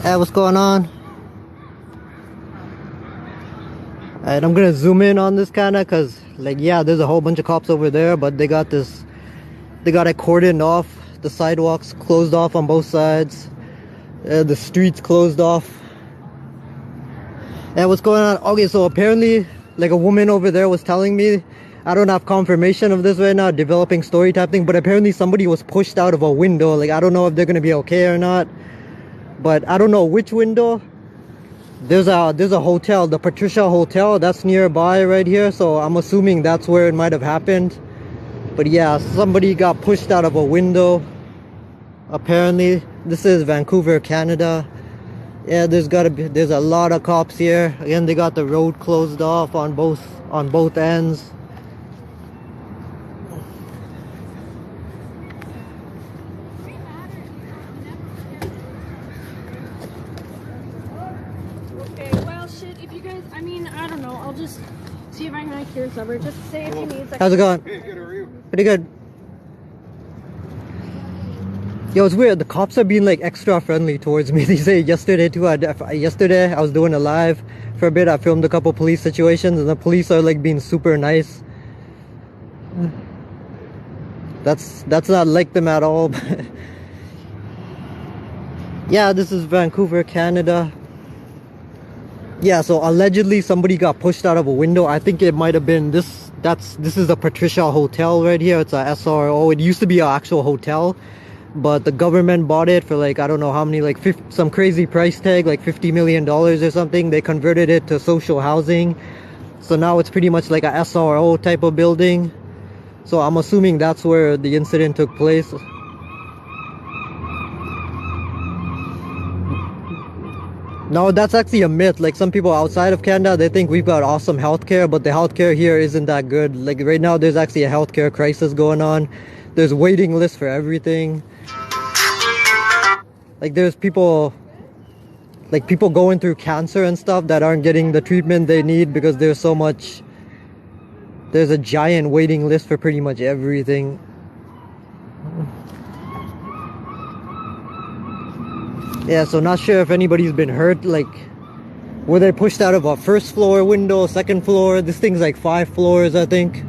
Hey, what's going on? Alright, I'm gonna zoom in on this kinda cause like yeah, there's a whole bunch of cops over there, but they got it cordoned off, the sidewalks closed off on both sides, the streets closed off. And what's going on? Okay, so apparently like a woman over there was telling me, I don't have confirmation of this right now, developing story type thing, but apparently somebody was pushed out of a window. Like I don't know if they're gonna be okay or not, but I don't know which window. There's a hotel, the Patricia Hotel, that's nearby right here, so I'm assuming that's where it might have happened. But yeah, somebody got pushed out of a window. Apparently, this is Vancouver, Canada. Yeah, there's a lot of cops here. Again, they got the road closed off on both ends. I don't know. I'll just see if I can hear somewhere. Just say if you need. How's it going? Hey, good, how are you? Pretty good. Yo, it's weird. The cops are being like extra friendly towards me. They say yesterday too. Yesterday I was doing a live for a bit. I filmed a couple police situations, and the police are like being super nice. That's not like them at all. Yeah, this is Vancouver, Canada. Yeah, so allegedly somebody got pushed out of a window. I think it might have been this. This is the Patricia Hotel right here. It's a SRO. It used to be an actual hotel, but the government bought it for like I don't know how many, like some crazy price tag, like $50 million or something. They converted it to social housing, so now it's pretty much like a SRO type of building. So I'm assuming that's where the incident took place. No, that's actually a myth. Like some people outside of Canada, they think we've got awesome healthcare, but the healthcare here isn't that good. Like right now, there's actually a healthcare crisis going on. There's waiting lists for everything. Like there's people going through cancer and stuff that aren't getting the treatment they need because there's a giant waiting list for pretty much everything. Yeah, so not sure if anybody's been hurt. Like, were they pushed out of a first floor window, second floor? This thing's like 5 floors, I think.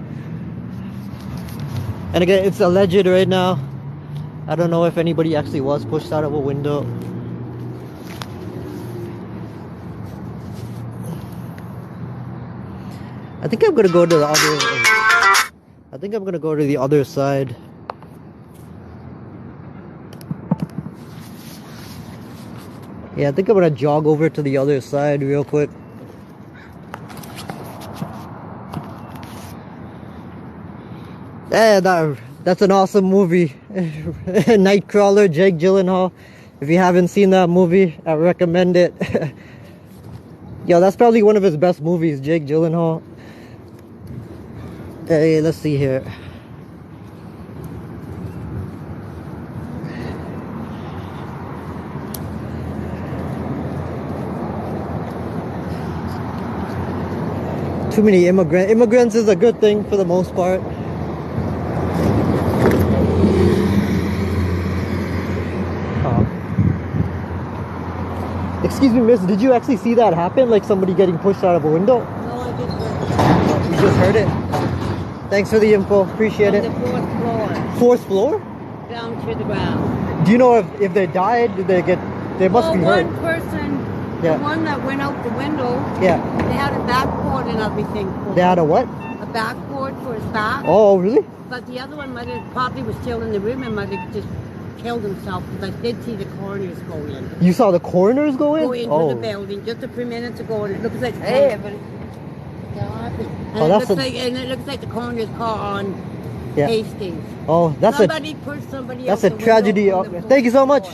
And again, it's alleged right now. I don't know if anybody actually was pushed out of a window. I think I'm gonna go to the other side. Yeah, I think I'm gonna jog over to the other side real quick. Yeah, that's an awesome movie. Nightcrawler, Jake Gyllenhaal. If you haven't seen that movie, I recommend it. Yo, that's probably one of his best movies, Jake Gyllenhaal. Hey, let's see here. Too many immigrants is a good thing for the most part. Excuse me, miss, did you actually see that happen? Like somebody getting pushed out of a window? No, I didn't. You just heard it? Thanks for the info, appreciate it. The 4th floor. 4th floor? Down to the ground. Do you know if they died, did they get, they must be hurt? One person, Yeah. the one that went out the window, Yeah. they had a backboard and everything. They had a what? A backboard for his back. Oh, really? But the other one probably was still in the room and might have just killed himself, because I did see the coroners go in. You saw the coroners go in? Go into the building just a few minutes ago, and it looks like and it looks like the coroner's car on Hastings. Oh, that's somebody pushed somebody that's out a the tragedy. window. Thank you so much.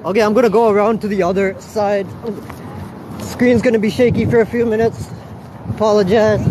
Okay, I'm gonna go around to the other side. Screen's gonna be shaky for a few minutes. Apologize.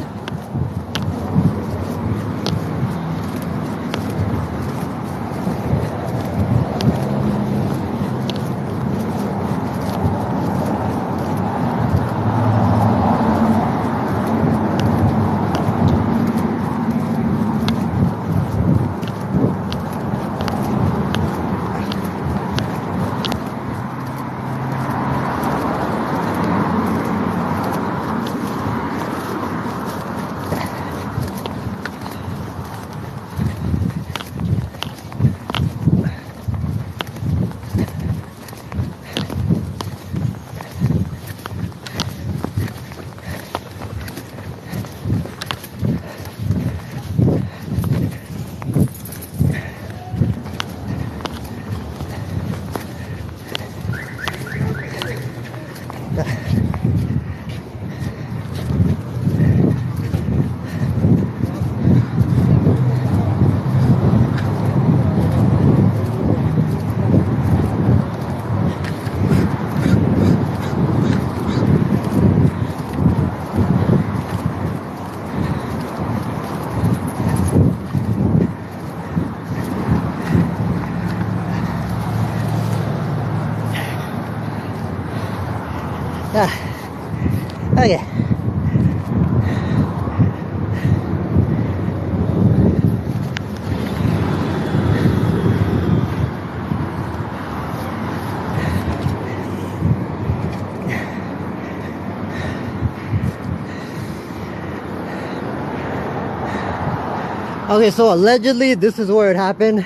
Okay, so allegedly this is where it happened.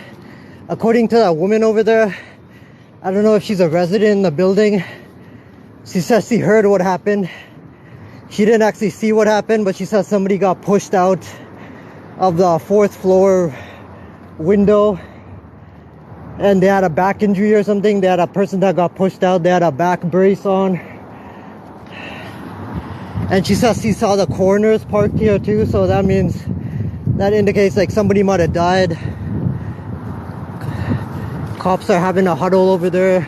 According to that woman over there, I don't know if she's a resident in the building. She says she heard what happened. She didn't actually see what happened, but she says somebody got pushed out of the 4th floor window and they had a back injury or something. They had a person that got pushed out. They had a back brace on. And she says she saw the coroners parked here too, so that means, that indicates like somebody might have died. Cops are having a huddle over there.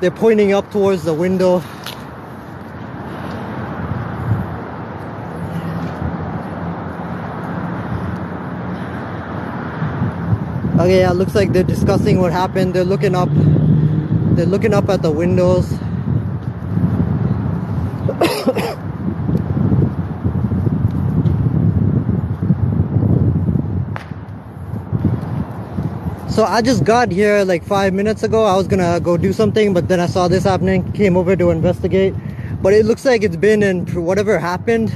They're pointing up towards the window. Okay, yeah, it looks like they're discussing what happened. They're looking up at the windows. So I just got here like 5 minutes ago. I was gonna go do something, but then I saw this happening, came over to investigate. But it looks like it's been in whatever happened,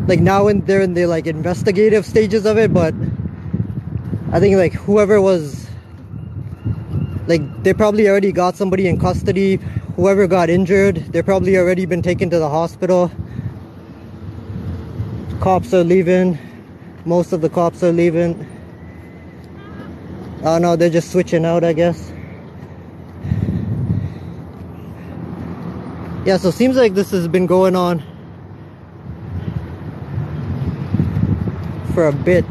like now they're in the like investigative stages of it. But I think like whoever was, like they probably already got somebody in custody. Whoever got injured, they're probably already been taken to the hospital. Cops are leaving. Most of the cops are leaving. Oh no, they're just switching out, I guess. Yeah, so it seems like this has been going on for a bit.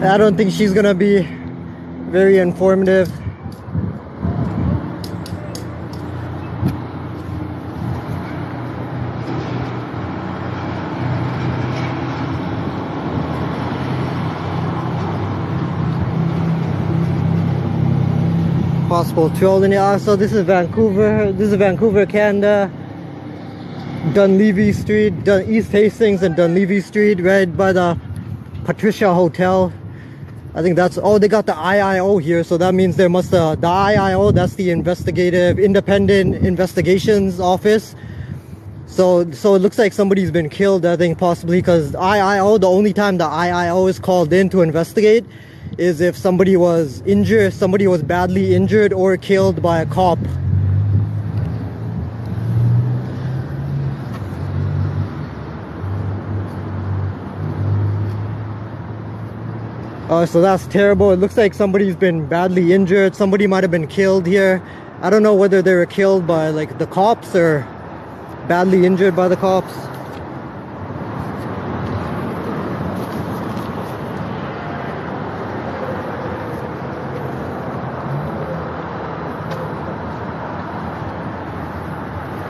I don't think she's gonna be very informative. Possible trolling. Yeah, so this is Vancouver. This is Vancouver, Canada. Dunleavy Street, East Hastings and Dunleavy Street, right by the Patricia Hotel. I think that's, oh, they got the IIO here, so that means there must, the IIO, that's the Independent Investigations Office. So it looks like somebody's been killed, I think, possibly, because IIO, the only time the IIO is called in to investigate is if somebody was injured, somebody was badly injured or killed by a cop. So that's terrible. It looks like somebody's been badly injured. Somebody might have been killed here. I don't know whether they were killed by like the cops or badly injured by the cops.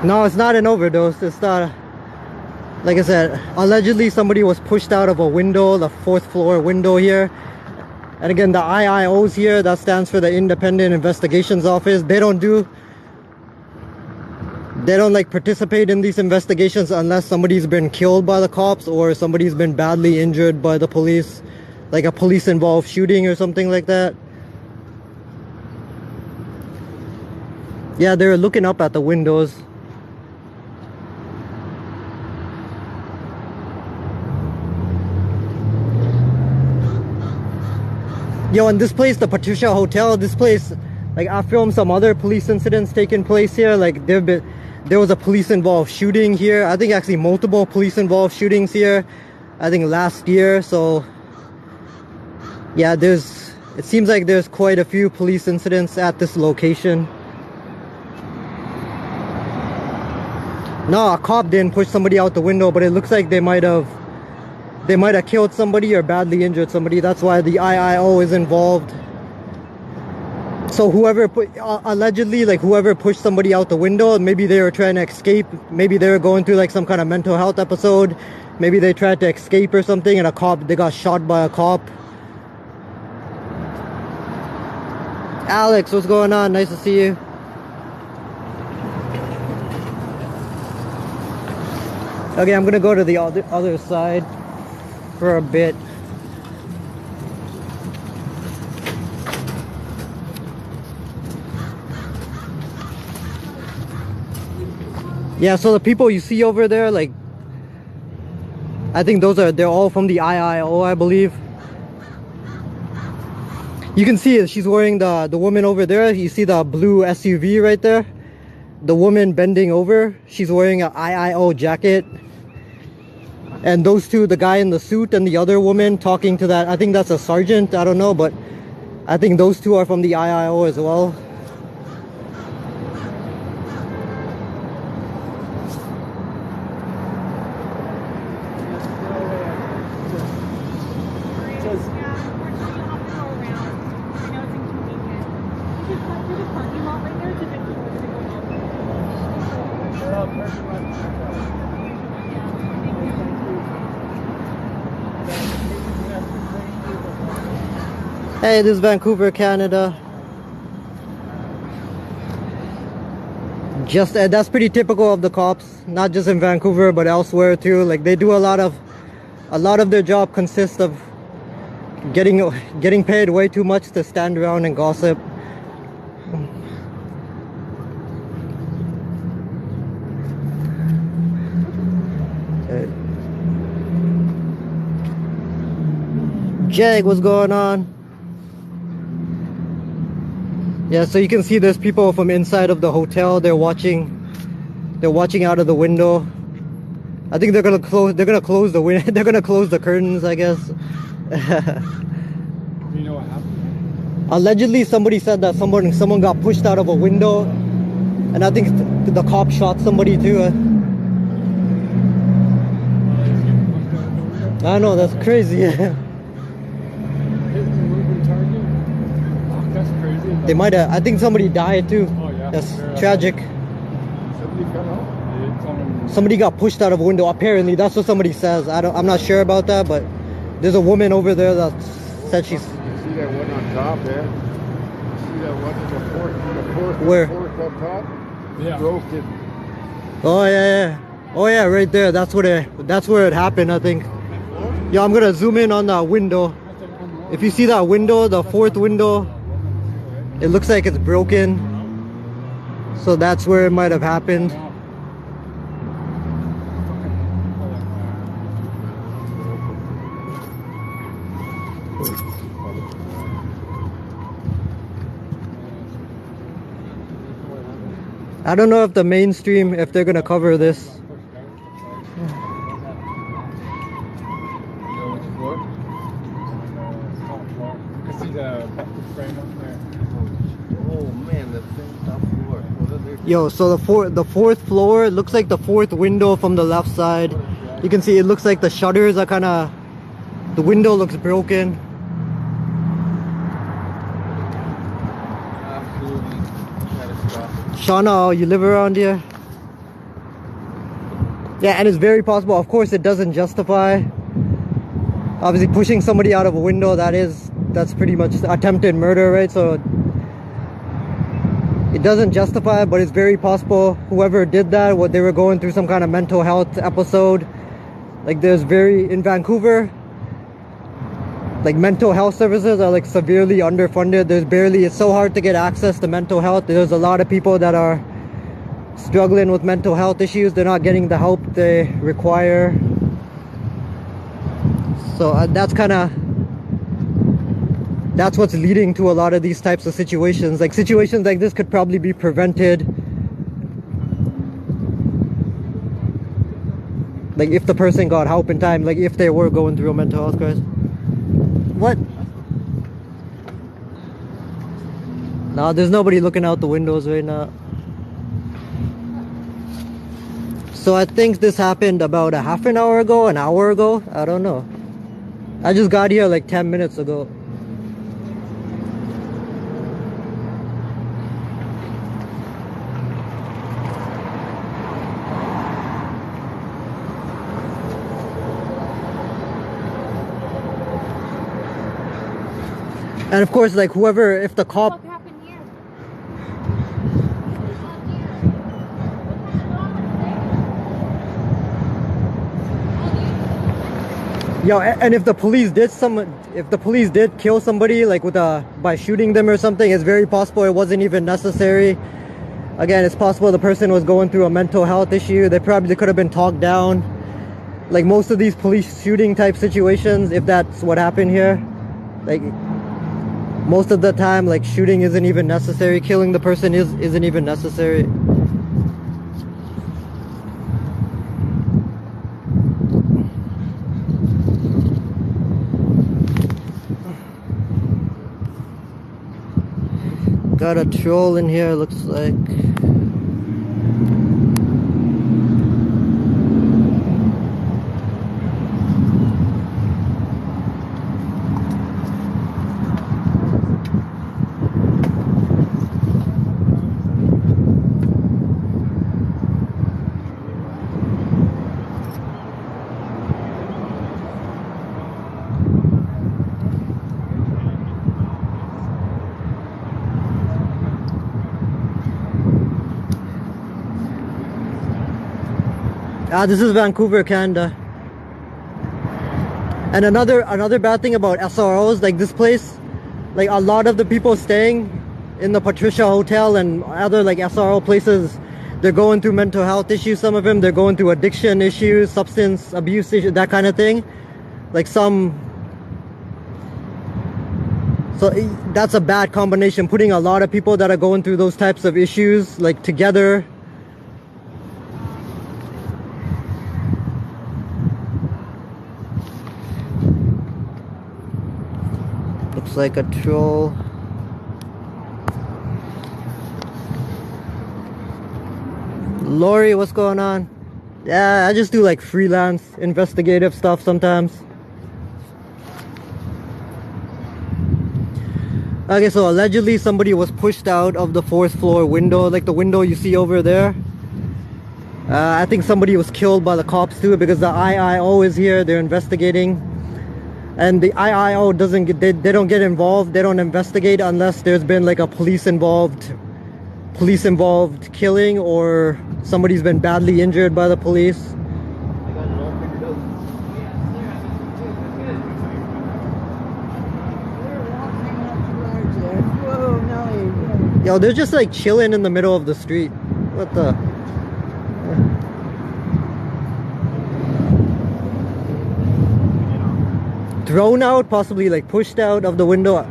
No, it's not an overdose. It's not. Like I said, allegedly somebody was pushed out of a window, the 4th floor window here. And again, the IIOs here, that stands for the Independent Investigations Office. They don't like participate in these investigations unless somebody's been killed by the cops or somebody's been badly injured by the police, like a police involved shooting or something like that. Yeah, they're looking up at the windows. Yo, and this place, the Patricia Hotel, this place, like I filmed some other police incidents taking place here. Like there was a police involved shooting here. I think actually multiple police involved shootings here, I think last year. So yeah, it seems like there's quite a few police incidents at this location. No, a cop didn't push somebody out the window, but it looks like they might have killed somebody or badly injured somebody. That's why the IIO is involved. So whoever allegedly, like whoever pushed somebody out the window, maybe they were trying to escape. Maybe they were going through like some kind of mental health episode. Maybe they tried to escape or something and they got shot by a cop. Alex, what's going on? Nice to see you. Okay, I'm gonna go to the other side for a bit. Yeah, so the people you see over there, like, I think they're all from the IIO, I believe. You can see it, she's wearing the woman over there. You see the blue SUV right there? The woman bending over, she's wearing an IIO jacket. And those two, the guy in the suit and the other woman talking to that, I think that's a sergeant, I don't know, but I think those two are from the IIO as well. Hey, this is Vancouver, Canada. Just that's pretty typical of the cops, not just in Vancouver but elsewhere too. Like, they do a lot of their job consists of getting paid way too much to stand around and gossip. Jag, what's going on? Yeah, so you can see there's people from inside of the hotel. They're watching out of the window. I think they're gonna close the window. They're gonna close the curtains, I guess. You know what happened? Allegedly, somebody said that someone got pushed out of a window, and I think the cop shot somebody too. I know, that's crazy. That's crazy. They might have. I think somebody died too. Oh yeah. That's tragic. Somebody fell out. Somebody got pushed out of a window. Apparently, that's what somebody says. I'm not sure about that, but there's a woman over there that said she's. You see that one on top there? You see that one in the fourth Where? Fourth up top? Yeah. Broken. Oh yeah. Oh yeah, right there. That's where it happened, I think. Yeah, I'm gonna zoom in on that window. If you see that window, the fourth window, it looks like it's broken. So that's where it might have happened. I don't know if the mainstream, if they're gonna cover this. Oh man, the thing's top floor. Yo, so the fourth floor, it looks like the fourth window from the left side. You can see it looks like the shutters are kind of, the window looks broken. Absolutely catastrophic. Shauna, you live around here? Yeah, and it's very possible. Of course, it doesn't justify. Obviously, pushing somebody out of a window, that's pretty much attempted murder, right? So it doesn't justify, but it's very possible whoever did that, what they were going through some kind of mental health episode. Like, in Vancouver, like, mental health services are like severely underfunded. It's so hard to get access to mental health. There's a lot of people that are struggling with mental health issues. They're not getting the help they require. So that's what's leading to a lot of these types of situations. Like, situations like this could probably be prevented, like, if the person got help in time, like if they were going through a mental health crisis. What? No, there's nobody looking out the windows right now. So I think this happened about a half an hour ago, an hour ago, I don't know. I just got here like 10 minutes ago. And of course, like, if the cop, What happened here? Yo, and if the police did kill somebody like by shooting them or something, it's very possible it wasn't even necessary. Again, it's possible the person was going through a mental health issue. They probably could have been talked down. Like most of these police shooting type situations, if that's what happened here, like most of the time, like shooting isn't even necessary. Killing the person isn't even necessary. Got a troll in here, looks like. This is Vancouver, Canada. And another bad thing about SROs, like this place, like a lot of the people staying in the Patricia Hotel and other like SRO places, they're going through mental health issues. Some of them, they're going through addiction issues, substance abuse issues, that kind of thing. Like so that's a bad combination, putting a lot of people that are going through those types of issues like together. Looks like a troll. Lori, what's going on? Yeah, I just do like freelance investigative stuff sometimes. Okay, so allegedly somebody was pushed out of the 4th floor window, like the window you see over there. I think somebody was killed by the cops too, because the IIO is here, they're investigating. And the IIO they don't get involved, they don't investigate unless there's been like a police involved killing or somebody's been badly injured by the police. Yo, they're just like chilling in the middle of the street. What the? Thrown out, possibly like pushed out of the window.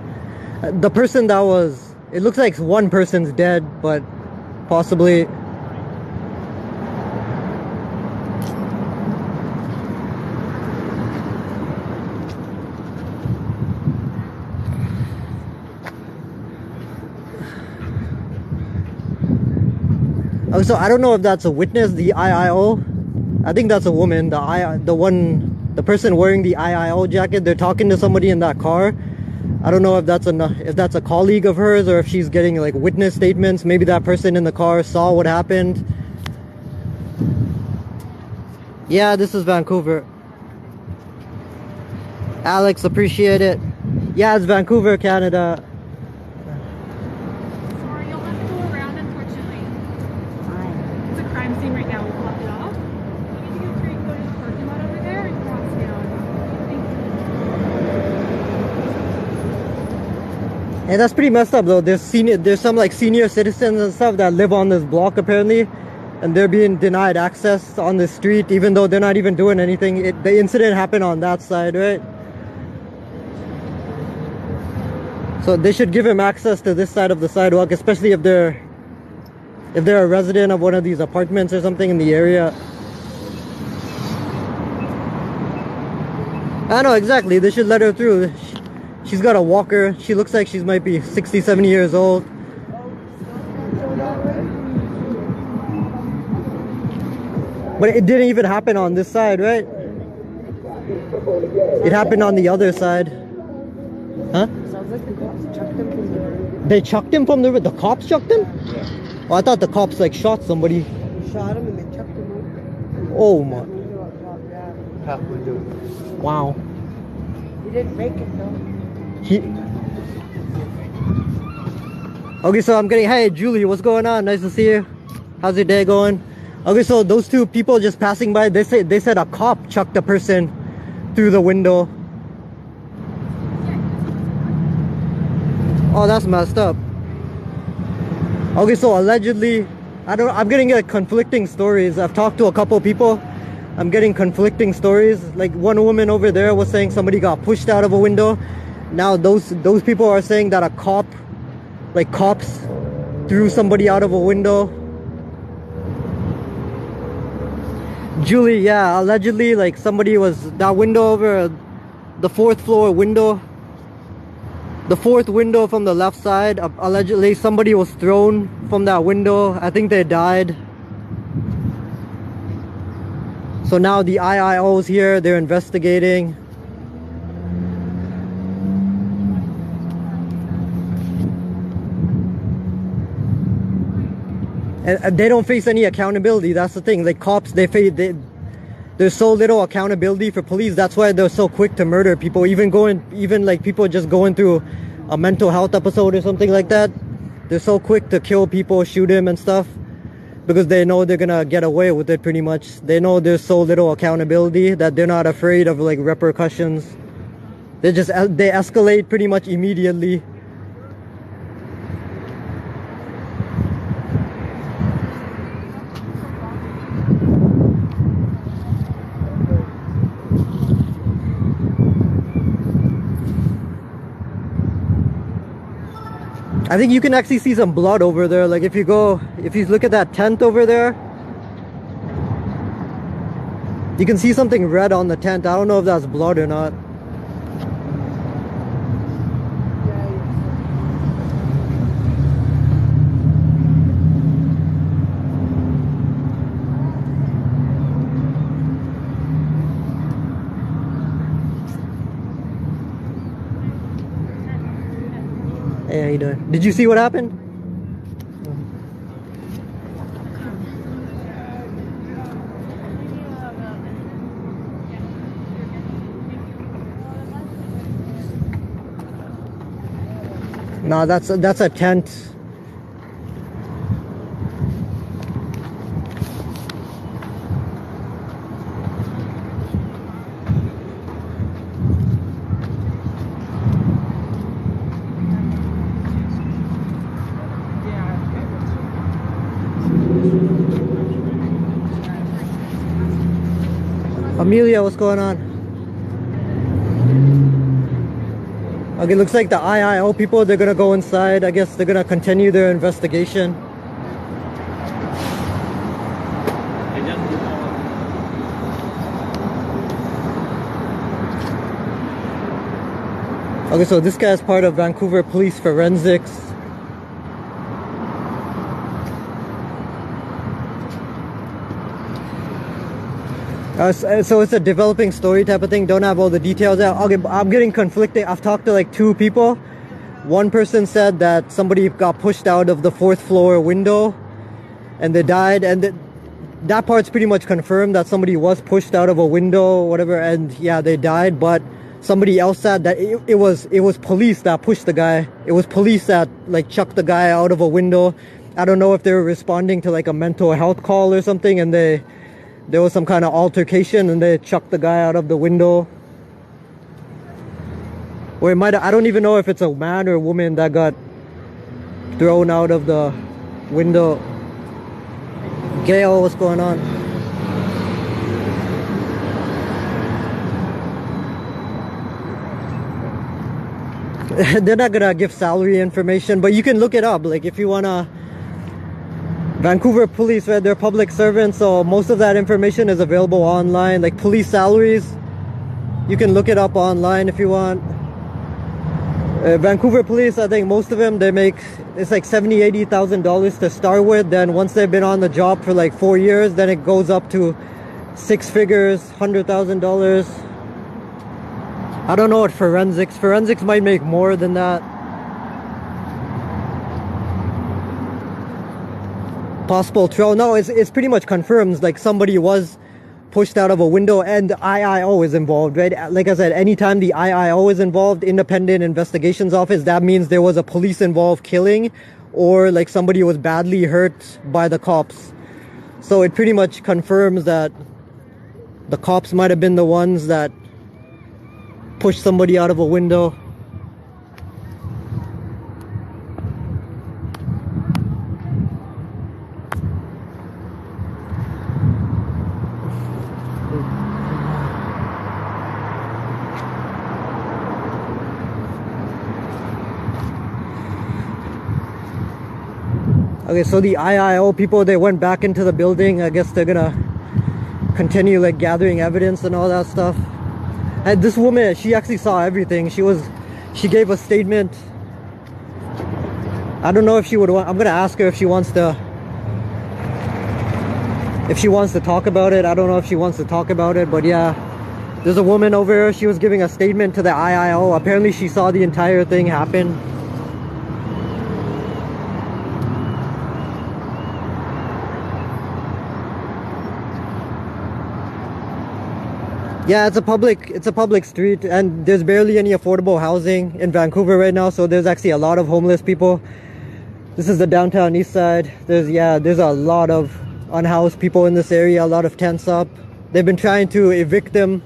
The person that was, it looks like one person's dead, but possibly. Oh, so I don't know if that's a witness, the IIO. I think that's a woman, the person wearing the IIO jacket. They're talking to somebody in that car. I don't know if that's a colleague of hers or if she's getting like witness statements. Maybe that person in the car saw what happened. Yeah, this is Vancouver. Alex, appreciate it. Yeah, it's Vancouver, Canada. Sorry, you'll have to go around, unfortunately. It's a crime scene right now. We've blocked it off. You need to go to the parking lot over there and cross down. Hey, that's pretty messed up though. There's some like senior citizens and stuff that live on this block apparently, and they're being denied access on the street even though they're not even doing anything. The incident happened on that side, right? So they should give him access to this side of the sidewalk, especially if they're a resident of one of these apartments or something in the area. I know, exactly. They should let her through. She's got a walker. She looks like she might be 60, 70 years old. But it didn't even happen on this side, right? It happened on the other side. Huh? Sounds like the cops chucked him from the roof. They chucked him from the roof? The cops chucked him? Yeah. Oh, I thought the cops like shot somebody. They shot him and they chucked him over. Oh my. Half window. Wow. He didn't make it though. He... Okay, so I'm getting, hey Julie, what's going on? Nice to see you. How's your day going? Okay, so those two people just passing by, they said a cop chucked a person through the window. Oh, that's messed up. Okay, so allegedly, I'm getting conflicting stories. I've talked to a couple people. I'm getting conflicting stories. Like one woman over there was saying somebody got pushed out of a window. Now those people are saying that a cop, like cops, threw somebody out of a window. Julie, yeah, allegedly like somebody was, that window over the 4th floor window, the 4th window from the left side, allegedly somebody was thrown from that window. I think they died. So now the IIO's here, they're investigating. And they don't face any accountability. That's the thing. Like cops, there's so little accountability for police. That's why they're so quick to murder people. Even like people just going through a mental health episode or something like that. They're so quick to kill people, shoot them and stuff, because they know they're gonna get away with it pretty much. They know there's so little accountability that they're not afraid of like repercussions. They escalate pretty much immediately. I think you can actually see some blood over there. Like if you look at that tent over there, you can see something red on the tent. I don't know if that's blood or not. Hey, how you doing? Did you see what happened? No, that's a tent. Amelia, what's going on? Okay, looks like the IIO people, they're gonna go inside. I guess they're gonna continue their investigation. Okay, so this guy's part of Vancouver Police Forensics. So it's a developing story type of thing. Don't have all the details out. Okay, I'm getting conflicting. I've talked to like 2 people. One person said that somebody got pushed out of the 4th floor window and they died, and that part's pretty much confirmed, that somebody was pushed out of a window or whatever, and yeah, they died. But somebody else said that it was police that pushed the guy. It was police that like chucked the guy out of a window. I don't know if they were responding to like a mental health call or something, and there was some kind of altercation and they chucked the guy out of the window. Or it might, I don't even know if it's a man or a woman that got thrown out of the window. Gail, what's going on? They're not gonna give salary information, but you can look it up. Like if you wanna, Vancouver police, right, they're public servants, so most of that information is available online. Like police salaries, you can look it up online if you want. Vancouver police, I think most of them, they make, it's like $70,000-$80,000 to start with. Then once they've been on the job for like 4 years, then it goes up to 6 figures, $100,000. I don't know what forensics might make more than that. Possible trial. No, it's pretty much confirmed. Like somebody was pushed out of a window, and the IIO is involved, right? Like I said, anytime the IIO is involved, Independent Investigations Office, that means there was a police involved killing or like somebody was badly hurt by the cops. So it pretty much confirms that the cops might have been the ones that pushed somebody out of a window. Okay, so the IIO people, they went back into the building. I guess they're gonna continue like gathering evidence and all that stuff. And this woman, she actually saw everything. She gave a statement. I don't know if she would want, I'm gonna ask her if she wants to talk about it. I don't know if she wants to talk about it, but yeah, there's a woman over here. She was giving a statement to the IIO. Apparently she saw the entire thing happen. Yeah, it's a public street, and there's barely any affordable housing in Vancouver right now, so there's actually a lot of homeless people. This is the downtown east side. There's a lot of unhoused people in this area, a lot of tents up. They've been trying to evict them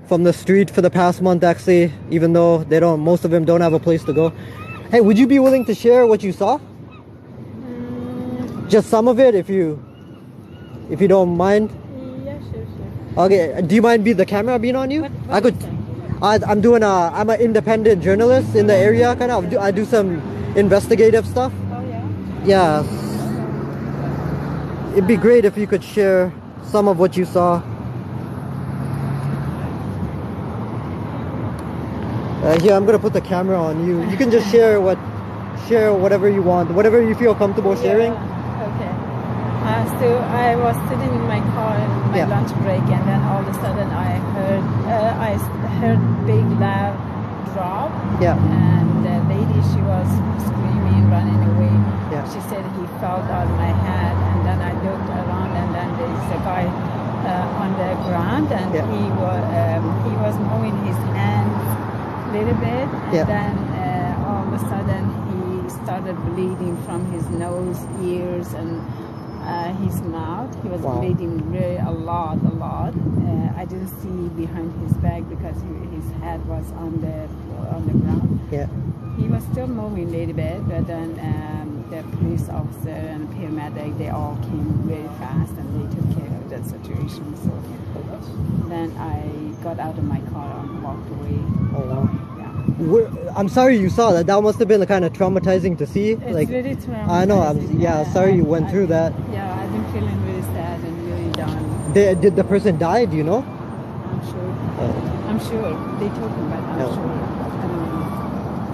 from the street for the past month actually, even though most of them don't have a place to go. Hey, would you be willing to share what you saw? Just some of it, if you don't mind. Okay, do you mind the camera being on you? What I'm an independent journalist in the area, kind of. I do some investigative stuff. Oh yeah? Yeah. It'd be great if you could share some of what you saw. Here, I'm gonna put the camera on you. You can just share whatever you want, whatever you feel comfortable sharing. Okay. So I was sitting in my car in my lunch break, and then all of a sudden I heard big loud drop. Yeah. And the lady, she was screaming, running away. Yeah. She said he fell on my head, and then I looked around, and then there's a guy on the ground, and he was moving his hands a little bit, and then all of a sudden he started bleeding from his nose, ears, and his mouth. He was bleeding really a lot. I didn't see behind his back because his head was on the ground. Yeah. He was still moving a little bit, but then the police officer and paramedic, they all came very fast and they took care of that situation. So then I got out of my car and walked away. Oh wow. Yeah. I'm sorry you saw that. That must have been kind of traumatizing to see. It's really traumatizing. I know. Sorry you went through that. Yeah, I've been feeling really sad and really down. Did the person die? Do you know? I'm sure. I'm sure. They told me, but I'm sure.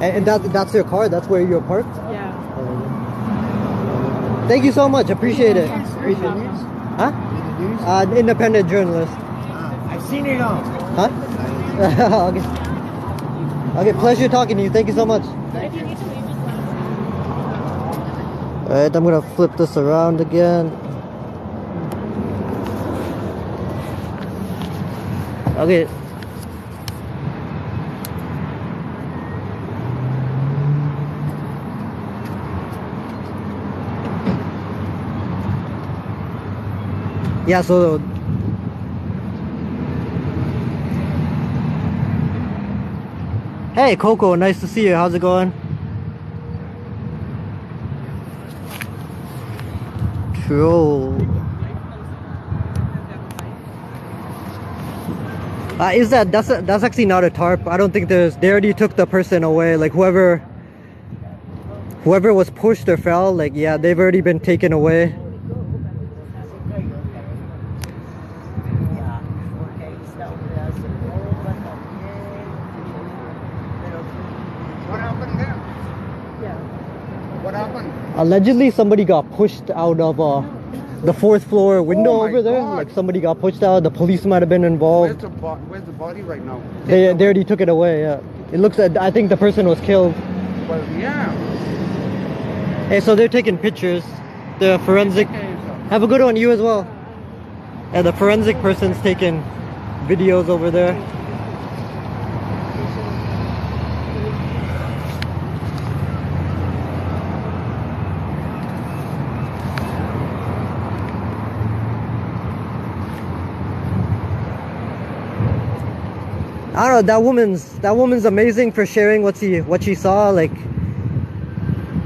I don't know. And that's your car? That's where you're parked? Yeah. Thank you so much. Appreciate it. Appreciate it. Huh? Independent journalist. I've seen it all. Huh? Okay. Okay, pleasure talking to you. Thank you so much. Thank you. Alright, I'm gonna flip this around again. Okay. Yeah, so hey Coco, nice to see you. How's it going? True. That's actually not a tarp. I don't think they already took the person away. Like whoever was pushed or fell, like yeah, they've already been taken away. What happened there? Yeah. What happened? Allegedly, somebody got pushed out of the 4th floor window Oh my over there. God. Like somebody got pushed out. The police might have been involved. Where's the body right now? They already took it away. Yeah. It looks like I think the person was killed. Well, yeah. Hey, so they're taking pictures. The forensic. Have a good one, you as well. And the forensic person's taking videos over there. I don't know, that woman's amazing for sharing what she saw. Like,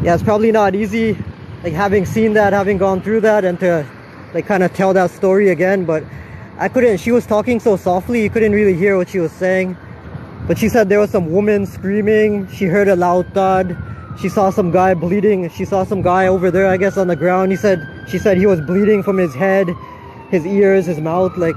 yeah, it's probably not easy, like, having seen that, having gone through that, and to like kind of tell that story again. But I couldn't. She was talking so softly, you couldn't really hear what she was saying. But she said there was some woman screaming. She heard a loud thud. She saw some guy bleeding. She saw some guy over there, I guess, on the ground. She said he was bleeding from his head, his ears, his mouth. Like,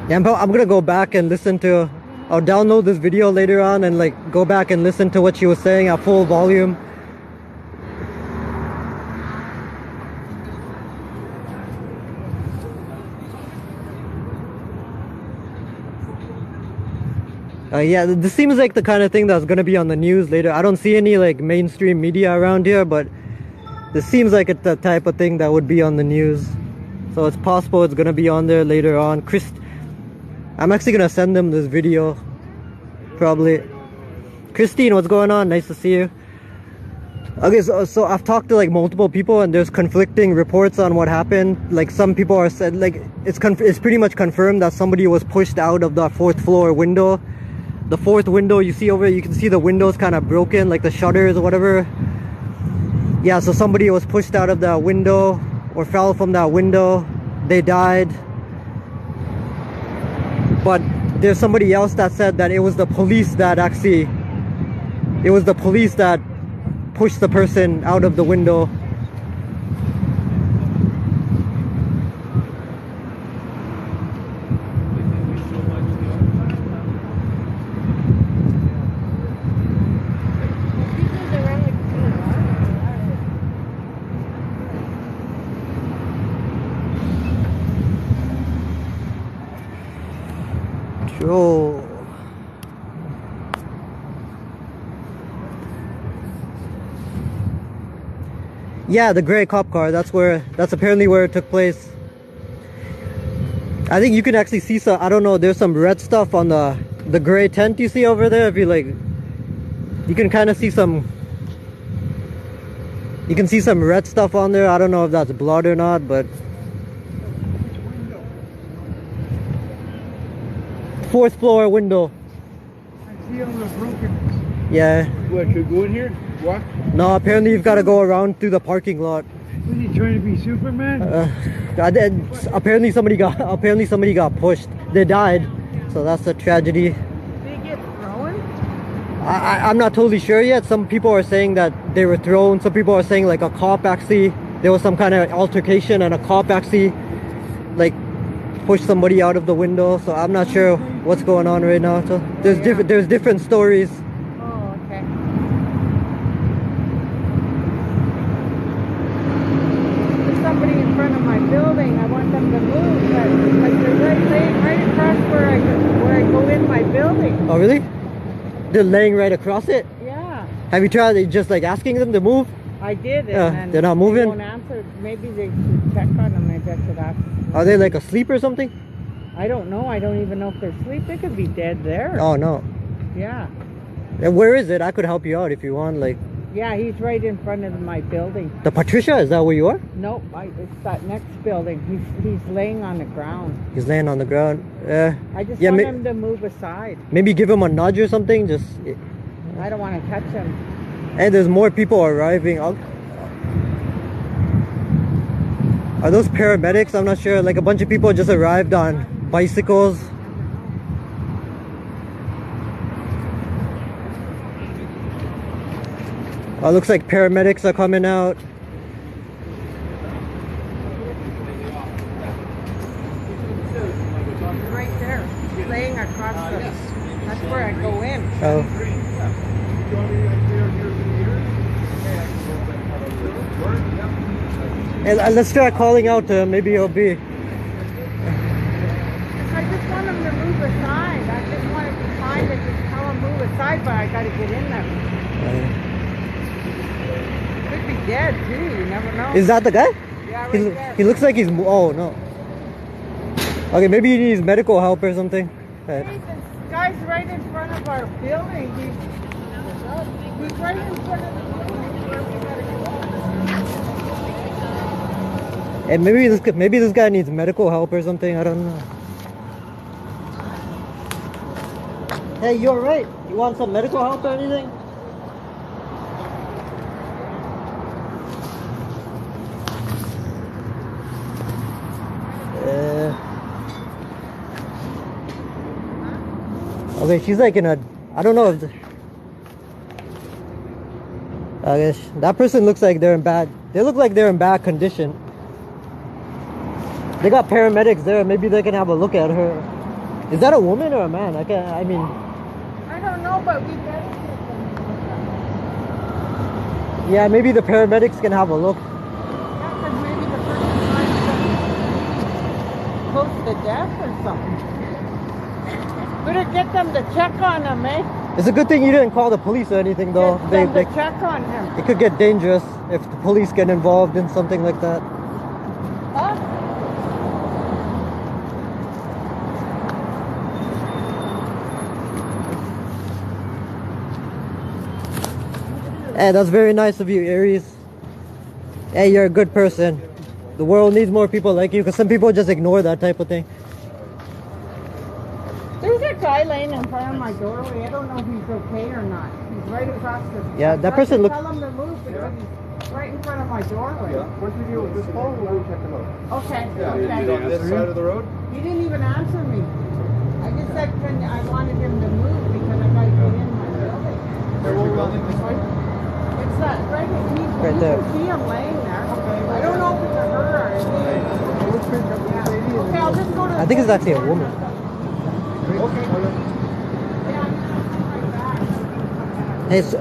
yeah, I'm gonna go back and I'll download this video later on and like go back and listen to what she was saying at full volume. Yeah, this seems like the kind of thing that's gonna be on the news later. I don't see any like mainstream media around here, but this seems like it's the type of thing that would be on the news. So it's possible it's gonna be on there later on. I'm actually gonna send them this video, probably. Christine, what's going on? Nice to see you. Okay, so I've talked to like multiple people, and there's conflicting reports on what happened. Like, some people are said like it's pretty much confirmed that somebody was pushed out of the 4th floor window. The 4th window you see over, you can see the windows kind of broken, like the shutters or whatever. Yeah, so somebody was pushed out of that window or fell from that window. They died. But there's somebody else that said that it was the police that pushed the person out of the window. Sure. Yeah, the gray cop car, that's apparently where it took place. I think you can actually see some, I don't know, there's some red stuff on the gray tent you see over there. If you like, you can kind of see some, you can see some red stuff on there. I don't know if that's blood or not, but 4th floor window. I see all the broken. Yeah. What, should we go in here? Walk? No, apparently you've got to go around through the parking lot. Was he trying to be Superman? Apparently somebody got pushed. They died, so that's a tragedy. Did he get thrown? I'm not totally sure yet. Some people are saying that they were thrown. Some people are saying like a cop actually, there was some kind of altercation and a cop actually like pushed somebody out of the window. So I'm not sure what's going on right now. So there's different stories. Oh, okay. There's somebody in front of my building. I want them to move, but they're right across where I go in my building. Oh really? They're laying right across it? Yeah. Have you tried just like asking them to move? I did, and then they're not moving? They won't answer. Maybe they should check on them. Maybe I should ask them. Are they like asleep or something? I don't know. I don't even know if they're asleep. They could be dead there. Oh no. Yeah. And where is it? I could help you out if you want. Like, Yeah, he's right in front of my building. the Patricia, is that where you are? Nope, it's that next building. He's laying on the ground. He's laying on the ground. I just yeah, want him to move aside. maybe give him a nudge or something. Just. I don't want to touch him. And there's more people arriving. Are those paramedics? I'm not sure. Like a bunch of people just arrived on bicycles. Oh, looks like paramedics are coming out. Right there, laying across the That's where I go in. Oh. Hey, let's try calling out to him. Maybe he'll be. I just want him to move aside. I just wanted to find it, just tell him move aside, but I got to get in there. Could be dead too. You never know. Is that the guy? Yeah, right there. He looks like he's. Oh no. Okay, maybe he needs medical help or something. Hey, this guy's right in front of our building. He's right in front of the building where we gotta go. And maybe this guy needs medical help or something. I don't know. Hey, you alright? You want some medical help or anything? Okay, she's like in a. I don't know if. I guess that person looks like they're in bad. They look like they're in bad condition. They got paramedics there. Maybe they can have a look at her. Is that a woman or a man? I mean. I don't know, but we better get them. Yeah, maybe the paramedics can have a look. Yeah, because maybe the person close to death or something. Better get them to check on him, eh? It's a good thing you didn't call the police or anything, though. Get them to check on him. It could get dangerous if the police get involved in something like that. Huh? Hey, that's very nice of you, Aries. Hey, you're a good person. The world needs more people like you, because some people just ignore that type of thing. There's a guy laying in front of my doorway. I don't know if he's okay or not. He's right across the. Yeah, that person looks. Tell him to move because he's right in front of my doorway. Yeah. Once we deal with this phone, we'll go check him out. Okay. Yeah, Okay. he's on this side of the road. He didn't even answer me. I just said I wanted him to move because I got to get in my building. Where's your building this way? It's that right. Right You there. can see him laying there. I don't know if it's a her or anything. Okay, I'll just go to. I think it's actually a woman. Okay. Hey, so,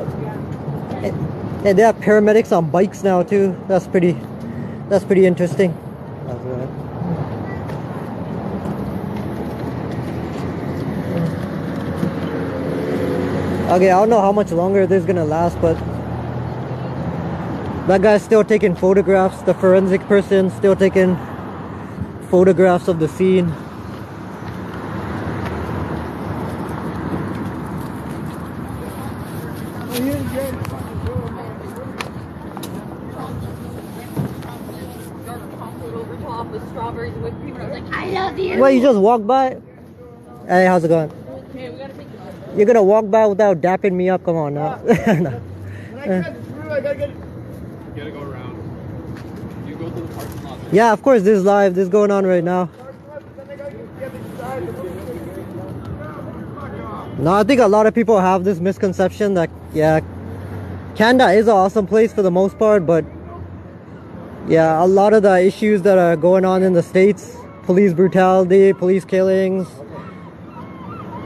and they have paramedics on bikes now too. That's pretty interesting. That's right. Okay, I don't know how much longer this is gonna last, but that guy's still taking photographs. The forensic person still taking photographs of the scene. Well, you just walk by. Hey, how's it going? You're gonna walk by without dapping me up? Come on now. I gotta get it. You gotta go around. You go to the parking lot. Yeah, of course. This is live. This is going on right now. No, I think a lot of people have this misconception that yeah, Canada is an awesome place for the most part, but yeah, a lot of the issues that are going on in the States, police brutality, police killings,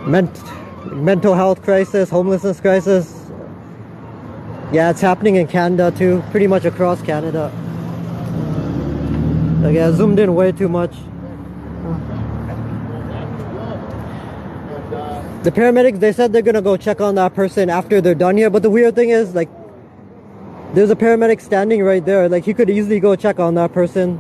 mental health crisis, homelessness crisis. Yeah, it's happening in Canada too, pretty much across Canada. Like, I zoomed in way too much. The paramedics, they said they're gonna go check on that person after they're done here, but the weird thing is, like, there's a paramedic standing right there. Like, he could easily go check on that person.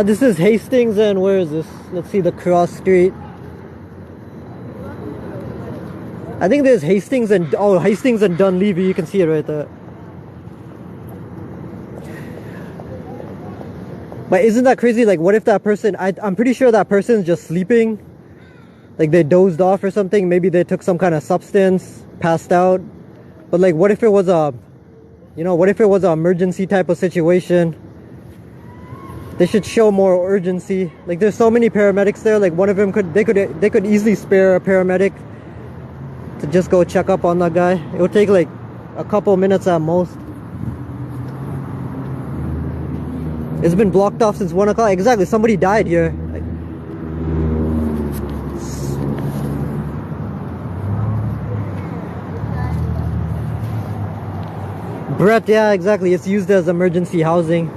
This is Hastings, and where is this? Let's see, the cross street. I think there's Hastings and Dunleavy. You can see it right there. But isn't that crazy? Like, what if that person, I'm pretty sure that person's just sleeping. Like, they dozed off or something. Maybe they took some kind of substance, passed out. But like, what if it was a, what if it was an emergency type of situation? They should show more urgency. Like, there's so many paramedics there. Like, one of them they could easily spare a paramedic to just go check up on that guy. It would take like a couple minutes at most. It's been blocked off since 1 o'clock. Exactly, somebody died here. Brett, yeah, exactly. It's used as emergency housing.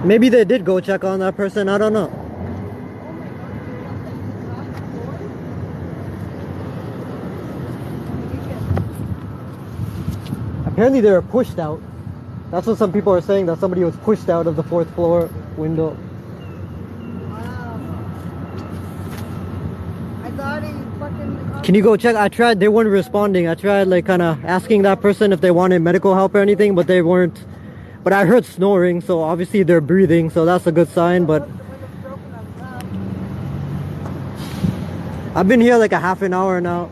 Maybe they did go check on that person, I don't know. Apparently they were pushed out. That's what some people are saying, that somebody was pushed out of the 4th floor window. Can you go check? I tried, they weren't responding. I tried like kind of asking that person if they wanted medical help or anything, but they weren't. But I heard snoring, so obviously they're breathing, so that's a good sign. But I've been here like a half an hour now.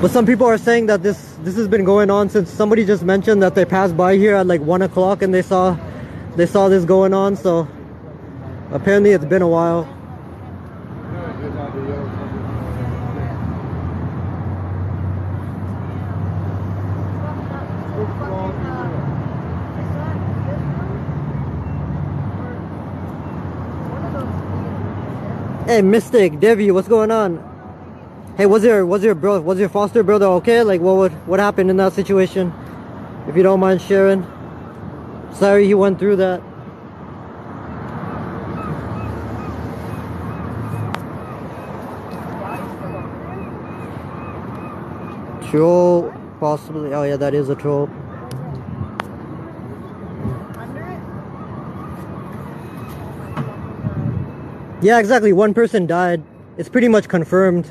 But some people are saying that this has been going on since somebody just mentioned that they passed by here at like 1 o'clock and they saw this going on, so apparently it's been a while. Hey, Mystic, Devi, what's going on? Hey, was your foster brother okay? Like, what happened in that situation? If you don't mind sharing. Sorry he went through that. Troll, possibly. Oh yeah, that is a troll. Yeah, exactly. One person died. It's pretty much confirmed.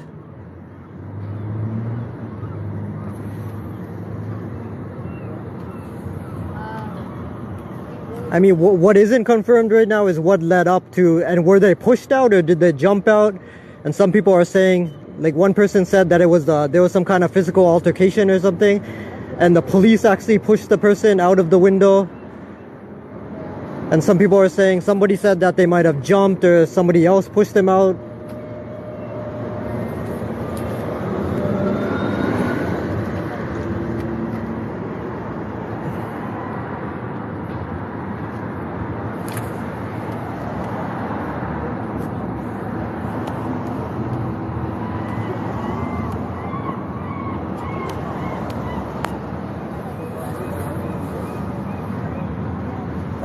I mean, what isn't confirmed right now is what led up to, and were they pushed out or did they jump out? And some people are saying, like one person said that it was there was some kind of physical altercation or something, and the police actually pushed the person out of the window. And some people are saying somebody said that they might have jumped or somebody else pushed them out.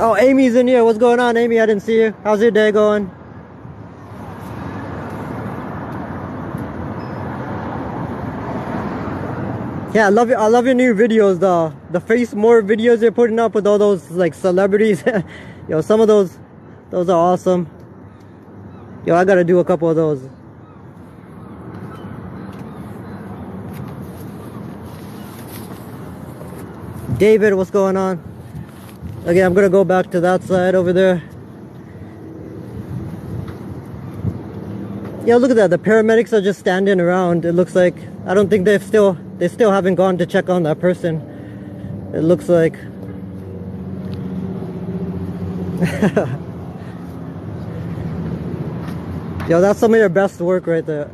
Oh, Amy's in here. What's going on, Amy? I didn't see you. How's your day going? Yeah, I love your new videos. The face more videos you're putting up with all those like celebrities. Yo, some of those are awesome. Yo, I gotta do a couple of those. David, what's going on? Okay, I'm gonna go back to that side over there. Yeah, look at that. The paramedics are just standing around. It looks like, I don't think they still haven't gone to check on that person. It looks like. Yo, that's some of your best work right there.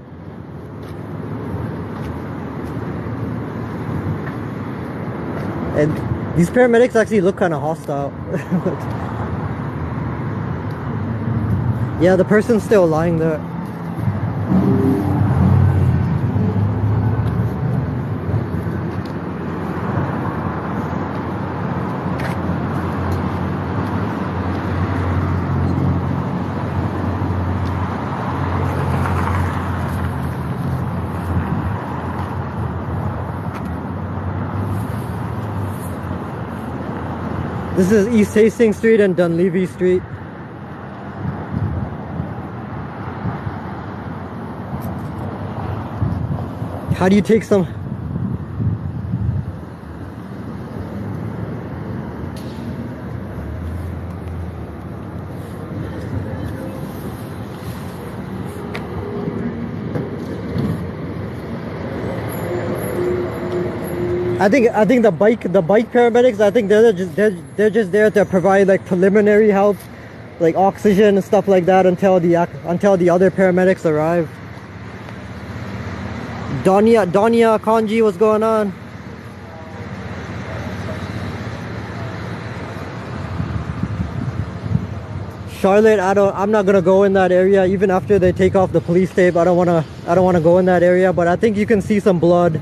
And these paramedics actually look kind of hostile. Yeah, the person's still lying there. This is East Hastings Street and Dunleavy Street. How do you take some? I think the bike paramedics, I think they're just there to provide like preliminary help, like oxygen and stuff like that until the other paramedics arrive. Donya Kanji, what's going on? Charlotte, I'm not gonna go in that area even after they take off the police tape. I don't wanna go in that area, but I think you can see some blood.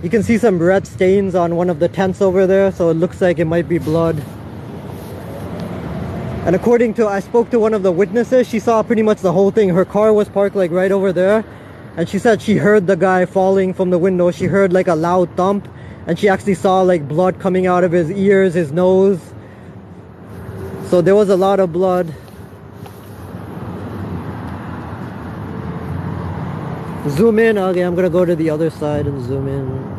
You can see some red stains on one of the tents over there, so it looks like it might be blood. And I spoke to one of the witnesses, she saw pretty much the whole thing. Her car was parked like right over there, and she said she heard the guy falling from the window. She heard like a loud thump, and she actually saw like blood coming out of his ears, his nose. So there was a lot of blood. Zoom in. Okay, I'm gonna go to the other side and zoom in.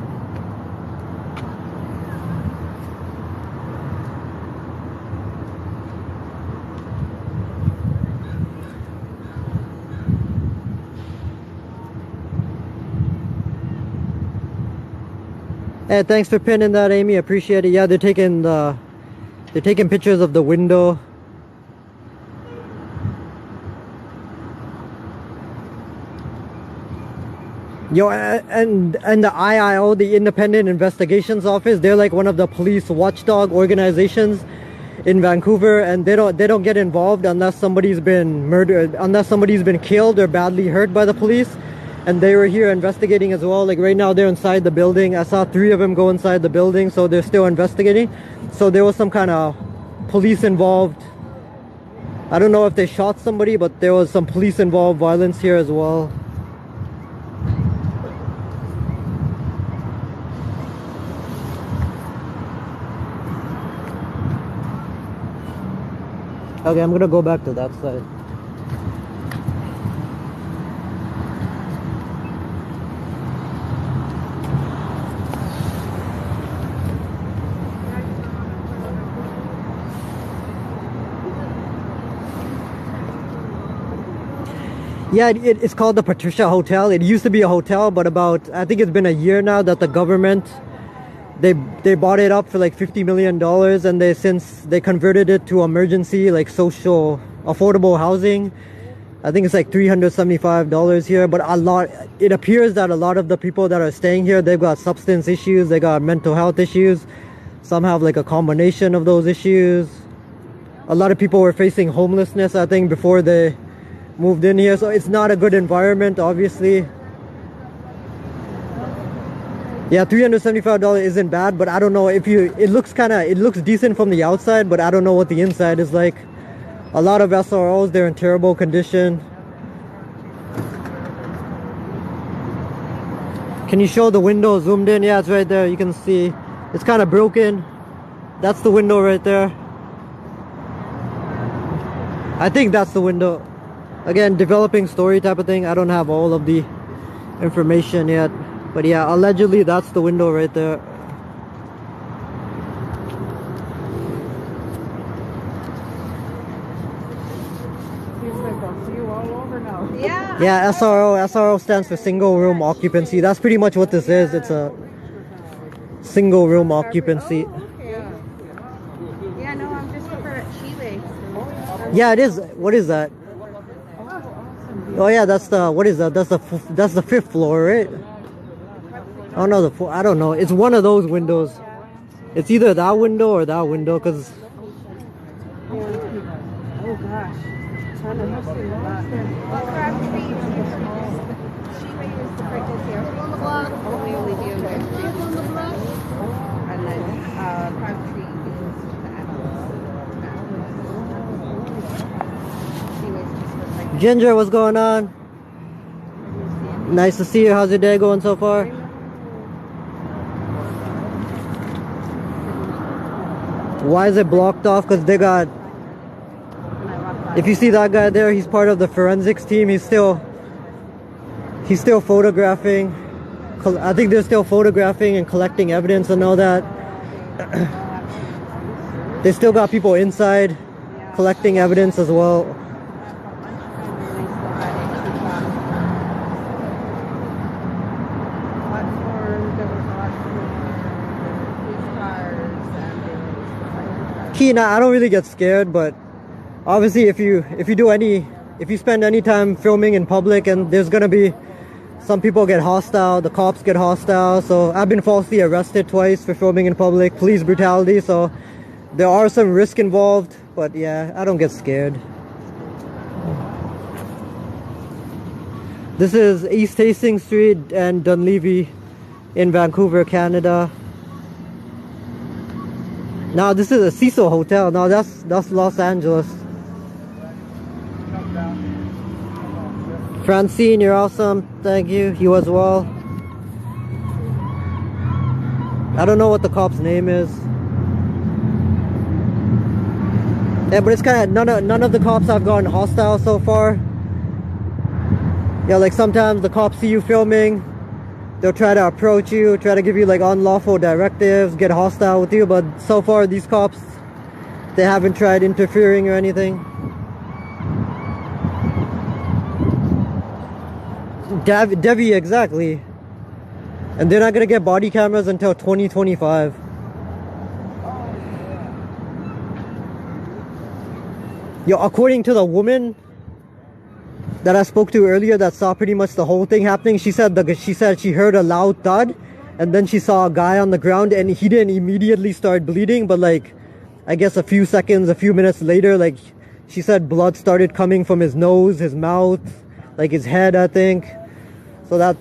Hey, thanks for pinning that, Amy. Appreciate it. Yeah, they're taking pictures of the window. Yo, and the IIO, the Independent Investigations Office, they're like one of the police watchdog organizations in Vancouver, and they don't get involved unless somebody's been murdered, unless somebody's been killed or badly hurt by the police. And they were here investigating as well. Like right now they're inside the building. I saw 3 of them go inside the building, so they're still investigating. So there was some kind of police involved. I don't know if they shot somebody, but there was some police involved violence here as well. Okay, I'm gonna go back to that side. Yeah, it's called the Patricia Hotel. It used to be a hotel, but I think it's been a year now that the government, they bought it up for like $50 million, and since they converted it to emergency, like social affordable housing. I think it's like $375 here, but it appears that a lot of the people that are staying here, they've got substance issues, they got mental health issues. Some have like a combination of those issues. A lot of people were facing homelessness, I think, before they moved in here, so it's not a good environment, obviously. Yeah, $375 isn't bad, but I don't know if it looks decent from the outside, but I don't know what the inside is like. A lot of SROs, they're in terrible condition. Can you show the window zoomed in? Yeah, it's right there. You can see it's kind of broken. That's the window right there. I think that's the window. Again, developing story type of thing. I don't have all of the information yet, but yeah, allegedly that's the window right there. Yeah, SRO stands for single room occupancy. That's pretty much what this is. It's a single room occupancy. Yeah, no, I'm just over at Chile. Yeah, it is. What is that? Oh yeah, that's the, what is that? That's the 5th floor, right? Oh no, I don't know. It's one of those windows. It's either that window or that window, because Oh gosh. Chile is the purchase here. On the block. We only do on the block. And then Crabtree is the Ginger, what's going on? Nice to see you. How's your day going so far? Why is it blocked off? Because they got... If you see that guy there, he's part of the forensics team. He's still photographing. I think they're still photographing and collecting evidence and all that. They still got people inside collecting evidence as well. Low-key, nah, I don't really get scared, but obviously if you spend any time filming in public, and there's gonna be some people get hostile, the cops get hostile. So I've been falsely arrested twice for filming in public, police brutality, so there are some risk involved, but yeah, I don't get scared. This is East Hastings Street and Dunleavy in Vancouver, Canada. Now this is a Cecil Hotel. Now that's Los Angeles. Francine, you're awesome. Thank you. You as well. I don't know what the cop's name is. Yeah, but it's kind of none of the cops have gotten hostile so far. Yeah, like sometimes the cops see you filming, they'll try to approach you, try to give you like unlawful directives, get hostile with you. But so far these cops, they haven't tried interfering or anything. Devi, exactly. And they're not gonna get body cameras until 2025. Yo, according to the woman that I spoke to earlier that saw pretty much the whole thing happening, she said she heard a loud thud, and then she saw a guy on the ground, and he didn't immediately start bleeding, but like I guess a few minutes later, like she said blood started coming from his nose, his mouth, like his head, I think. So that's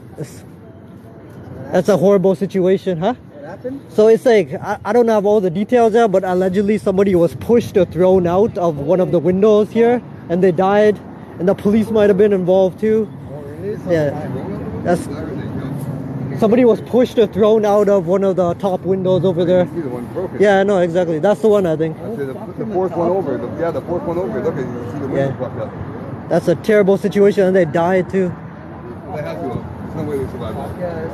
a horrible situation, huh? What happened? So it's like, I don't have all the details there, but allegedly somebody was pushed or thrown out of one of the windows here, and they died, and the police might have been involved too. Yeah, somebody was pushed or thrown out of one of the top windows over there. See the one broken. Yeah, I know, exactly. That's the one, I think. The fourth one over. The fourth one over. Look, you see the window fucked up. That's a terrible situation, and they died too. They have to. There's no way they survive that.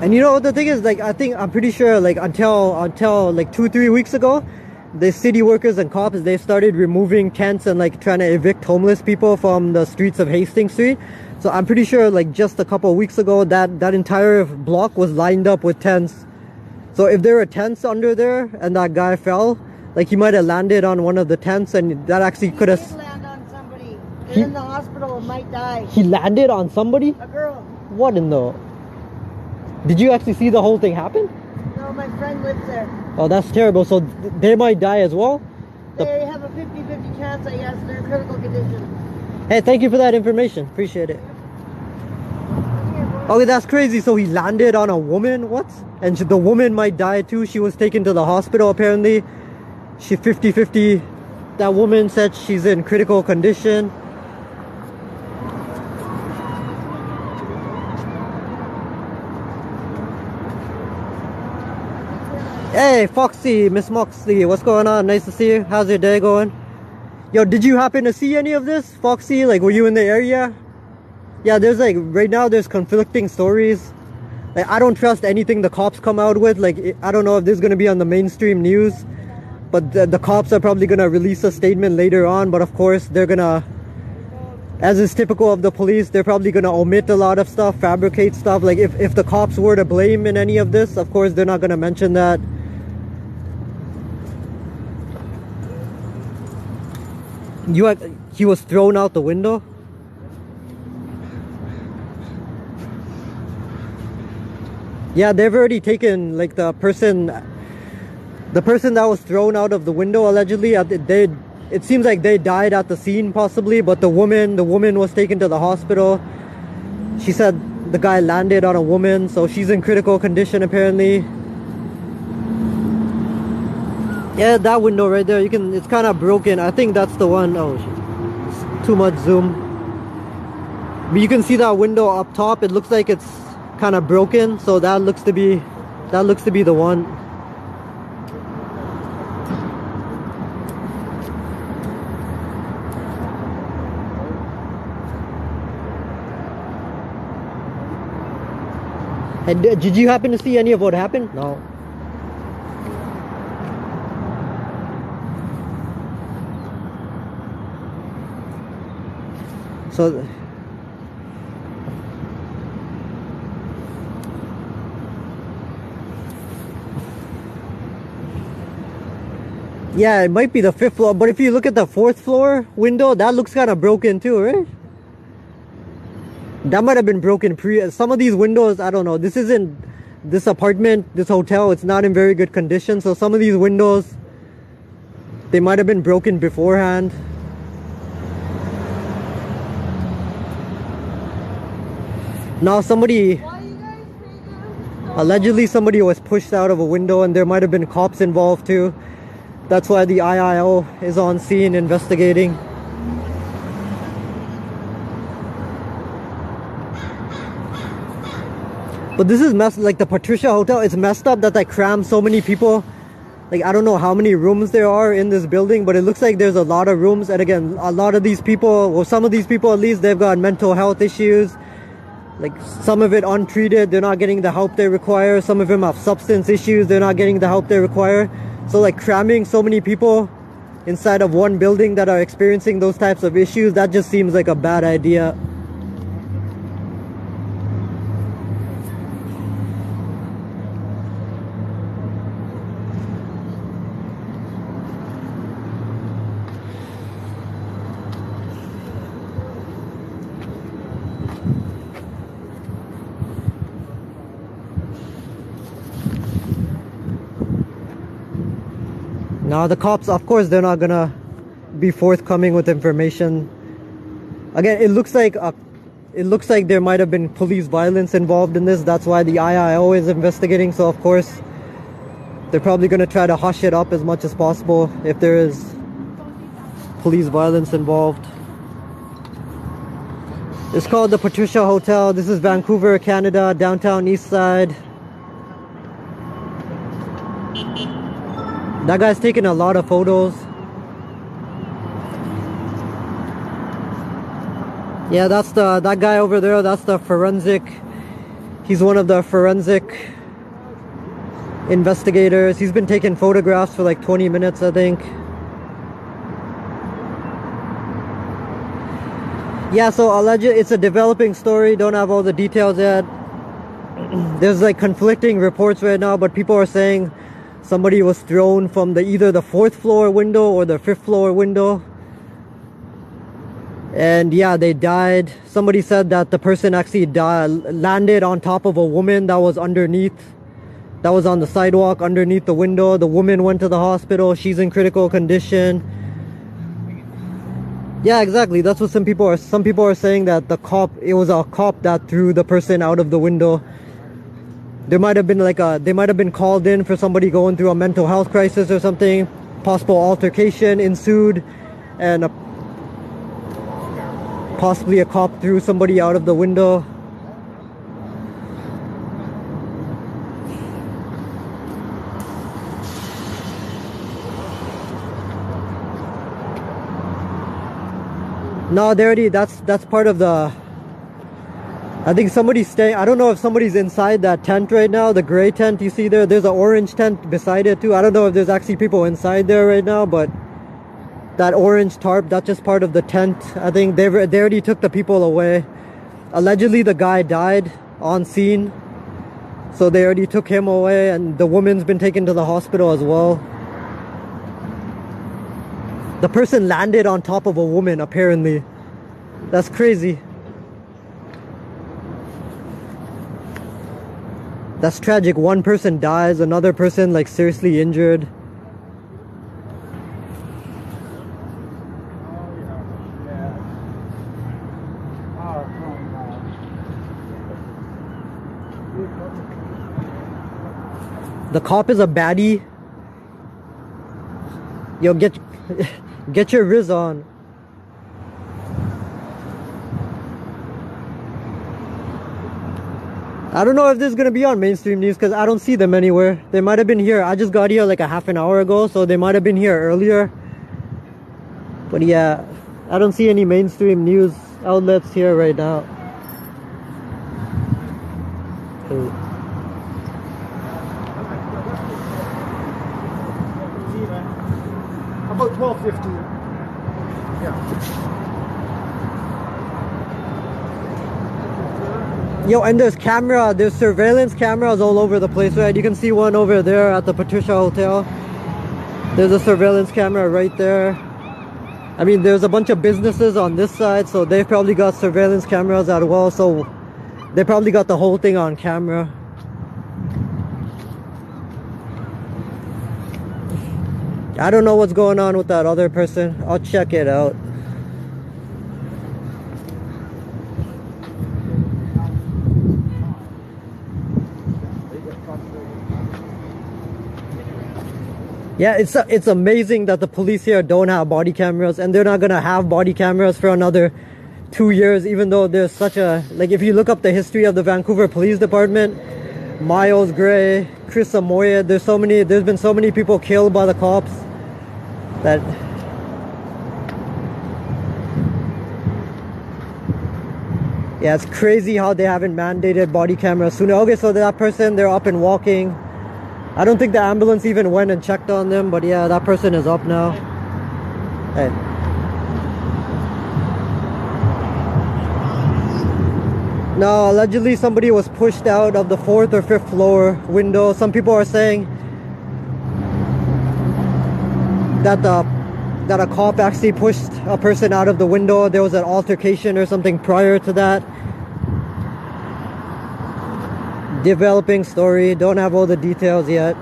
And you know what the thing is, like, I'm pretty sure, like, until like 2-3 weeks ago, the city workers and cops, they started removing tents and like trying to evict homeless people from the streets of Hastings Street. So I'm pretty sure like just a couple of weeks ago that entire block was lined up with tents. So if there were tents under there and that guy fell, like he might have landed on one of the tents, and that actually could have... He did land on somebody. They're in the hospital and might die. He landed on somebody? A girl. What in the... Did you actually see the whole thing happen? No, my friend lives there. Oh, that's terrible. So they might die as well? They have a 50-50 chance, I guess. They're in critical condition. Hey, thank you for that information. Appreciate it. Okay, that's crazy. So he landed on a woman? What? And the woman might die too. She was taken to the hospital apparently. She 50-50. That woman said she's in critical condition. Hey, Foxy, Miss Moxley, what's going on? Nice to see you. How's your day going? Yo, did you happen to see any of this, Foxy? Like, were you in the area? Yeah, there's like, right now there's conflicting stories. Like, I don't trust anything the cops come out with. Like, I don't know if this is going to be on the mainstream news, but the cops are probably going to release a statement later on. But of course, they're going to, as is typical of the police, they're probably going to omit a lot of stuff, fabricate stuff. Like, if the cops were to blame in any of this, of course, they're not going to mention that. He was thrown out the window? Yeah, they've already taken like the person that was thrown out of the window allegedly. It seems like they died at the scene possibly, but the woman was taken to the hospital. She said the guy landed on a woman, so she's in critical condition apparently. Yeah, that window right there, it's kind of broken. I think that's the one. Oh, it's too much zoom. But you can see that window up top. It looks like it's kind of broken, so that looks to be the one. And did you happen to see any of what happened? No. So yeah, it might be the 5th floor, but if you look at the 4th floor window, that looks kind of broken too, right? That might have been broken some of these windows, I don't know. This isn't this apartment, this hotel, it's not in very good condition. So some of these windows, they might have been broken beforehand. Now allegedly somebody was pushed out of a window, and there might have been cops involved too. That's why the IIO is on scene investigating. But this is like the Patricia Hotel, it's messed up that they cram so many people. Like, I don't know how many rooms there are in this building, but it looks like there's a lot of rooms. And again, a lot of these people, well, some of these people at least, they've got mental health issues. Like, some of it untreated, they're not getting the help they require. Some of them have substance issues, they're not getting the help they require. So like cramming so many people inside of one building that are experiencing those types of issues, that just seems like a bad idea. Now the cops, of course, they're not gonna be forthcoming with information. Again, it looks like there might have been police violence involved in this. That's why the IIO is investigating. So of course, they're probably gonna try to hush it up as much as possible if there is police violence involved. It's called the Patricia Hotel. This is Vancouver, Canada, downtown East Side. That guy's taking a lot of photos. Yeah, that guy over there, that's the forensic. He's one of the forensic investigators. He's been taking photographs for like 20 minutes, I think. Yeah, so allegedly it's a developing story. Don't have all the details yet. There's like conflicting reports right now, but people are saying somebody was thrown from either the 4th floor window or the 5th floor window. And yeah, they died. Somebody said that the person actually landed on top of a woman that was underneath. That was on the sidewalk underneath the window. The woman went to the hospital. She's in critical condition. Yeah, exactly. That's what some people are saying, that it was a cop that threw the person out of the window. There might have been they might have been called in for somebody going through a mental health crisis or something. Possible altercation ensued, and possibly a cop threw somebody out of the window. No, that's part of the... I think somebody's staying... I don't know if somebody's inside that tent right now, the gray tent you see there. There's an orange tent beside it too. I don't know if there's actually people inside there right now, but that orange tarp, that's just part of the tent. I think they already took the people away. Allegedly, the guy died on scene, so they already took him away, and the woman's been taken to the hospital as well. The person landed on top of a woman, apparently. That's crazy. That's tragic. One person dies, another person like seriously injured. The cop is a baddie. Yo, get your Riz on. I don't know if this is gonna be on mainstream news because I don't see them anywhere. They might have been here. I just got here like a half an hour ago, so they might have been here earlier. But yeah, I don't see any mainstream news outlets here right now. Cool. 50. Yeah. Yo, and there's surveillance cameras all over the place, right? You can see one over there at the Patricia Hotel. There's a surveillance camera right there. I mean, there's a bunch of businesses on this side, so they've probably got surveillance cameras as well, so they probably got the whole thing on camera. I don't know what's going on with that other person. I'll check it out. Yeah, it's amazing that the police here don't have body cameras, and they're not gonna have body cameras for another 2 years, even though there's such a, like, if you look up the history of the Vancouver Police Department, Miles Gray, Chris Amoya, there's been so many people killed by the cops that yeah, it's crazy how they haven't mandated body cameras sooner. Okay, so that person, they're up and walking. I don't think the ambulance even went and checked on them, but yeah, that person is up now. Hey. No, allegedly somebody was pushed out of the 4th or 5th floor window. Some people are saying that a cop actually pushed a person out of the window. There was an altercation or something prior to that. Developing story, don't have all the details yet.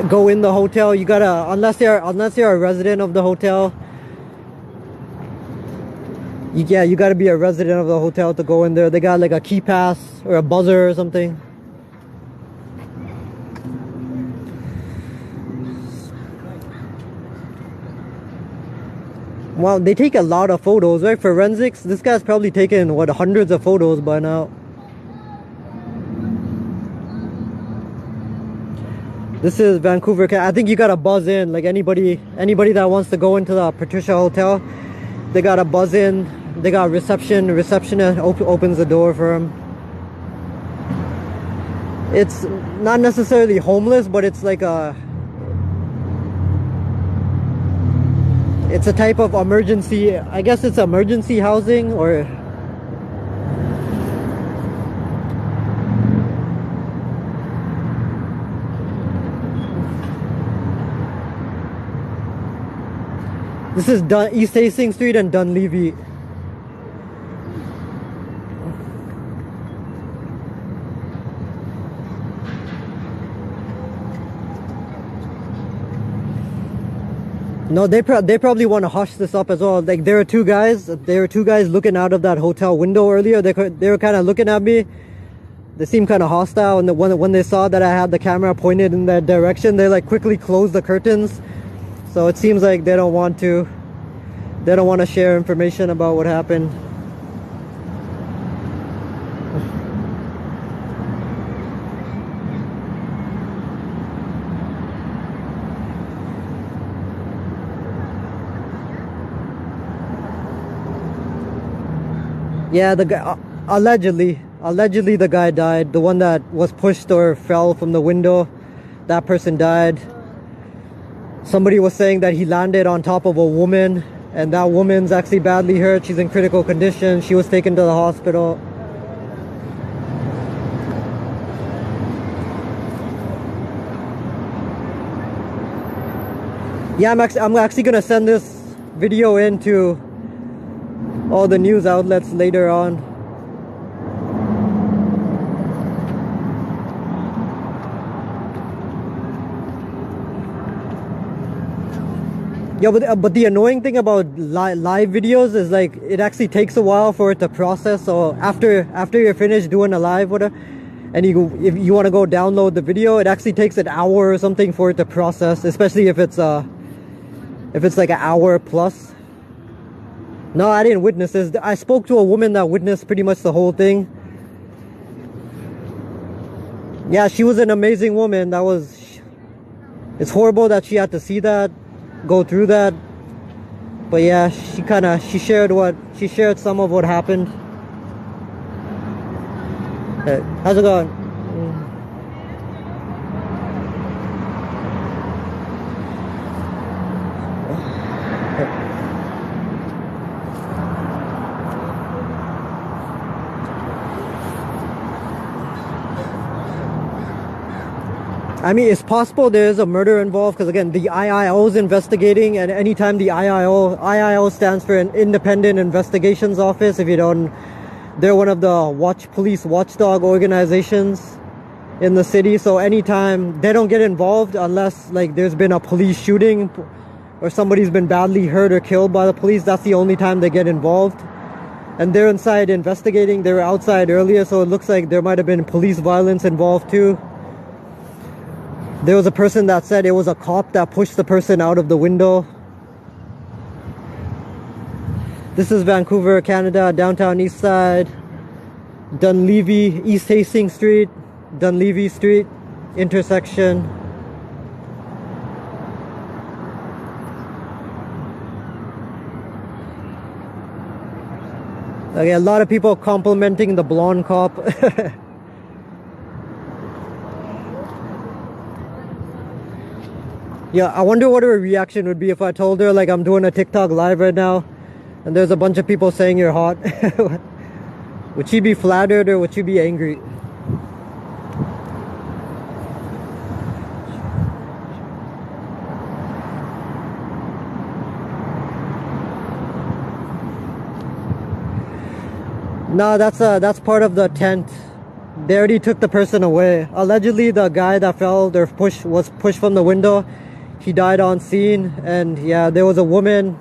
Go in the hotel, you gotta, unless you're a resident of the hotel, you gotta be a resident of the hotel to go in there. They got like a key pass or a buzzer or something. Wow, they take a lot of photos, right? Forensics, this guy's probably taken, what, hundreds of photos by now. This is Vancouver. I think you gotta buzz in, like anybody that wants to go into the Patricia Hotel, they gotta buzz in. They got receptionist opens the door for them. It's not necessarily homeless, but it's like it's a type of emergency, I guess it's emergency housing, or this is East Hastings Street and Dunleavy. No, they probably want to hush this up as well. Like, there were two guys looking out of that hotel window earlier. They were kind of looking at me. They seemed kind of hostile, and when they saw that I had the camera pointed in that direction, they like quickly closed the curtains. So it seems like they don't want to share information about what happened. Yeah, the guy, allegedly the guy died. The one that was pushed or fell from the window, that person died. Somebody was saying that he landed on top of a woman, and that woman's actually badly hurt. She's in critical condition. She was taken to the hospital. Yeah, I'm actually gonna send this video into all the news outlets later on. Yeah, but the annoying thing about live videos is like it actually takes a while for it to process. So after you're finished doing a live, whatever, and if you want to go download the video, it actually takes an hour or something for it to process, especially if it's like an hour plus. No, I didn't witness this. I spoke to a woman that witnessed pretty much the whole thing. Yeah, she was an amazing woman. It's horrible that she had to see that, go through that. But yeah, she shared some of what happened. Hey, how's it going? I mean, it's possible there is a murder involved because, again, the IIO is investigating, and anytime the IIO stands for an Independent Investigations Office. If you don't, they're one of the police watchdog organizations in the city. So anytime they don't get involved unless like there's been a police shooting or somebody's been badly hurt or killed by the police, that's the only time they get involved. And they're inside investigating. They were outside earlier, so it looks like there might have been police violence involved too. There was a person that said it was a cop that pushed the person out of the window. This is Vancouver, Canada, downtown east side. Dunleavy, East Hastings Street, Dunleavy Street, intersection. Okay, a lot of people complimenting the blonde cop. Yeah, I wonder what her reaction would be if I told her like I'm doing a TikTok live right now and there's a bunch of people saying you're hot. Would she be flattered or would she be angry? No, that's part of the tent. They already took the person away. Allegedly, the guy that fell or was pushed from the window, he died on scene. And yeah, there was a woman.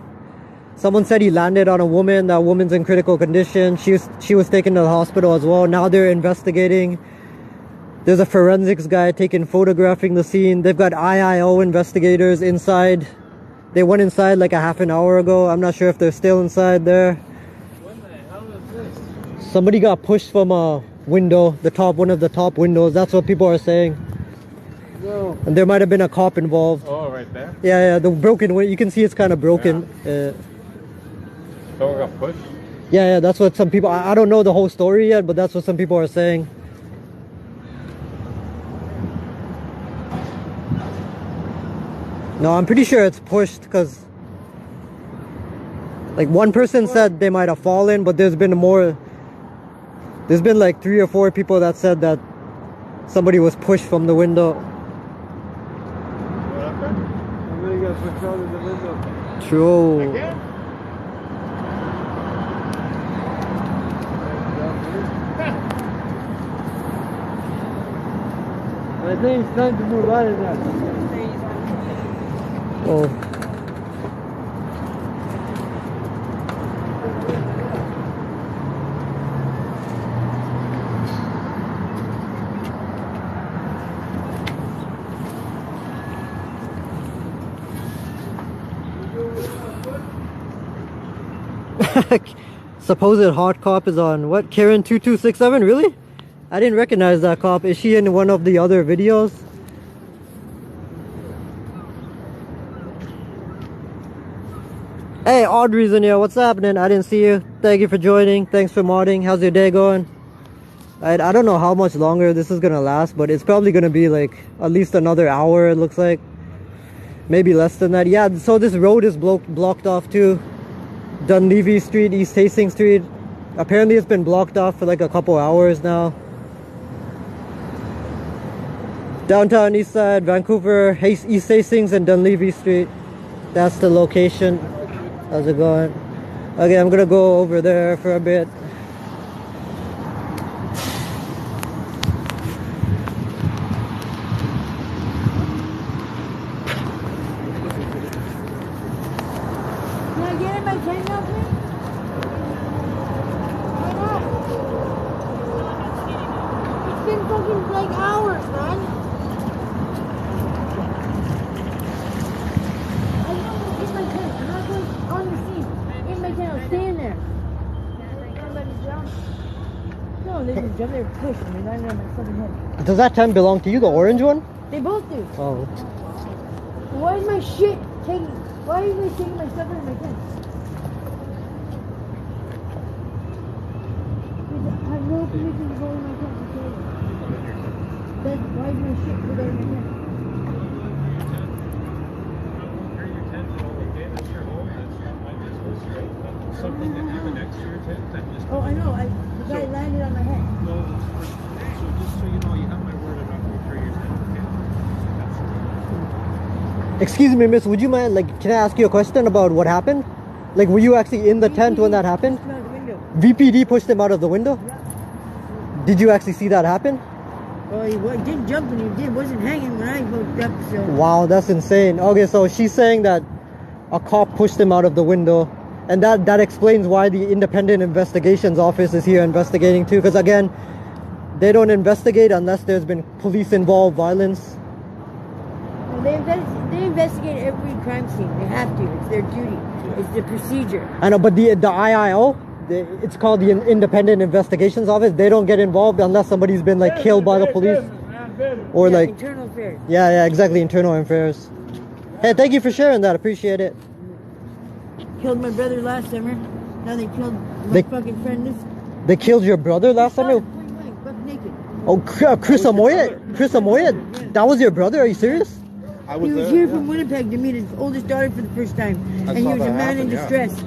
Someone said he landed on a woman. That woman's in critical condition. She was taken to the hospital as well. Now they're investigating. There's a forensics guy photographing the scene. They've got IIO investigators inside. They went inside like a half an hour ago. I'm not sure if they're still inside there. When the hell is this? Somebody got pushed from a window, one of the top windows. That's what people are saying. No. And there might have been a cop involved. Oh, right there? Yeah, the broken window. You can see it's kind of broken. Yeah. Someone got pushed? Yeah, that's what some people... I don't know the whole story yet, but that's what some people are saying. No, I'm pretty sure it's pushed because... Like, one person said they might have fallen, but there's been more... There's been like 3 or 4 people that said that somebody was pushed from the window. What happened? Somebody got pushed out of the window. True. Again? I think it's time to move out of that. Oh. Supposed hot cop is on what? Karen 2267? Really? I didn't recognize that cop. Is she in one of the other videos? Hey, Audrey's in here. What's happening? I didn't see you. Thank you for joining. Thanks for modding. How's your day going? I don't know how much longer this is gonna last, but it's probably gonna be like at least another hour, it looks like. Maybe less than that. Yeah, so this road is blocked off too. Dunleavy Street, East Hastings Street. Apparently it's been blocked off for like a couple hours now. Downtown east side, Vancouver, East Hastings and Dunleavy Street. That's the location. How's it going? Okay, I'm gonna go over there for a bit. Can I get in my tent now, please? Why not? It's been fucking like hours, man. I know in my tent. I'm not going on the scene. In my tent, I'll stay in there. No, they didn't jump. They were pushed. I mean, I know my fucking head. Does that tent belong to you, the orange one? They both do. Oh. Why is my shit taking? Why are you guys taking my stuff out of my tent? I have no permission to go in my tent. Why is my shit put out here? Your tent's all okay. That's your home. That's not my business, right? But something that happened next to your tent, that just. Oh, I know. The guy landed on my head. No, so just so you know, you have my word I'm not going to your tent, okay? That's Excuse me, miss, would you mind, like, can I ask you a question about what happened? Like, were you actually in the tent when that happened? Pushed him out the window. VPD pushed him out of the window? Did you actually see that happen? Well, he didn't jump when he did. Wasn't hanging when I woke up, so. Wow, that's insane. Okay, so she's saying that a cop pushed him out of the window. And that explains why the Independent Investigations Office is here investigating too. Because again, they don't investigate unless there's been police-involved violence. Well, they investigate every crime scene. They have to. It's their duty. It's the procedure. I know, but the IIO, it's called the Independent Investigations Office. They don't get involved unless somebody's been like killed by the police. Or Yeah, like... internal affairs. Yeah, exactly, internal affairs. Hey, thank you for sharing that. Appreciate it. Killed my brother last summer. Now they killed my fucking friend this. They killed your brother last summer? Point blank, buck naked. Oh, Chris Amoyet? Chris Amoyet? That was your brother? Are you serious? I He was here from Winnipeg to meet his oldest daughter for the first time. And he saw was a that man in happen, yeah. distress.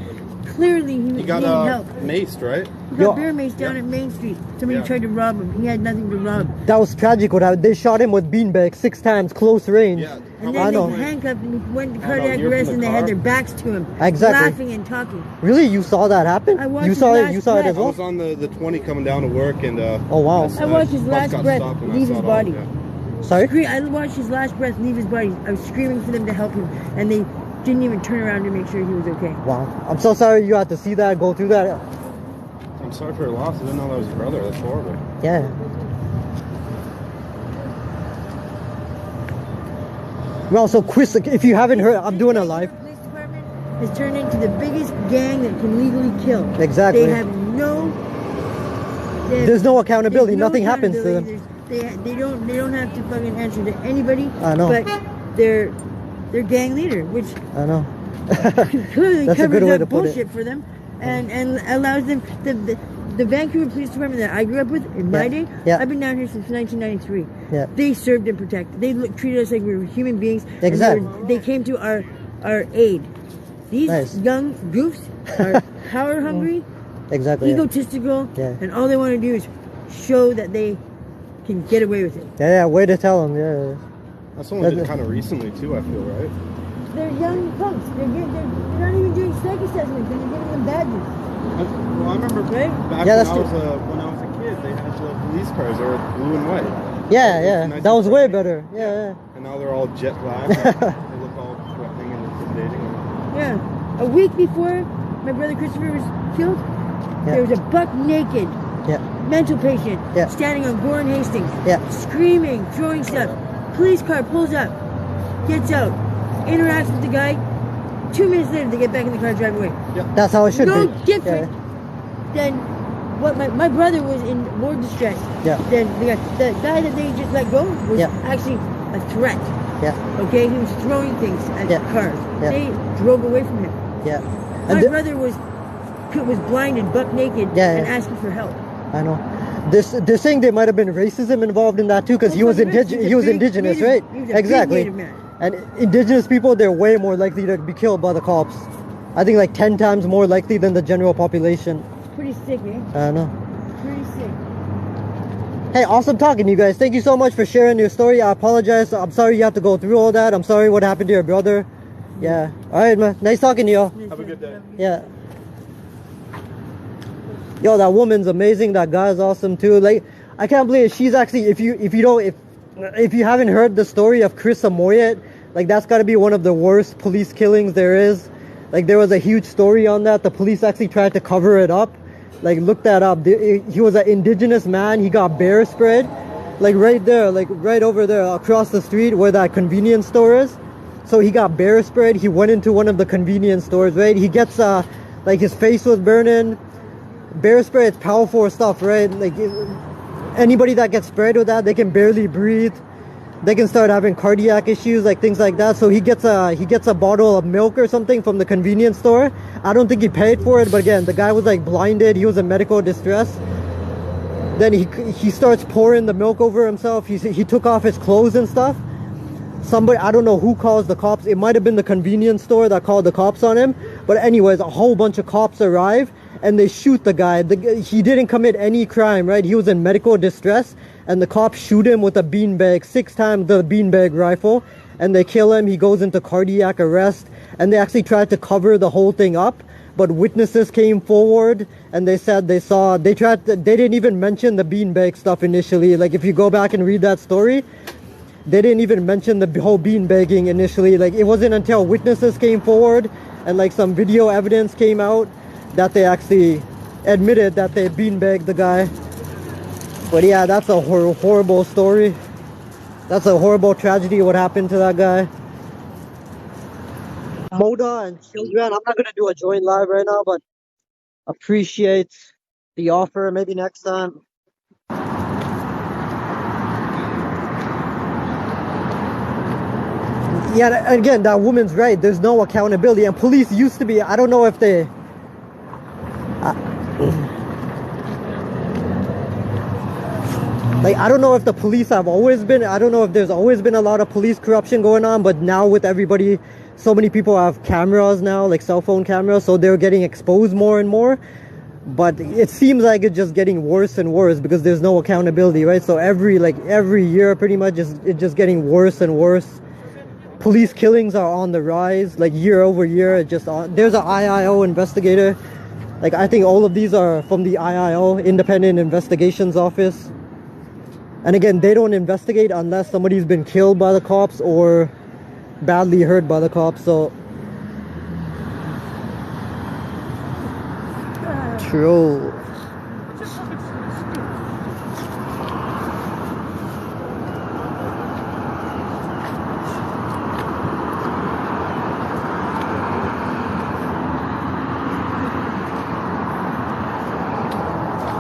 Clearly he He needed got help. maced, right? He Yo. got bear maced down at Main Street. Somebody Yeah. tried to rob him. He had nothing to rob. That was tragic what happened. They shot him with beanbags 6 times, close range. Yeah. And I then know. they handcuffed him. He went to know, cardiac you're from arrest the and they had car. their backs to him. Exactly. Laughing and talking. Really? You saw that happen? I watched You his saw it. last You saw it breath. as I well. was on the 20 coming down to work and Oh wow. I watched his bus last got breath stopped and I leave saw his it all, body. yeah. Sorry. I watched his last breath leave his body. I was screaming for them to help him, and they didn't even turn around to make sure he was okay. Wow. I'm so sorry you had to see that, go through that. I'm sorry for your loss. I didn't know that was your brother. That's horrible. Yeah. Well, so Chris, if you haven't heard, I'm doing a live. The police department has turned into the biggest gang that can legally kill. Exactly. They have no. There's no accountability. there's no Nothing happens to them. accountability. They don't have to fucking answer to anybody. I know. But their gang leader, which I know. clearly That's a good covers way up to put it. bullshit for them, and allows them the Vancouver Police Department that I grew up with in my day. Yeah. I've been down here since 1993. Yeah. They served and protected. They treated us like we were human beings. and Exactly. they came to our aid. These Nice. young goofs are power hungry, Exactly. Yeah. egotistical, Yeah. and all they want to do is show that they can get away with it. Yeah, way to tell them. Yeah. That's only been kind of recently too, I feel, right? They're young punks. They're not even doing psych assessments, and they're giving them badges. Well, I remember Right? back Yeah, when, that's I was when I was a kid, they had the police cars. They were blue and white. Yeah. Nice That was and way pretty. better. Yeah. And now they're all jet black. They look all threatening and intimidating. Yeah. A week before my brother Christopher was killed, there was a buck naked Yeah. mental patient Yeah. standing on Gore and Hastings, Yeah. screaming, throwing stuff. Police car pulls up, gets out, interacts with the guy. 2 minutes later, they get back in the car and drive away. That's how it should No be. different than what my brother was in more distress. Yeah. Than the guy that they just let go was Yeah. actually a threat. Yeah. Okay, he was throwing things at Yeah. cars. Yeah. They drove away from him. Yeah. My And brother was blinded, buck naked, Yeah, and yeah. asking for help. I know. They're saying there might have been racism involved in that too, because he was indigenous. He was indigenous, right? He was a big Exactly. Native man. And indigenous people, they're way more likely to be killed by the cops. I think like 10 times more likely than the general population. Pretty sick, eh? I know. Pretty sick. Hey, awesome talking to you guys. Thank you so much for sharing your story. I apologize. I'm sorry you have to go through all that. I'm sorry what happened to your brother. Yeah. All right, man. Nice talking to you. Have a good day. Yeah. Yo, that woman's amazing. That guy's awesome too. Like, I can't believe she's actually. If you haven't heard the story of Chris Amoyet, like that's got to be one of the worst police killings there is. Like there was a huge story on that. The police actually tried to cover it up. Like look that up. He was an indigenous man. He got bear sprayed, like right there, like right over there across the street where that convenience store is. So he got bear sprayed. He went into one of the convenience stores, right? He gets like his face was burning. Bear spray, it's powerful stuff, right? Like anybody that gets sprayed with that, they can barely breathe. They can start having cardiac issues, like things like that. So he gets a bottle of milk or something from the convenience store. I don't think he paid for it, but again, the guy was like blinded. He was in medical distress. Then he starts pouring the milk over himself. He took off his clothes and stuff. Somebody, I don't know who calls the cops. It might have been the convenience store that called the cops on him. But anyways, a whole bunch of cops arrive and they shoot the guy. He didn't commit any crime, right? He was in medical distress and the cops shoot him with a beanbag, 6 times the beanbag rifle, and they kill him. He goes into cardiac arrest, and they actually tried to cover the whole thing up. But witnesses came forward and they said they didn't even mention the beanbag stuff initially. Like, if you go back and read that story, they didn't even mention the whole beanbagging initially. Like, it wasn't until witnesses came forward and like some video evidence came out that they actually admitted that they beanbagged the guy. But yeah, that's a horrible story. That's a horrible tragedy what happened to that guy. Moda and children. I'm not gonna do a joint live right now, but appreciate the offer. Maybe next time. Yeah, again, that woman's right. There's no accountability, and police used to be. I don't know if they. Like, I don't know if the police have always been. I don't know if there's always been a lot of police corruption going on, but now with everybody. So many people have cameras now, like cell phone cameras, so they're getting exposed more and more. But it seems like it's just getting worse and worse because there's no accountability, right? So every year pretty much it's just getting worse and worse. Police killings are on the rise, like year over year. There's an IIO investigator. Like, I think all of these are from the IIO, Independent Investigations Office. And again, they don't investigate unless somebody's been killed by the cops or badly hurt by the cops. So true.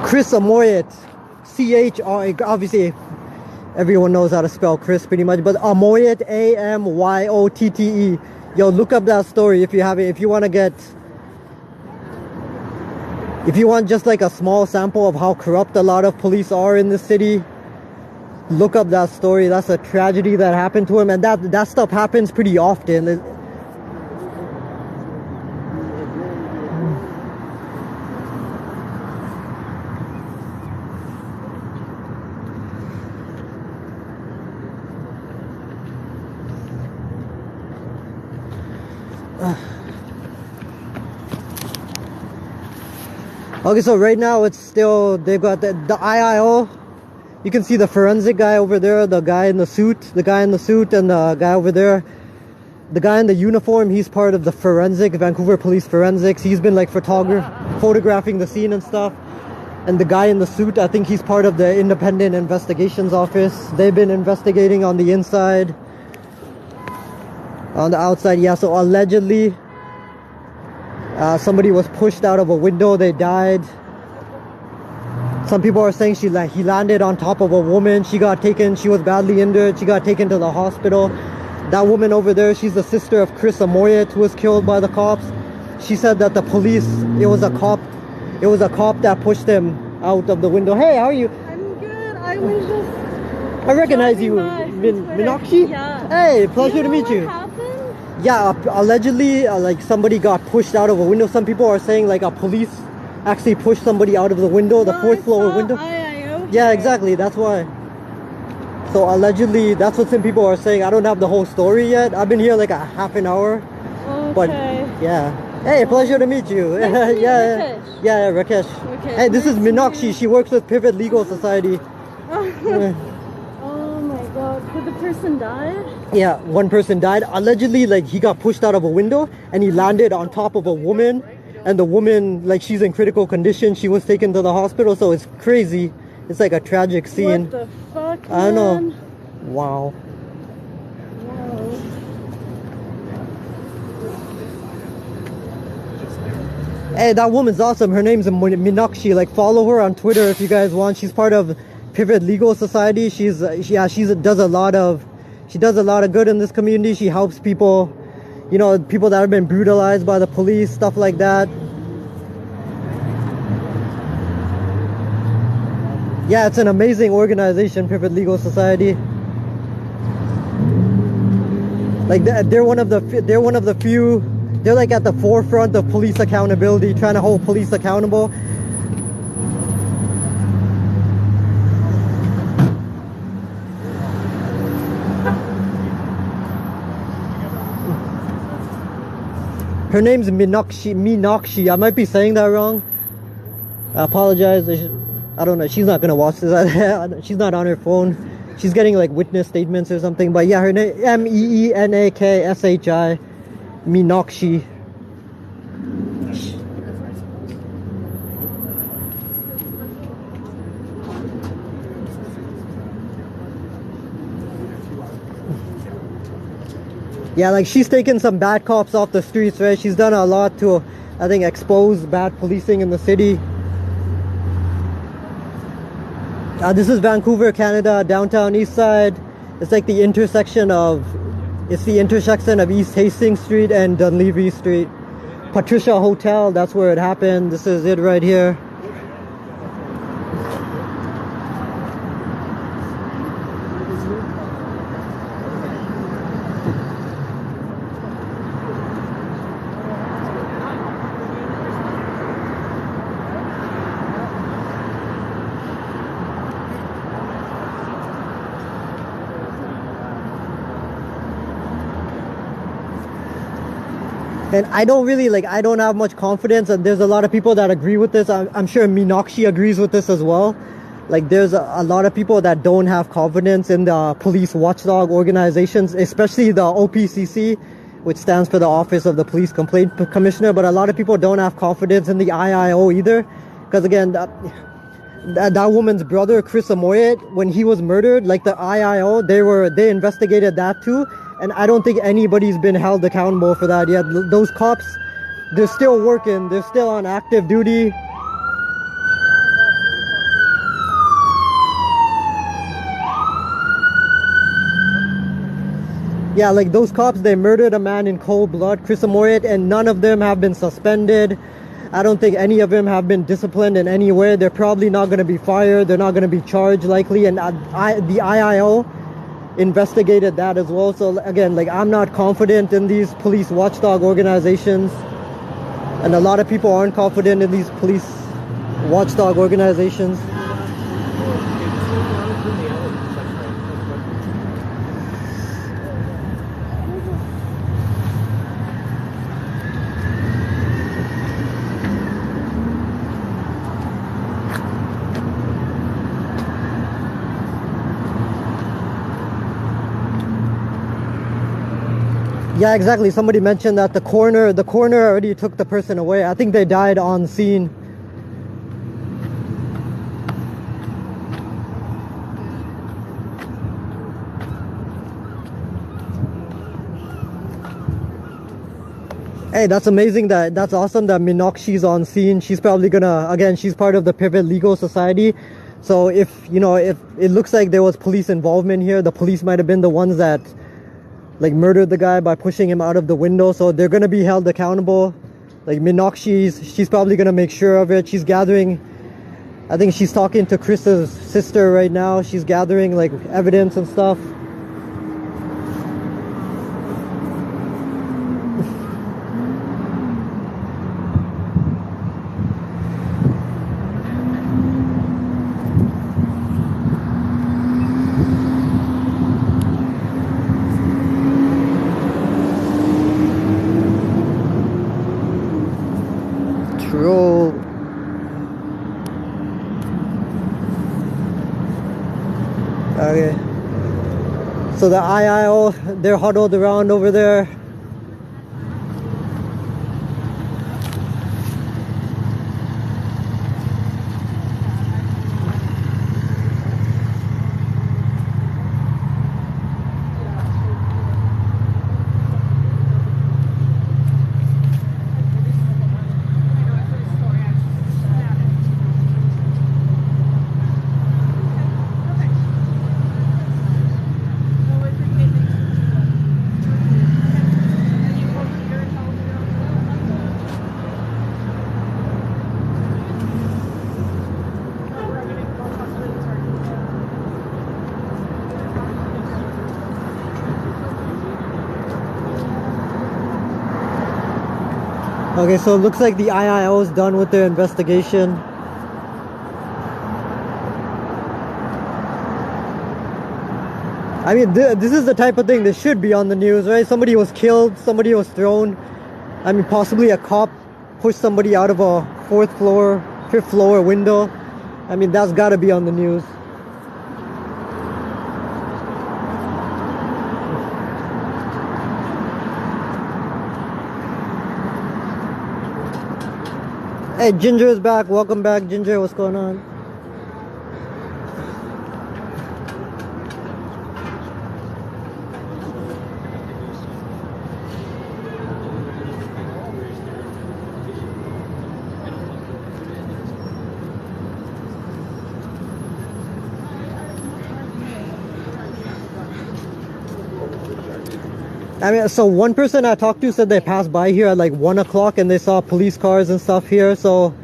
Chris Amoyet, CHR, obviously everyone knows how to spell Chris pretty much, but Amoyet, AMYOTTE. Yo, look up that story if you have it. If you want just like a small sample of how corrupt a lot of police are in the city, look up that story. That's a tragedy that happened to him, and that stuff happens pretty often. Okay, so right now it's still, they've got the IIO. You can see the forensic guy over there, the guy in the suit, and the guy over there. The guy in the uniform, he's part of the forensic, Vancouver Police Forensics. He's been like photographing the scene and stuff. And the guy in the suit, I think he's part of the Independent Investigations Office. They've been investigating on the inside. On the outside, yeah, so allegedly somebody was pushed out of a window, they died. Some people are saying he landed on top of a woman. She was badly injured, she got taken to the hospital. That woman over there, she's the sister of Chris Amoyet, who was killed by the cops. She said that the police, it was a cop that pushed him out of the window. Hey, how are you? I'm good. I was just. I recognize you, Meenakshi. Yeah. Hey, pleasure to meet you. What happened? Yeah, allegedly, like somebody got pushed out of a window. Some people are saying like a police actually pushed somebody out of the window, the fourth floor window. IIO. Yeah, exactly. That's why. So allegedly, that's what some people are saying. I don't have the whole story yet. I've been here like a half an hour. Okay. But yeah. Hey, pleasure to meet you. Nice to meet Rakesh. Yeah, Rakesh. Okay, Hey, this nice is to meet Meenakshi. you. She works with Pivot Legal Society. Oh my god. Did the person die? Yeah, one person died. Allegedly, like, he got pushed out of a window and he landed on top of a woman. And the woman, like, she's in critical condition. She was taken to the hospital, so it's crazy. It's like a tragic scene. What the fuck, I know. man? Wow. Wow. Hey, that woman's awesome. Her name's Meenakshi. Like, follow her on Twitter if you guys want. She's part of Pivot Legal Society. She does a lot of good in this community. She helps people, you know, people that have been brutalized by the police, stuff like that. Yeah, it's an amazing organization, Pivot Legal Society. Like they're one of the few. They're like at the forefront of police accountability, trying to hold police accountable. Her name's Meenakshi. I might be saying that wrong. I apologize. I don't know. She's not gonna watch this. She's not on her phone. She's getting like witness statements or something. But yeah, her name Meenakshi. Meenakshi. Yeah, like she's taken some bad cops off the streets, right? She's done a lot to, I think, expose bad policing in the city. This is Vancouver, Canada, downtown East Side. It's like the intersection of East Hastings Street and Dunleavy Street. Patricia Hotel, that's where it happened. This is it right here. And I don't have much confidence, and there's a lot of people that agree with this. I'm sure Meenakshi agrees with this as well. Like there's a lot of people that don't have confidence in the police watchdog organizations, especially the OPCC, which stands for the Office of the Police Complaint Commissioner. But a lot of people don't have confidence in the IIO either. Because again, that woman's brother, Chris Amoyet, when he was murdered, like the IIO, they investigated that too. And I don't think anybody's been held accountable for that yet. Those cops, they're still working. They're still on active duty. Yeah, like those cops, they murdered a man in cold blood, Chris Amoyet, and none of them have been suspended. I don't think any of them have been disciplined in any way. They're probably not going to be fired. They're not going to be charged likely. And the IIO investigated that as well. So again, like I'm not confident in these police watchdog organizations, and a lot of people aren't confident in these police watchdog organizations. Yeah, exactly. Somebody mentioned that the coroner already took the person away. I think they died on scene. Hey, that's amazing. That's awesome that Meenakshi's on scene. She's probably gonna, again, she's part of the Pivot Legal Society. So if it looks like there was police involvement here, the police might have been the ones that like murdered the guy by pushing him out of the window, so they're gonna be held accountable. Like she's probably gonna make sure of it. She's gathering, I think she's talking to Chris's sister right now. She's gathering like evidence and stuff. Okay. So the IIO, they're huddled around over there. Okay, so it looks like the IIO is done with their investigation. I mean, this is the type of thing that should be on the news, right? Somebody was killed, somebody was thrown. I mean, possibly a cop pushed somebody out of a fifth floor window. I mean, that's got to be on the news. Hey, Ginger is back. Welcome back, Ginger. What's going on? I mean, so one person I talked to said they passed by here at like 1 o'clock and they saw police cars and stuff here. So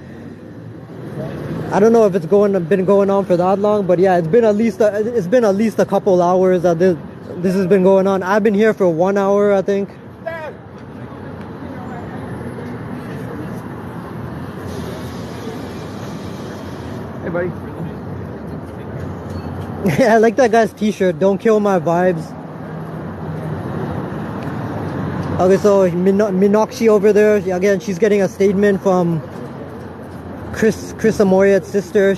I don't know if it's been going on for that long, but yeah, it's been at least a couple hours that this has been going on. I've been here for 1 hour, I think. Hey, buddy. Yeah, I like that guy's t-shirt. Don't kill my vibes. Okay, so Meenakshi over there, again, she's getting a statement from Chris Amoria's sister.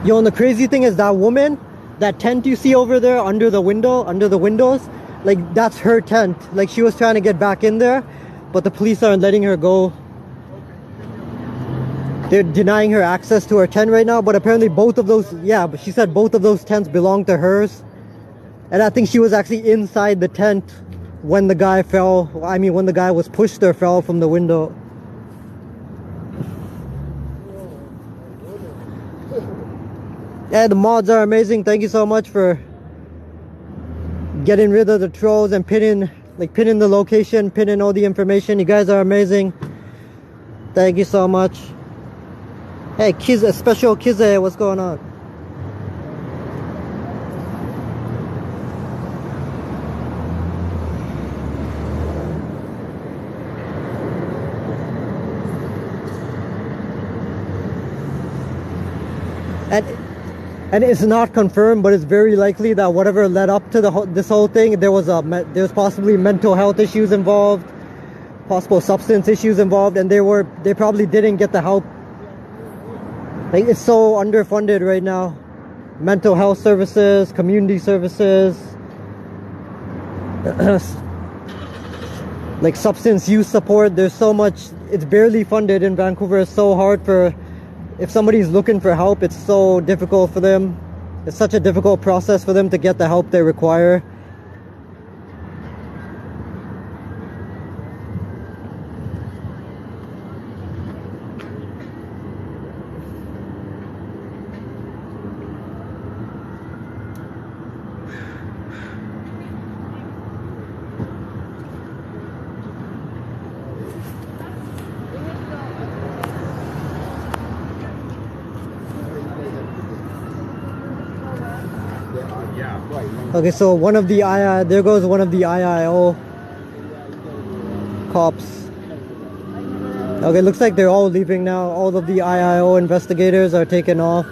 Yo, and the crazy thing is that woman, that tent you see over there under the windows, like that's her tent. Like she was trying to get back in there, but the police aren't letting her go. They're denying her access to her tent right now, but apparently both of those, yeah, but she said both of those tents belong to hers. And I think she was actually inside the tent when the guy fell, I mean when the guy was pushed or fell from the window. Yeah, the mods are amazing. Thank you so much for getting rid of the trolls and pinning the location, pinning all the information. You guys are amazing. Thank you so much. Hey, Kize, special Kize, what's going on? And it's not confirmed, but it's very likely that whatever led up to this whole thing, there's possibly mental health issues involved, possible substance issues involved, and they probably didn't get the help. Like, it's so underfunded right now. Mental health services, community services, like substance use support. There's so much, it's barely funded in Vancouver. It's so hard if somebody's looking for help, it's so difficult for them. It's such a difficult process for them to get the help they require. Okay, so there goes one of the IIO cops. Okay, looks like they're all leaving now. All of the IIO investigators are taken off.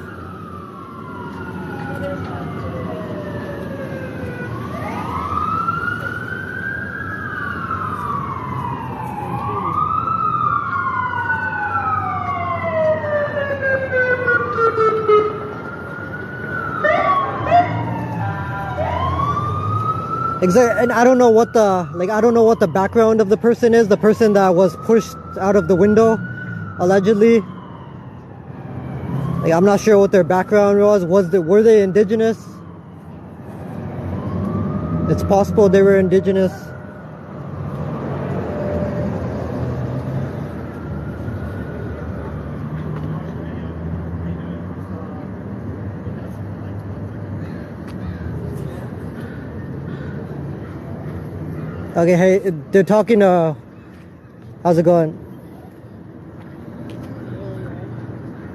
Exactly, and I don't know what the background of the person is. The person that was pushed out of the window, allegedly. Like, I'm not sure what their background was. Were they indigenous? It's possible they were indigenous. Okay, hey, they're talking to... How's it going?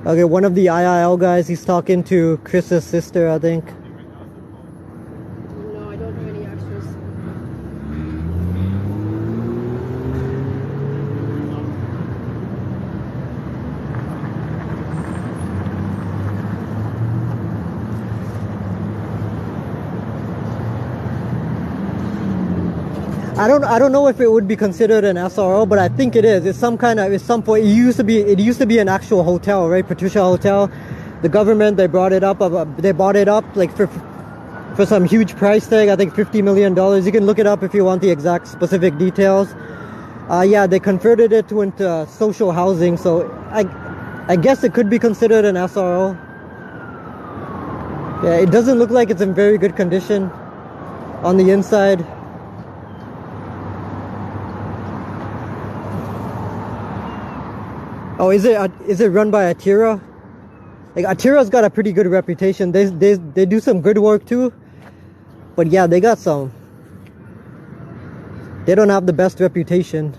Okay, one of the IIL guys, he's talking to Chris's sister, I think. No, I don't have I don't know if it would be considered an SRO, but I think it is. It's some kind of, it's some point. It used to be an actual hotel, right? Patricia Hotel. The government, they bought it up like for some huge price tag. I think $50 million. You can look it up if you want the exact specific details. Yeah, they converted it into social housing, so I guess it could be considered an SRO. Yeah, it doesn't look like it's in very good condition on the inside. Oh, is it run by Atira? Like, Atira's got a pretty good reputation. They do some good work too. But yeah, they got some. They don't have the best reputation.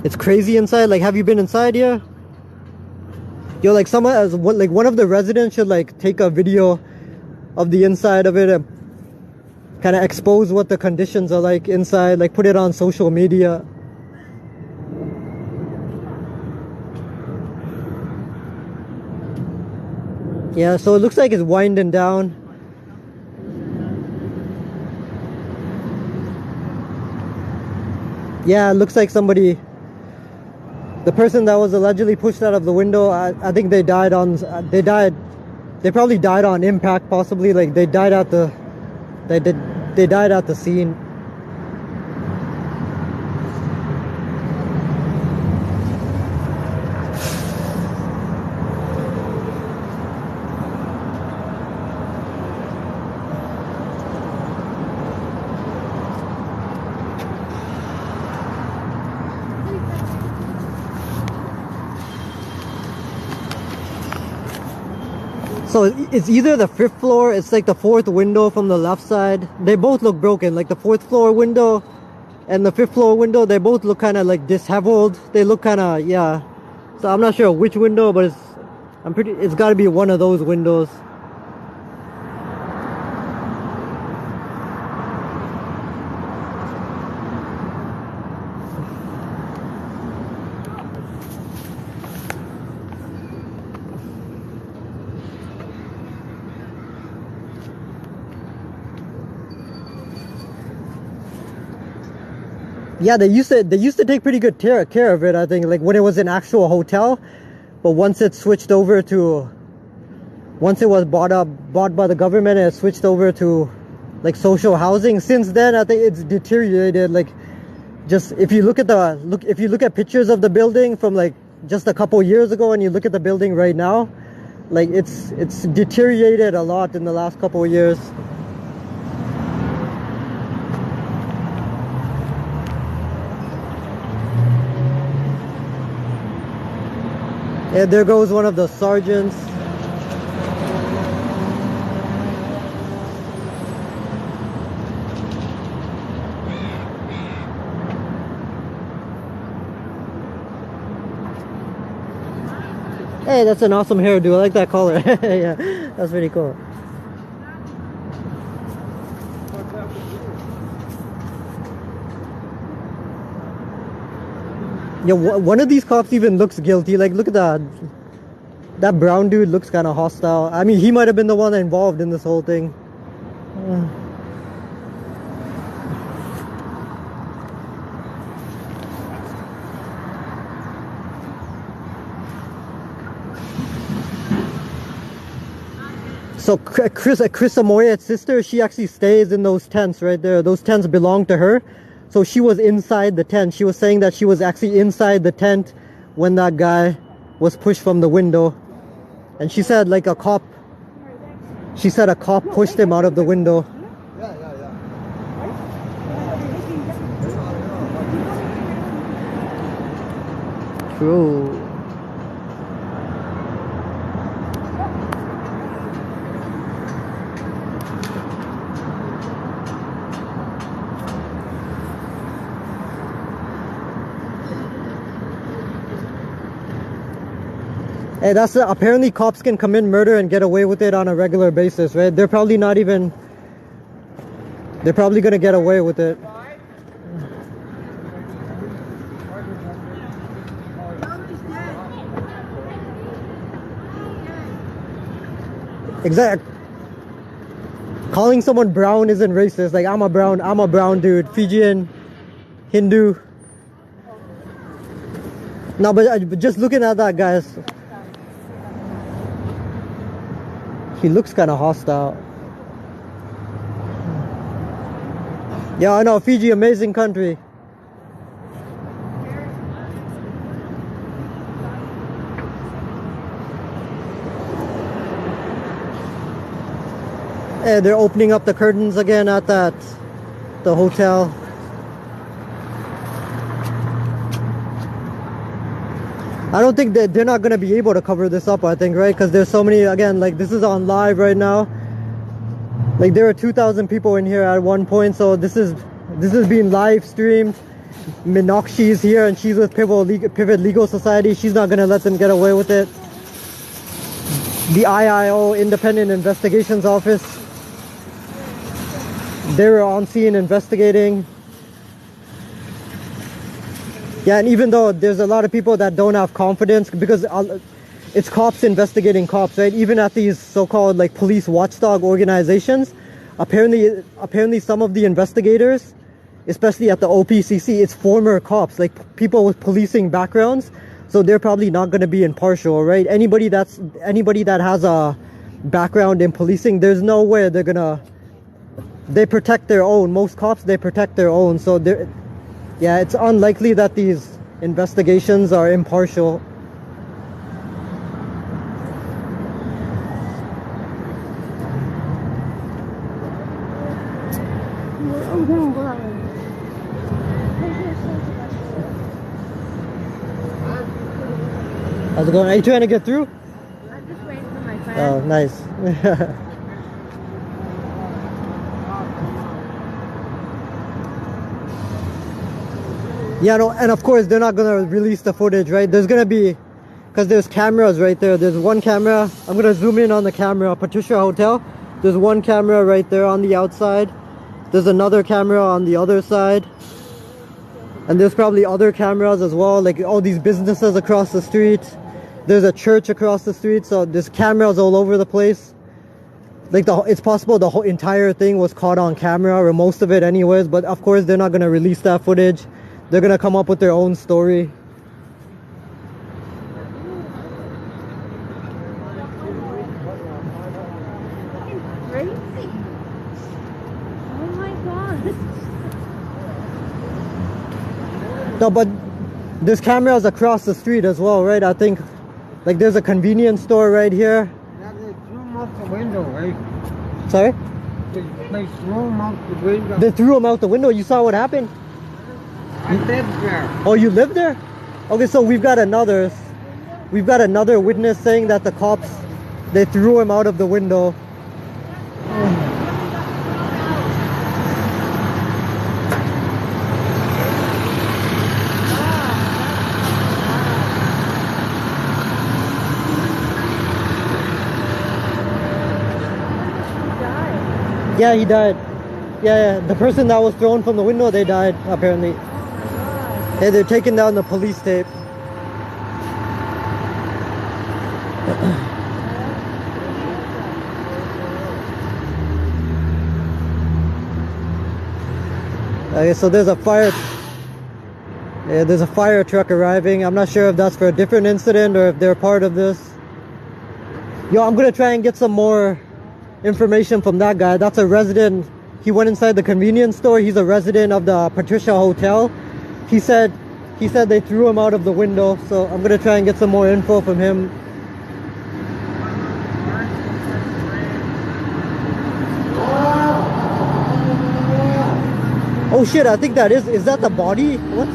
It's crazy inside. Like, have you been inside here? Yo, like one of the residents should like take a video of the inside of it and kind of expose what the conditions are like inside. Like, put it on social media. Yeah, so it looks like it's winding down. Yeah, it looks like somebody, the person that was allegedly pushed out of the window, I think they probably died on impact, possibly. Like, they died at the scene. So it's either the 5th floor, it's like the 4th window from the left side. They both look broken, like the 4th floor window and the 5th floor window, they both look kind of like disheveled. They look kind of, yeah. So I'm not sure which window, but it's got to be one of those windows. Yeah, they used to take pretty good care of it, I think, like when it was an actual hotel. But once it was bought by the government and it switched over to like social housing, since then I think it's deteriorated. Like, just if you look at pictures of the building from like just a couple years ago and you look at the building right now, like it's deteriorated a lot in the last couple of years. And there goes one of the sergeants. Hey, that's an awesome hairdo. I like that color. Yeah, that's pretty cool. Yeah, one of these cops even looks guilty. Like, look at that brown dude looks kind of hostile. I mean, he might have been the one involved in this whole thing. So Chris Amoyet's sister, she actually stays in those tents right there. Those tents belong to her. So she was inside the tent. She was saying that she was actually inside the tent when that guy was pushed from the window. And she said like a cop pushed him out of the window. True. Hey, apparently cops can commit murder and get away with it on a regular basis, right? They're probably gonna get away with it. Calling someone brown isn't racist. Like I'm a brown dude. Fijian, Hindu. No, but just looking at that, guys, he looks kind of hostile. Yeah, I know, Fiji, amazing country. Yeah, they're opening up the curtains again at the hotel. I don't think that they're not going to be able to cover this up, I think, right? Because there's so many, again, like this is on live right now. Like there are 2,000 people in here at one point, so this is being live streamed. Meenakshi is here and she's with Pivot Legal Society. She's not going to let them get away with it. The IIO, Independent Investigations Office, they were on scene investigating. Yeah, and even though there's a lot of people that don't have confidence because it's cops investigating cops, right? Even at these so-called like police watchdog organizations, apparently some of the investigators, especially at the OPCC, it's former cops, like people with policing backgrounds, so they're probably not going to be impartial, right? Anybody that has a background in policing, there's no way they protect their own. Most cops, they protect their own, so yeah, it's unlikely that these investigations are impartial. How's it going? Are you trying to get through? I'm just waiting for my friend. Oh, nice. Yeah, no, and of course they're not gonna release the footage, right? There's gonna be, because there's cameras right there. There's one camera. I'm gonna zoom in on the camera. Patricia Hotel. There's one camera right there on the outside. There's another camera on the other side. And there's probably other cameras as well, like all these businesses across the street. There's a church across the street, so there's cameras all over the place. Like it's possible the whole entire thing was caught on camera, or most of it anyways, but of course they're not gonna release that footage. They're gonna come up with their own story. Crazy. Oh my god. No, but there's cameras across the street as well, right? I think, like there's a convenience store right here. Now they threw him out the window, right? Sorry? They threw him out the window. They threw him out the window. You saw what happened? I lived there. Oh, you live there? Okay, so we've got another witness saying that the cops, they threw him out of the window. Yeah, he died. Yeah, the person that was thrown from the window, they died, apparently. Hey, they're taking down the police tape. Okay, so there's a fire. Yeah, there's a fire truck arriving. I'm not sure if that's for a different incident or if they're part of this. Yo, I'm gonna try and get some more information from that guy. That's a resident. He went inside the convenience store. He's a resident of the Patricia Hotel. He said they threw him out of the window. So I'm gonna try and get some more info from him. Oh shit, I think is that the body? What?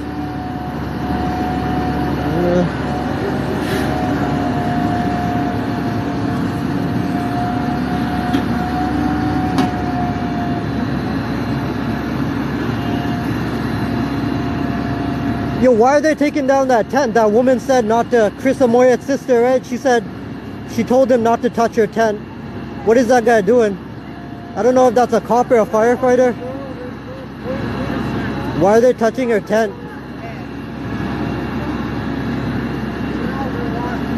Yo, why are they taking down that tent? That woman said not to, Chris Amoyet's sister, right? She said, she told him not to touch her tent. What is that guy doing? I don't know if that's a cop or a firefighter. Why are they touching her tent?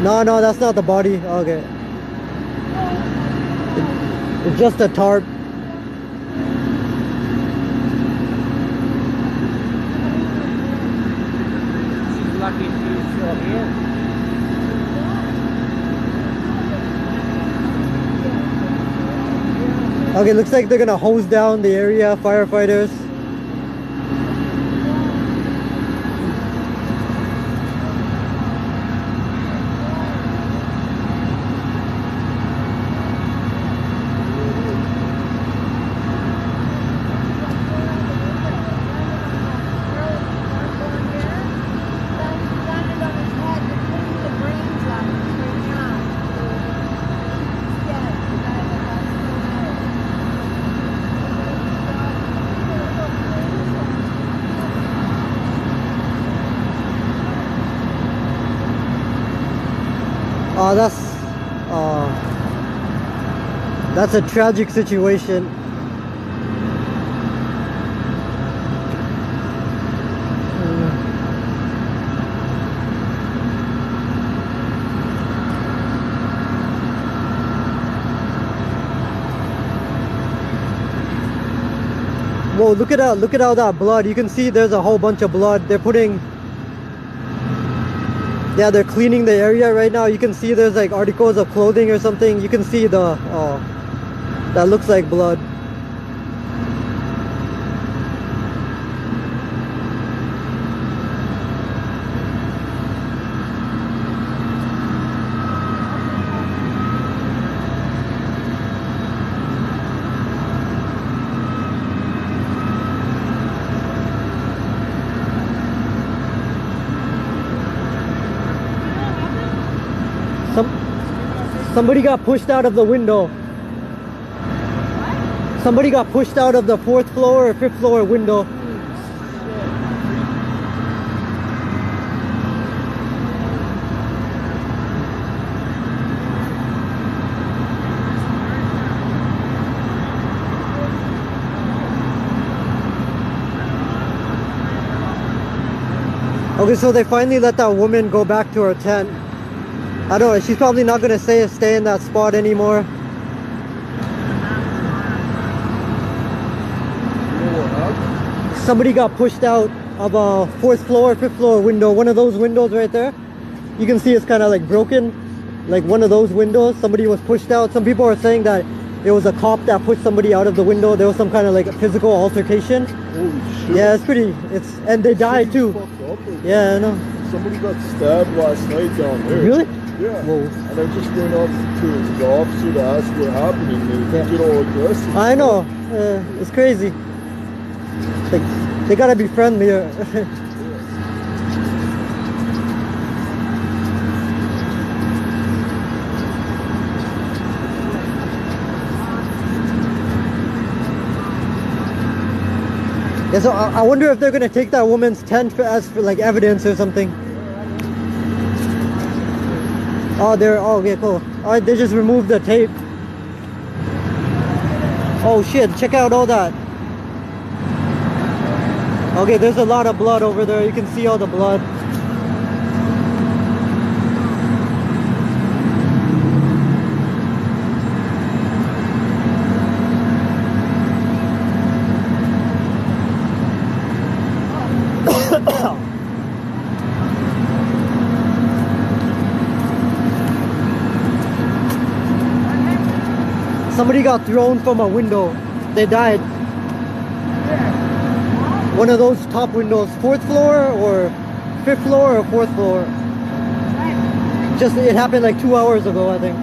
No, that's not the body. Okay. It's just a tarp. lucky she's still here. Okay, looks like they're gonna hose down the area, firefighters. That's a tragic situation. Whoa, look at all that blood. You can see there's a whole bunch of blood. They're cleaning the area right now. You can see there's like articles of clothing or something. You can see that looks like blood. Somebody got pushed out of the window. Somebody got pushed out of the 4th floor or 5th floor window. Okay, so they finally let that woman go back to her tent. I don't know, she's probably not gonna stay in that spot anymore. Somebody got pushed out of a 4th floor, 5th floor window. One of those windows right there. You can see it's kind of like broken. Like one of those windows. Somebody was pushed out. Some people are saying that it was a cop that pushed somebody out of the window. There was some kind of like physical altercation. Holy shit. Yeah, it's pretty. And they died too. Yeah, I know. Somebody got stabbed last night down there. Really? Yeah. Whoa. And I just went up to the officer to ask what happened, and they get all aggressive. I know. It's crazy. Like, they gotta be friendlier. Yeah, so I wonder if they're gonna take that woman's tent for like evidence or something. Oh, okay, cool. Alright, they just removed the tape. Oh shit, check out all that. Okay, there's a lot of blood over there. You can see all the blood. Somebody got thrown from a window. They died. One of those top windows, 4th floor or 5th floor or 4th floor. Just, it happened like 2 hours ago, I think.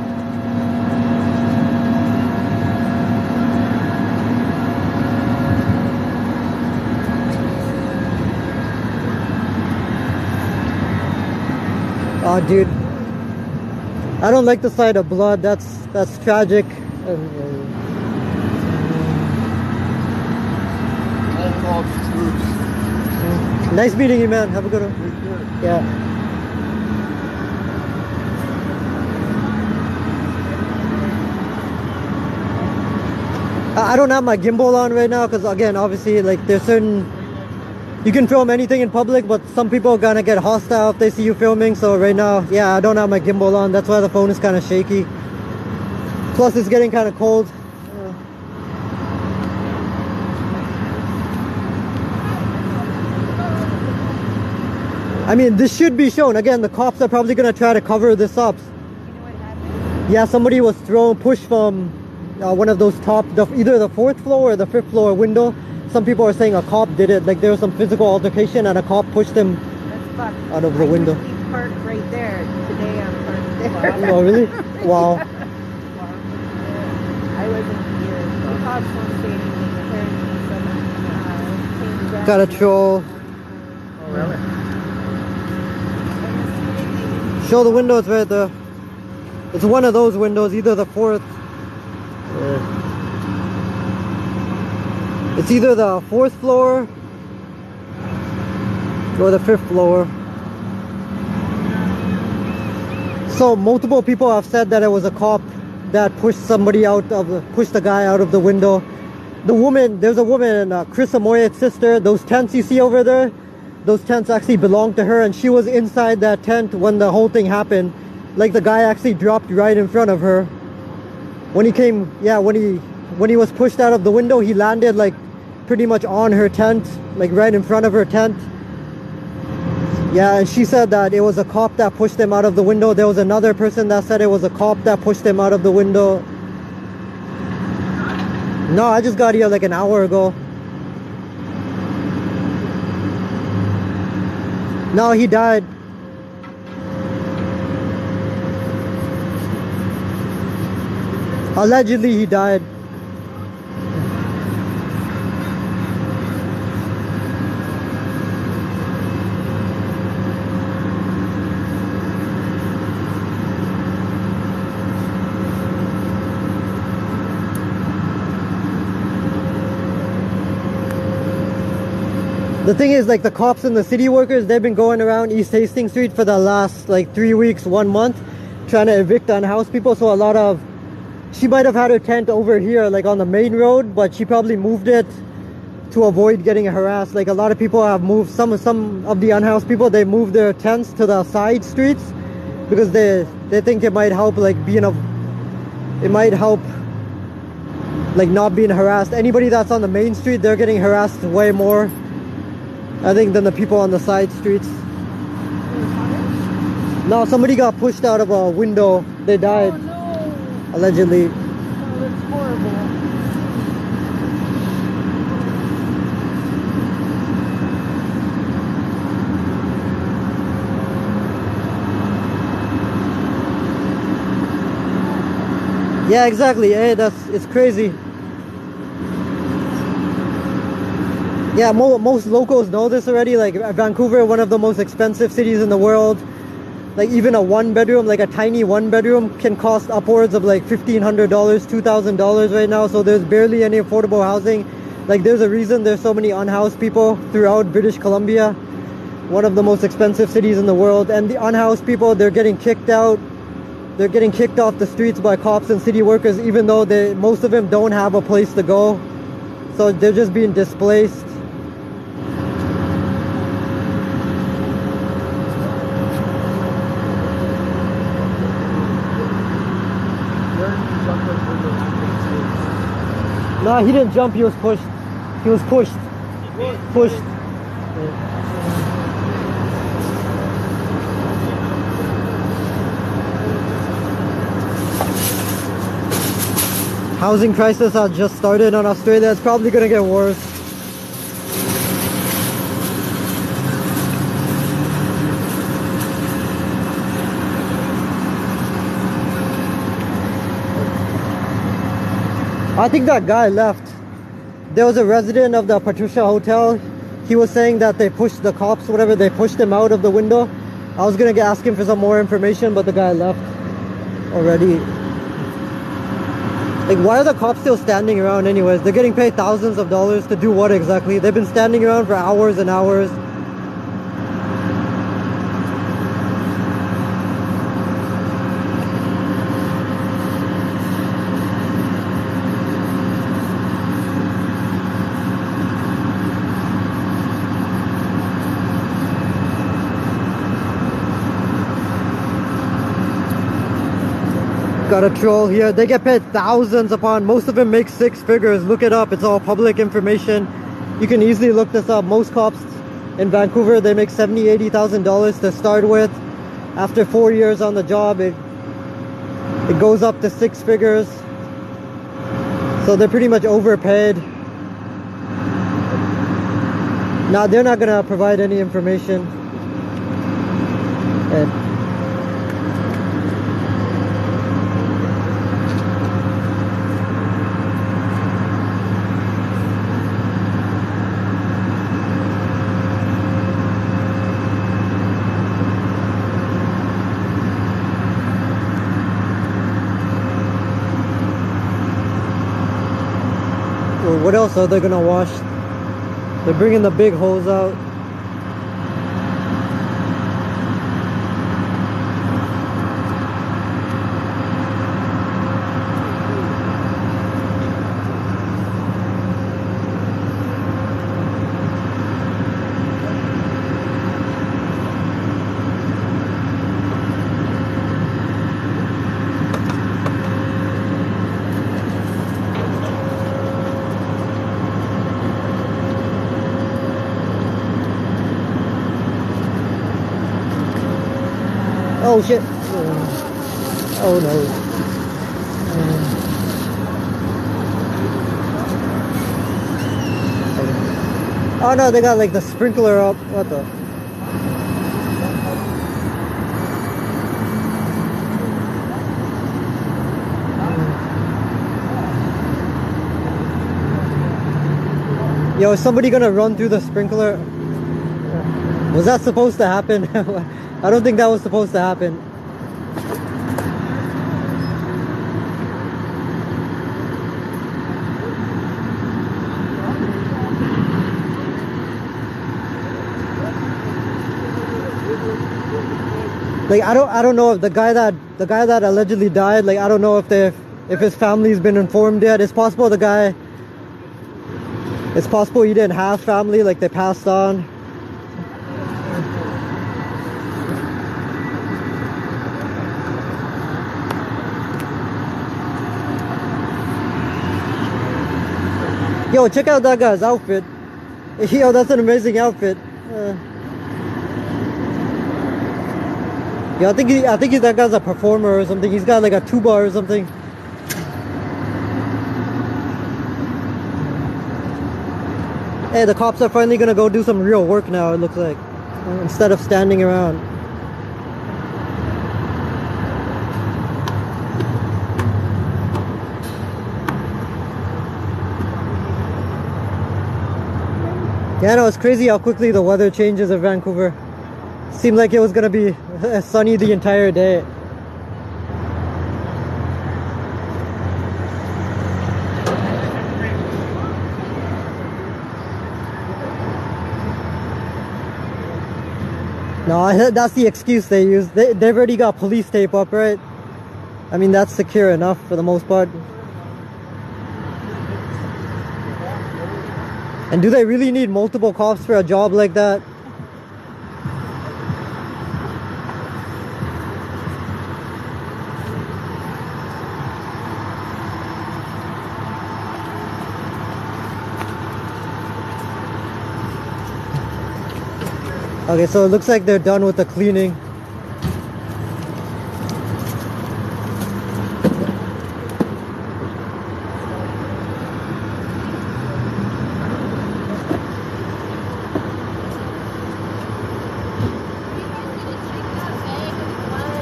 Oh, dude. I don't like the sight of blood. That's tragic. Nice meeting you, man. Have a good one. Yeah. I don't have my gimbal on right now because, again, obviously, like, there's certain... You can film anything in public, but some people are gonna get hostile if they see you filming. So right now, yeah, I don't have my gimbal on. That's why the phone is kind of shaky. Plus, it's getting kind of cold. I mean, this should be shown. Again, the cops are probably gonna try to cover this up. You know what happened? Yeah, somebody was pushed from one of those either the 4th floor or the 5th floor window. Some people are saying a cop did it. Like there was some physical altercation and a cop pushed him That's fucked. out of the window. I parked right there. Today I'm parked there. Oh, really? Wow. I wasn't here. The cops won't say anything. Apparently someone came down. Got a troll. Oh, really? Show the windows right there. It's one of those windows, either the 4th. It's either the 4th floor or the 5th floor. So multiple people have said that it was a cop that pushed pushed the guy out of the window. There's a woman, Chris Amoyet's sister. Those tents you see over there, those tents actually belong to her, and she was inside that tent when the whole thing happened. Like the guy actually dropped right in front of her. When he was pushed out of the window, he landed like pretty much on her tent, like right in front of her tent. Yeah, and she said that it was a cop that pushed him out of the window. There was another person that said it was a cop that pushed him out of the window. No, I just got here like an hour ago. No, he died. Allegedly, he died. The thing is, like, the cops and the city workers, they've been going around East Hastings Street for the last like 3 weeks, 1 month, trying to evict unhoused people. So she might have had her tent over here, like on the main road, but she probably moved it to avoid getting harassed. Like a lot of people have moved, some of the unhoused people, they moved their tents to the side streets because they think it might help, like like not being harassed. Anybody that's on the main street, they're getting harassed way more, I think, than the people on the side streets. No, somebody got pushed out of a window. They died. Oh, no. Allegedly. Oh, that's horrible. Yeah, exactly. Hey, it's crazy. Yeah, most locals know this already. Like Vancouver, one of the most expensive cities in the world. Like even a 1-bedroom, like a tiny 1-bedroom can cost upwards of like $1,500, $2,000 right now. So there's barely any affordable housing. Like there's a reason there's so many unhoused people throughout British Columbia, one of the most expensive cities in the world. And the unhoused people, they're getting kicked out. They're getting kicked off the streets by cops and city workers, even though most of them don't have a place to go. So they're just being displaced. No, he didn't jump, he was pushed. He was pushed. Pushed. Housing crisis has just started in Australia. It's probably gonna get worse. I think that guy left. There was a resident of the Patricia Hotel. He was saying that they pushed the cops, whatever, they pushed him out of the window. I was gonna ask him for some more information, but the guy left already. Like, why are the cops still standing around anyways? They're getting paid thousands of dollars to do what exactly? They've been standing around for hours and hours. Got a troll here. They get paid thousands upon. Most of them make 6 figures. Look it up. It's all public information. You can easily look this up. Most cops in Vancouver, they make $70,000-$80,000 to start with. After 4 years on the job, it goes up to 6 figures. So they're pretty much overpaid. Now they're not gonna provide any information. And what else are they gonna wash? They're bringing the big hose out. Oh shit. Oh no. Oh no, they got like the sprinkler up. What the? Yo, is somebody gonna run through the sprinkler? Was that supposed to happen? I don't think that was supposed to happen. Like I don't know if the guy that allegedly died, like I don't know if his family's been informed yet. It's possible he didn't have family, like they passed on. Yo, check out that guy's outfit. Yo, that's an amazing outfit. Yeah, I think that guy's a performer or something. He's got like a tuba or something. Hey, the cops are finally gonna go do some real work now, it looks like. Instead of standing around. Yeah, no, it's crazy how quickly the weather changes in Vancouver. Seemed like it was gonna be sunny the entire day. No, that's the excuse they use. They've already got police tape up, right? I mean, that's secure enough for the most part. And do they really need multiple cops for a job like that? Okay, so it looks like they're done with the cleaning.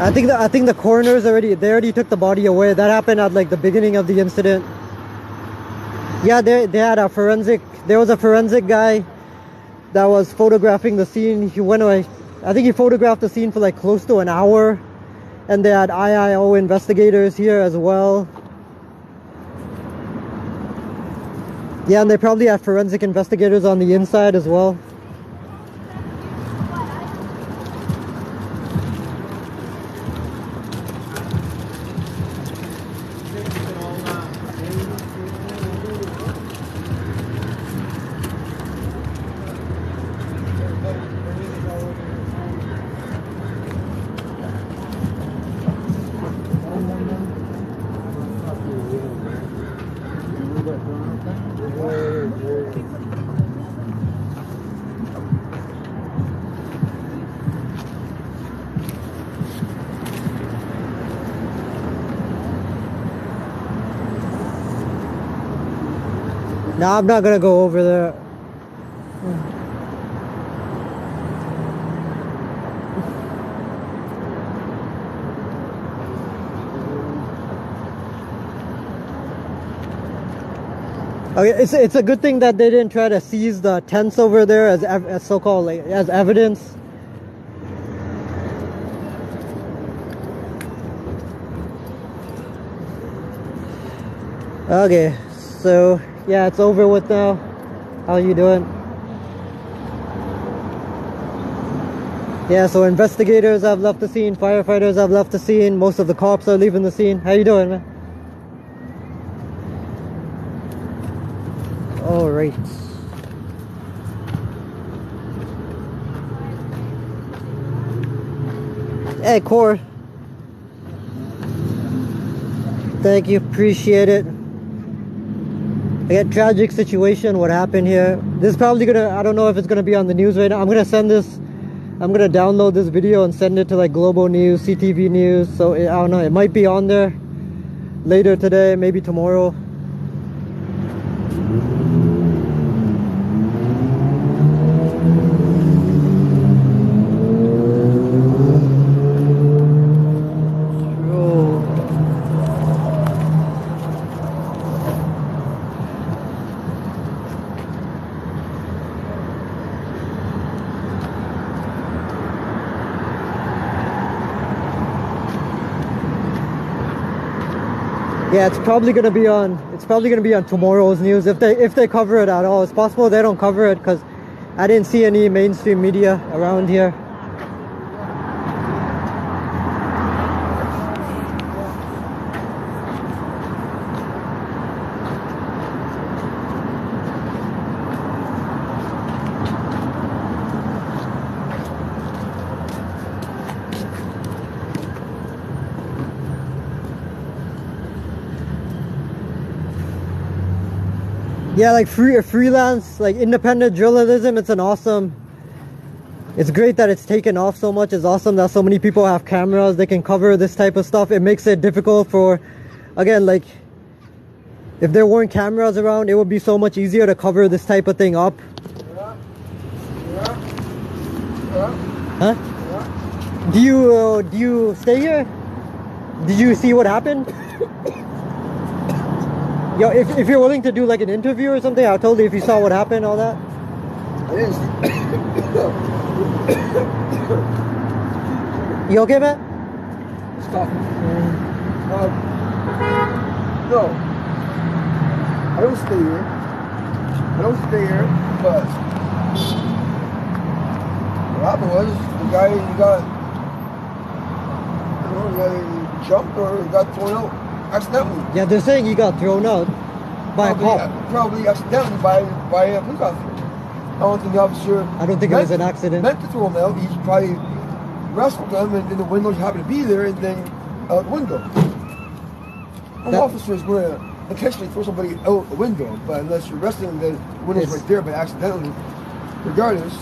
I think the coroners already took the body away. That happened at like the beginning of the incident. Yeah, they had a forensic. There was a forensic guy that was photographing the scene. He went away. I think he photographed the scene for like close to an hour, and they had IIO investigators here as well. Yeah, and they probably have forensic investigators on the inside as well. No, I'm not gonna go over there. Okay, it's a good thing that they didn't try to seize the tents over there as so-called like, as evidence. Okay, so yeah, it's over with now. How you doing? Yeah, so investigators have left the scene, firefighters have left the scene, most of the cops are leaving the scene. How you doing, man? All right. Hey, Core. Thank you, appreciate it. Again, tragic situation, what happened here. This is probably gonna, I don't know if it's gonna be on the news right now. I'm gonna download this video and send it to like Global News, CTV News. So I don't know, it might be on there later today, maybe tomorrow. Yeah, it's probably gonna be on tomorrow's news if they cover it at all. It's possible they don't cover it because I didn't see any mainstream media around here. Yeah, like freelance, like independent journalism, it's great that it's taken off so much. It's awesome that so many people have cameras, they can cover this type of stuff. It makes it difficult for, again, like, if there weren't cameras around, it would be so much easier to cover this type of thing up. Huh? Do you stay here? Did you see what happened? Yo, if you're willing to do like an interview or something, I'll tell you if you saw what happened, all that. You okay, man? Stop. No. I don't stay here. But what happened was the guy jumped or got thrown out accidentally. Yeah, they're saying he got thrown out by a cop. Probably accidentally by a police officer. I don't think the officer. I don't think it was an accident. Meant to throw him out. He's probably wrestled him, and then the windows happened to be there, and then out the window. An officer is going to intentionally throw somebody out the window, but unless you're wrestling, the window's right there, but accidentally, regardless.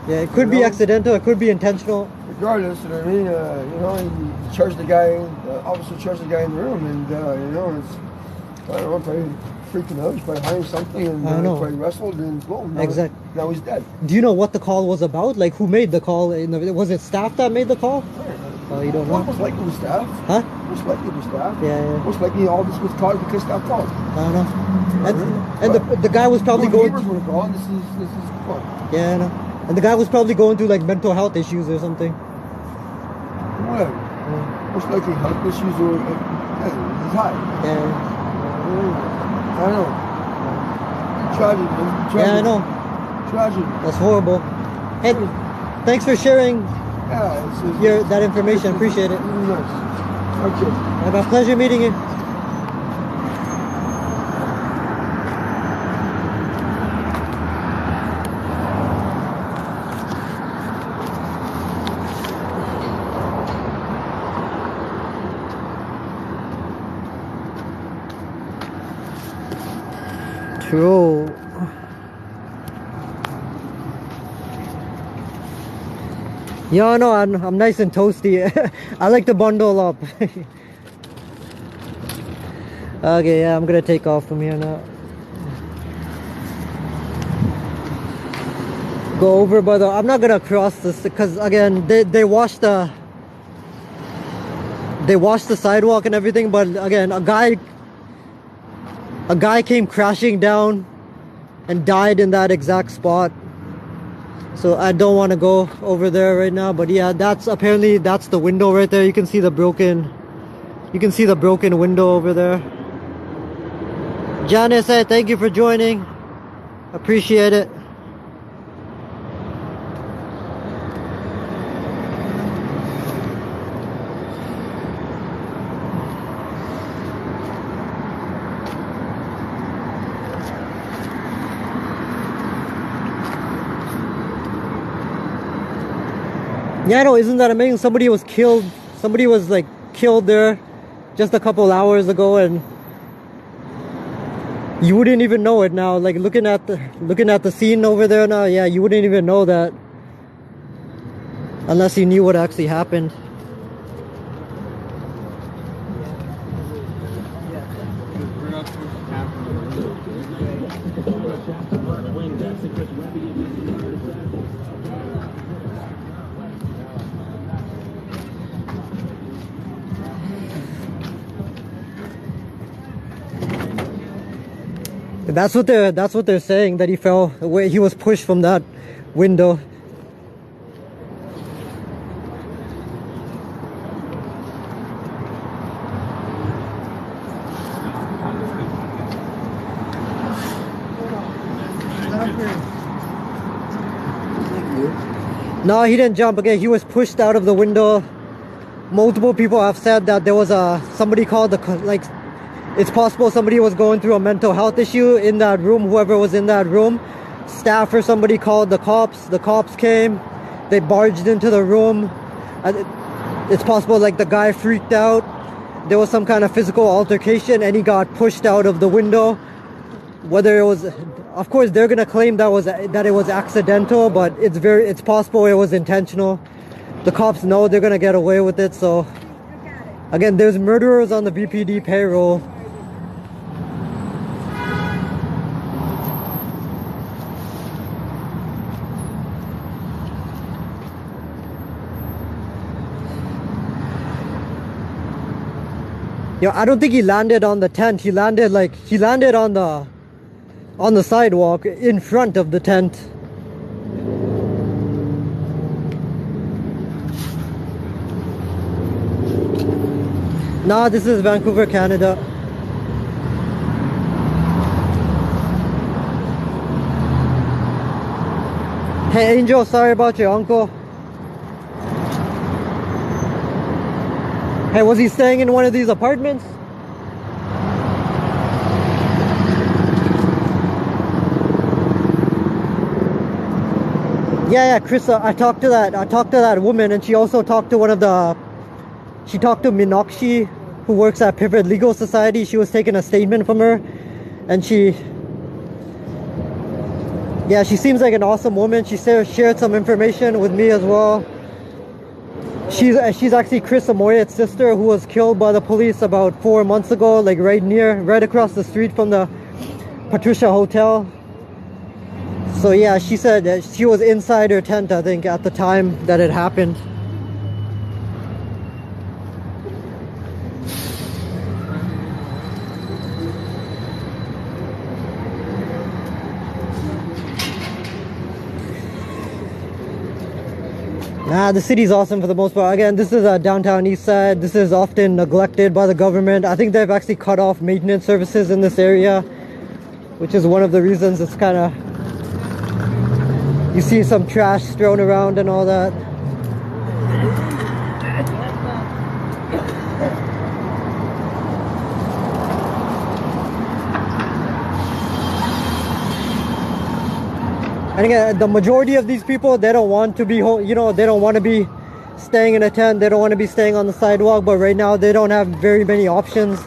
Yeah, it could be accidental. It could be intentional. Regardless, you know what I mean? He charged the guy. Officer charged the guy in the room, and it's I don't know, probably freaking out. He's probably hiding something, and probably wrestled, and boom. Exactly. Now he's dead. Do you know what the call was about? Like, who made the call? Was it staff that made the call? Oh, you don't know? Most likely it was staff. Huh? Most likely it was staff. Yeah. Most likely all this was caused because staff called. I don't know. And the guy was probably going. Neighbors would have called. This is fun. Yeah, I know. And the guy was probably going through like mental health issues or something. Whatever. Yeah. Most likely health issues or he's high. Yeah. I know. Tragedy, man. Tragedy. Yeah, I know. Tragedy. That's horrible. Hey, thanks for sharing that information. Appreciate it. Really nice. Okay. I have a pleasure meeting you. True. Yeah, no, I'm nice and toasty. I like to bundle up. Okay, yeah, I'm gonna take off from here now. go over, but I'm not gonna cross this because again they washed the sidewalk and everything. But again, a guy came crashing down and died in that exact spot. So I don't want to go over there right now. But yeah, that's the window right there. You can see the broken window over there. Janice, thank you for joining. Appreciate it. Yeah, I know, isn't that amazing? Somebody was killed there just a couple hours ago, and you wouldn't even know it now. Like looking at the scene over there now, yeah, you wouldn't even know that unless you knew what actually happened. That's what they're saying, that he fell, where he was pushed from that window. No, he didn't jump. Again, he was pushed out of the window. Multiple people have said that there was somebody called it's possible somebody was going through a mental health issue in that room, whoever was in that room. Staff or somebody called the cops. The cops came. They barged into the room. It's possible like the guy freaked out. There was some kind of physical altercation and he got pushed out of the window. Whether it was, of course, they're gonna claim that it was accidental, but it's possible it was intentional. The cops know they're gonna get away with it. So again, there's murderers on the VPD payroll. Yeah, I don't think he landed on the tent. He landed on the sidewalk in front of the tent. Nah, this is Vancouver, Canada. Hey Angel, sorry about your uncle. Hey, was he staying in one of these apartments? Yeah, Chris, I talked to that woman, and she also talked to she talked to Meenakshi, who works at Pivot Legal Society. She was taking a statement from her, and she seems like an awesome woman. She shared some information with me as well. She's actually Chris Amoyet's sister, who was killed by the police about 4 months ago, like right across the street from the Patricia Hotel. So yeah, she said that she was inside her tent, I think, at the time that it happened. The city's awesome for the most part. Again, this is downtown East Side. This is often neglected by the government. I think they've actually cut off maintenance services in this area, which is one of the reasons it's kind of... You see some trash thrown around and all that. And again, the majority of these people, they don't want to be, they don't want to be staying in a tent. They don't want to be staying on the sidewalk. But right now, they don't have very many options.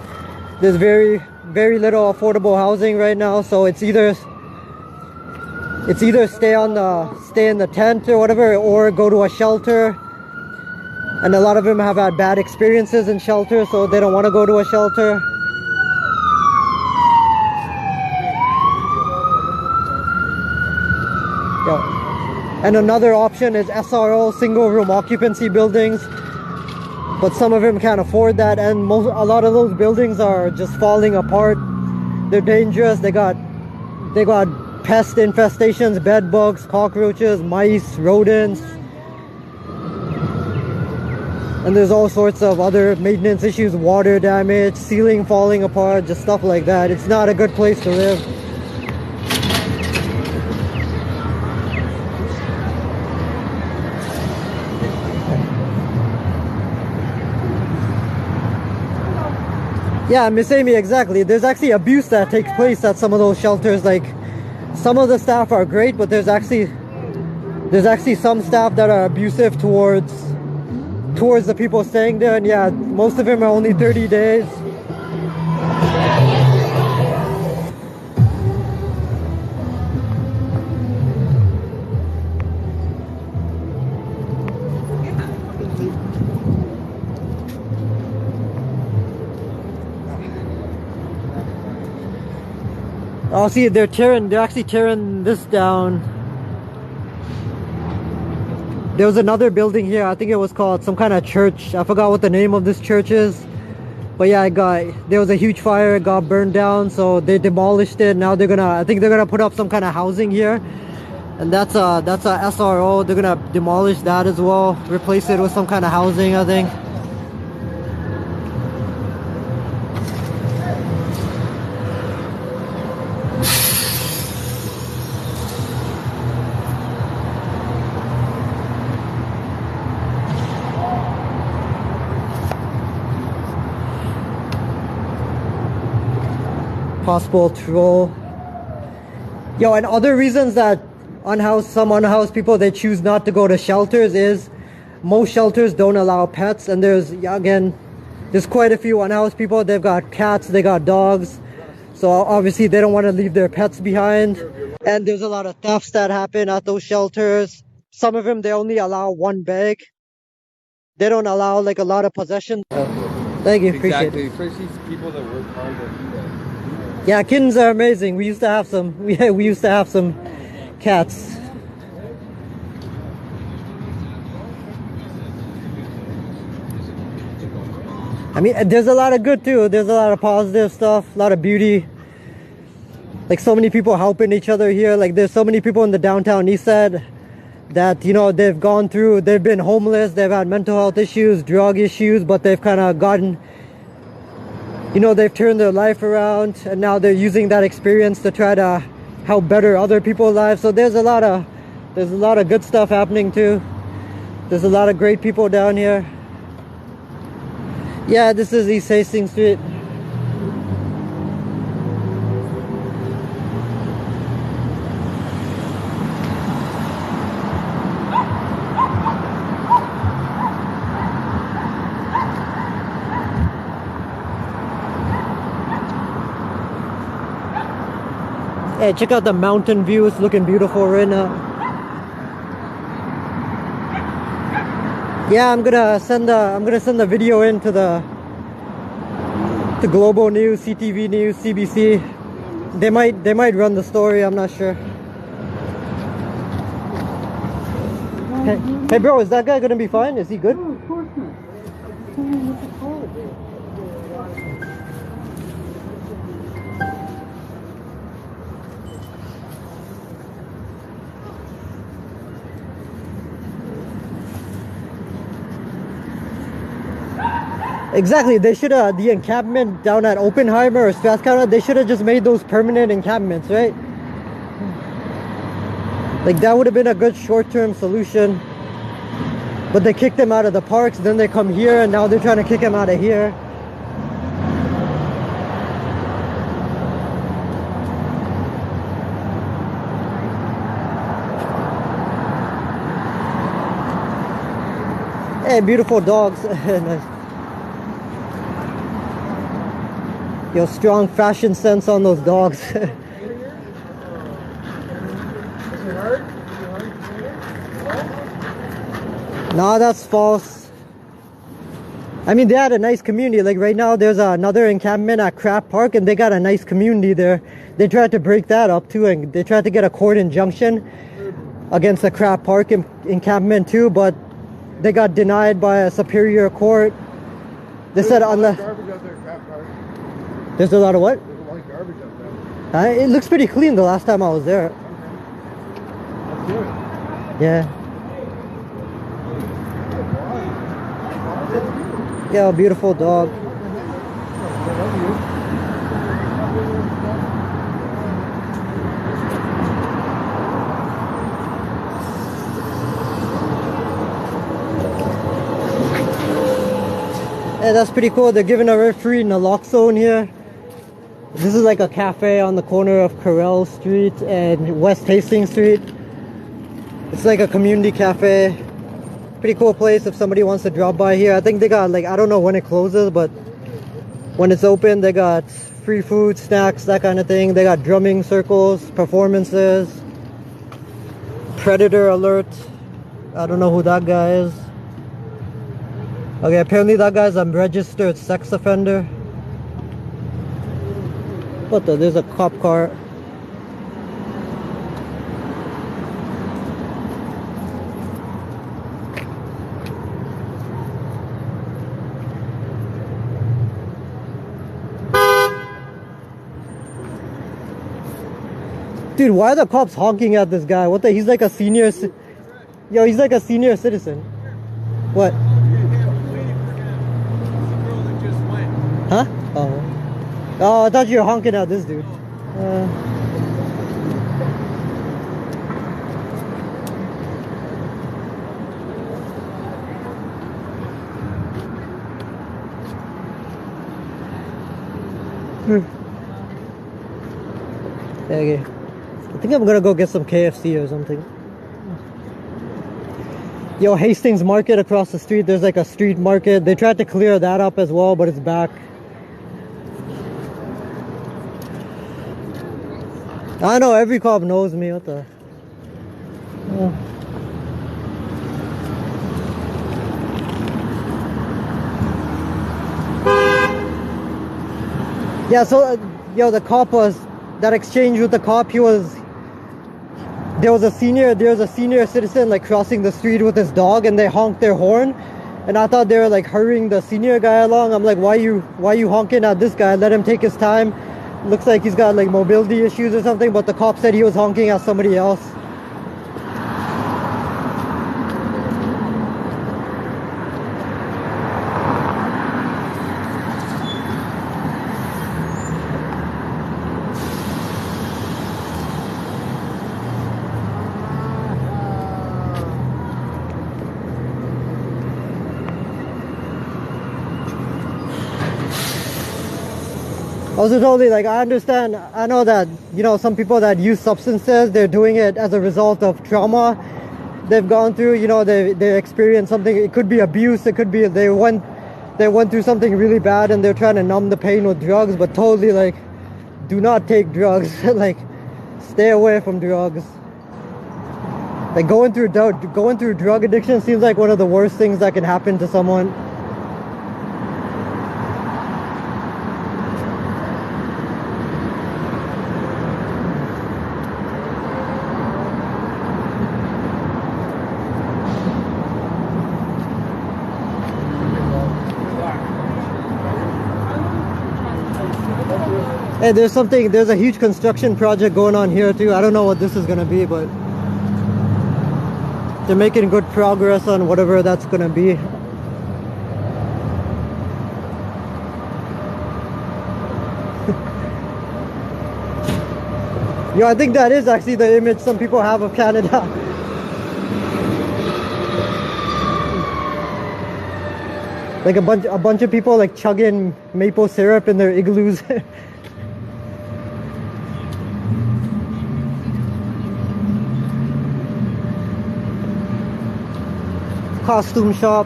There's very, very little affordable housing right now. So it's either stay in the tent or whatever, or go to a shelter. And a lot of them have had bad experiences in shelter, so they don't want to go to a shelter. And another option is SRO, single room occupancy buildings. But some of them can't afford that, and a lot of those buildings are just falling apart. They're dangerous. They got pest infestations, bed bugs, cockroaches, mice, rodents. And there's all sorts of other maintenance issues, water damage, ceiling falling apart, just stuff like that. It's not a good place to live. Yeah, Miss Amy, exactly. There's actually abuse that takes place at some of those shelters. Like, some of the staff are great, but there's actually some staff that are abusive towards the people staying there. And yeah, most of them are only 30 days. Oh, see, they're actually tearing this down. There was another building here, I think it was called some kind of church. I forgot what the name of this church is. But yeah, there was a huge fire, it got burned down, so they demolished it. Now I think they're gonna put up some kind of housing here. And that's a SRO. They're gonna demolish that as well, replace it with some kind of housing, I think. Possible troll. Yo, and other reasons that some unhoused people, they choose not to go to shelters is most shelters don't allow pets, and there's quite a few unhoused people. They've got cats, they got dogs, so obviously they don't want to leave their pets behind. And there's a lot of thefts that happen at those shelters. Some of them, they only allow one bag. They don't allow like a lot of possessions. Thank you, appreciate it. Exactly, especially people that work hard to do that. Yeah, kittens are amazing. We used to have some. We used to have some cats. I mean, there's a lot of good too. There's a lot of positive stuff, a lot of beauty. Like, so many people helping each other here. Like, there's so many people in the downtown east side that, you know, they've been homeless, they've had mental health issues, drug issues, but they've kind of gotten, you know, they've turned their life around, and now they're using that experience to try to help better other people's lives. So there's a lot of good stuff happening too. There's a lot of great people down here. Yeah, this is East Hastings Street. Hey, check out the mountain view. It's looking beautiful right now. Yeah, I'm gonna send the video in to Global News, CTV News, CBC. They might run the story. I'm not sure. Hey bro, is that guy gonna be fine? Is he good? No, of course not. Exactly, they should have, the encampment down at Oppenheimer or Strathcona, they should have just made those permanent encampments, right? Like, that would have been a good short-term solution. But they kicked them out of the parks, then they come here, and now they're trying to kick them out of here. Hey, beautiful dogs. Nice. Yo, strong fashion sense on those dogs. No, that's false. I mean, they had a nice community. Like, right now there's another encampment at Craft Park, and they got a nice community there. They tried to break that up too, and they tried to get a court injunction. against the Crab Park encampment too, but they got denied by a superior court. They said unless Garbage out there at Crab Park. there's a lot of what? There's a lot of garbage out there. It looks pretty clean the last time I was there. Let's do it. Yeah. Yeah, a beautiful dog. Yeah, that's pretty cool. They're giving away free naloxone here. This is like a cafe on the corner of Carell Street and West Hastings Street. It's like a community cafe. Pretty cool place if somebody wants to drop by here. I think they got like, I don't know when it closes, but when it's open, they got free food, snacks, that kind of thing. They got drumming circles, performances, predator alert. I don't know who that guy is. Okay, apparently that guy's a registered sex offender. What the? There's a cop car. Dude, why are the cops honking at this guy? What the? He's like a senior. Yo, he's like a senior citizen. What? Huh? Oh. Oh, I thought you were honking at this dude. Okay. I think I'm gonna go get some KFC or something. Yo, Hastings Market across the street. There's like a street market. They tried to clear that up as well, but it's back. I know every cop knows me. What the? Yeah, so yo, the cop was that exchange with the cop. There was a senior citizen like crossing the street with his dog, and they honked their horn, and I thought they were like hurrying the senior guy along. I'm like, why you honking at this guy? Let him take his time. Looks like he's got like mobility issues or something, but the cop said he was honking at somebody else. Also totally, like, I understand, I know that, you know, some people that use substances, they're doing it as a result of trauma they've gone through, you know, they experienced something. It could be abuse, it could be they went through something really bad and they're trying to numb the pain with drugs, but totally, like, do not take drugs. Like, stay away from drugs. Like, going through drug addiction seems like one of the worst things that can happen to someone. Hey, there's a huge construction project going on here too. I don't know what this is gonna be, but they're making good progress on whatever that's gonna be. Yo, I think that is actually the image some people have of Canada. Like a bunch of people like chugging maple syrup in their igloos. Costume shop.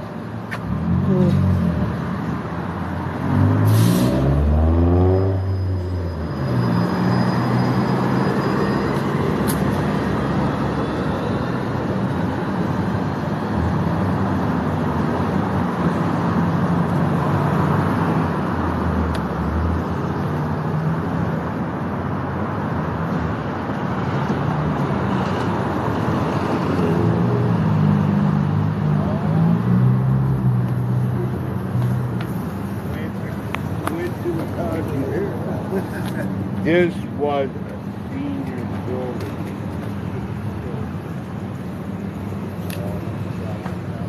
This was a senior building.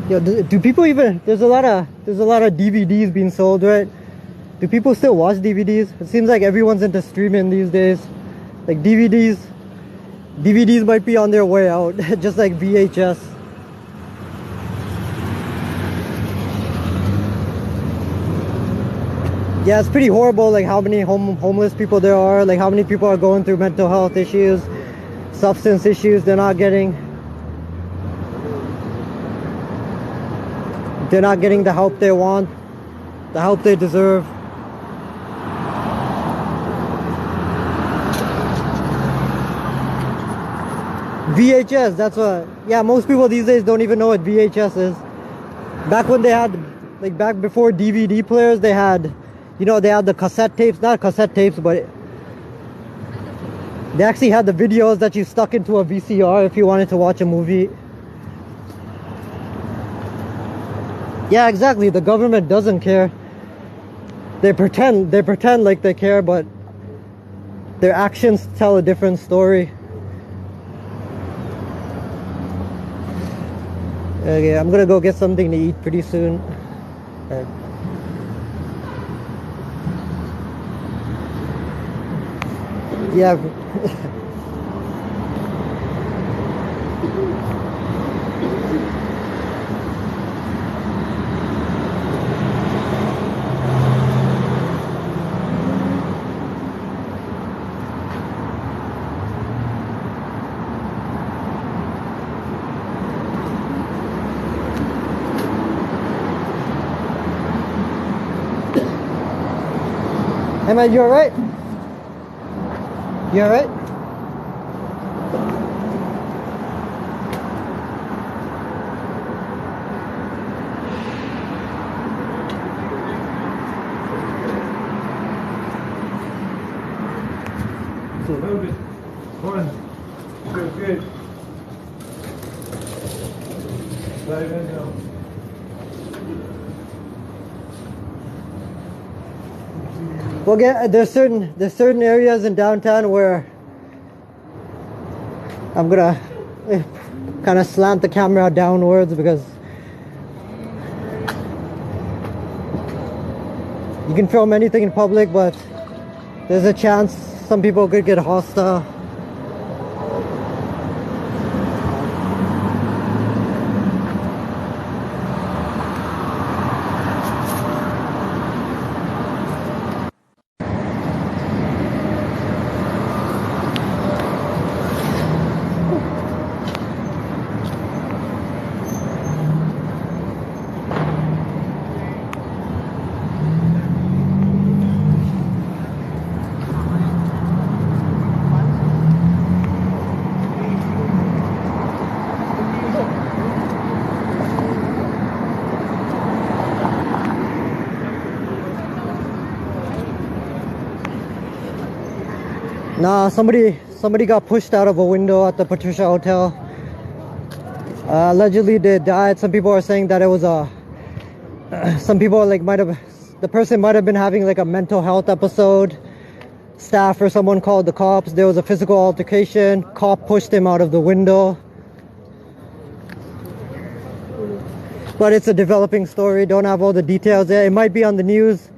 Yo, do people even? There's a lot of DVDs being sold, right? Do people still watch DVDs? It seems like everyone's into streaming these days. Like DVDs might be on their way out, just like VHS. Yeah, it's pretty horrible, like how many homeless people there are, like how many people are going through mental health issues, substance issues. They're not getting the help they want, the help they deserve. VHS, that's what, yeah, most people these days don't even know what VHS is. Back when they had, like back before DVD players, they had, you know, they had the cassette tapes, not cassette tapes, but they actually had the videos that you stuck into a VCR if you wanted to watch a movie. Yeah, exactly, the government doesn't care. They pretend like they care, but their actions tell a different story. Okay, I'm gonna go get something to eat pretty soon. All right. Yeah. Hey man, you alright? You alright? Move it. One. Good. Let it go. Well, there's certain areas in downtown where I'm gonna kind of slant the camera downwards because you can film anything in public, but there's a chance some people could get hostile. Nah, somebody got pushed out of a window at the Patricia Hotel. Allegedly they died. Some people are saying that it was some people like the person might have been having like a mental health episode. Staff or someone called the cops. There was a physical altercation. Cop pushed him out of the window. But it's a developing story. Don't have all the details yet. It might be on the news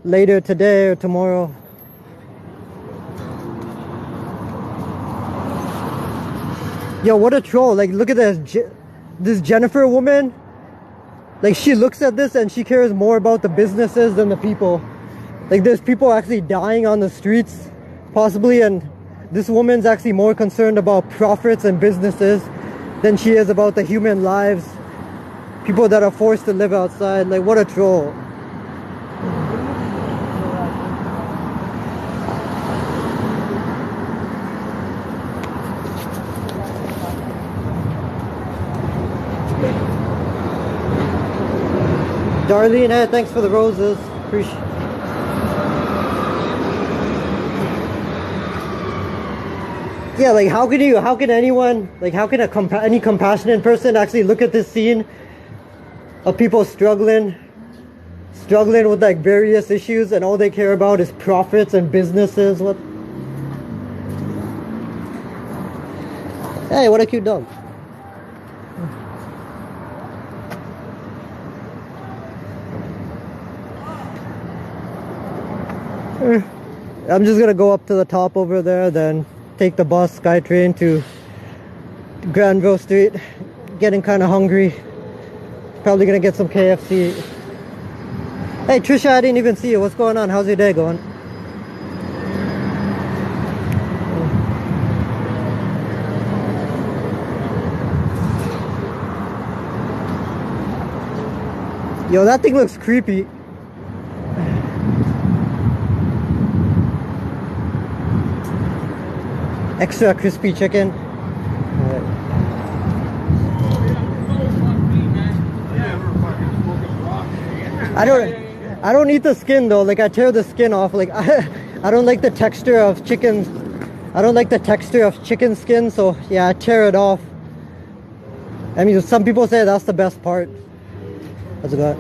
later today or tomorrow. Yo, what a troll. Like, look at this Jennifer woman. Like, she looks at this and she cares more about the businesses than the people. Like, there's people actually dying on the streets, possibly, and this woman's actually more concerned about profits and businesses than she is about the human lives. People that are forced to live outside. Like, what a troll. Darlene, hey, thanks for the roses. Appreciate. Yeah, like how can anyone, like how can any compassionate person actually look at this scene of people struggling struggling with like various issues, and all they care about is profits and businesses. What? Hey, what a cute dog. I'm just gonna go up to the top over there, then take the bus, SkyTrain to Granville Street. Getting kind of hungry. Probably gonna get some KFC. Hey Trisha, I didn't even see you. What's going on? How's your day going? Yo, that thing looks creepy. Extra crispy chicken. I don't eat the skin though. Like I tear the skin off. Like I don't like the texture of chicken. I don't like the texture of chicken skin. So yeah, I tear it off. I mean, some people say that's the best part. What's it got?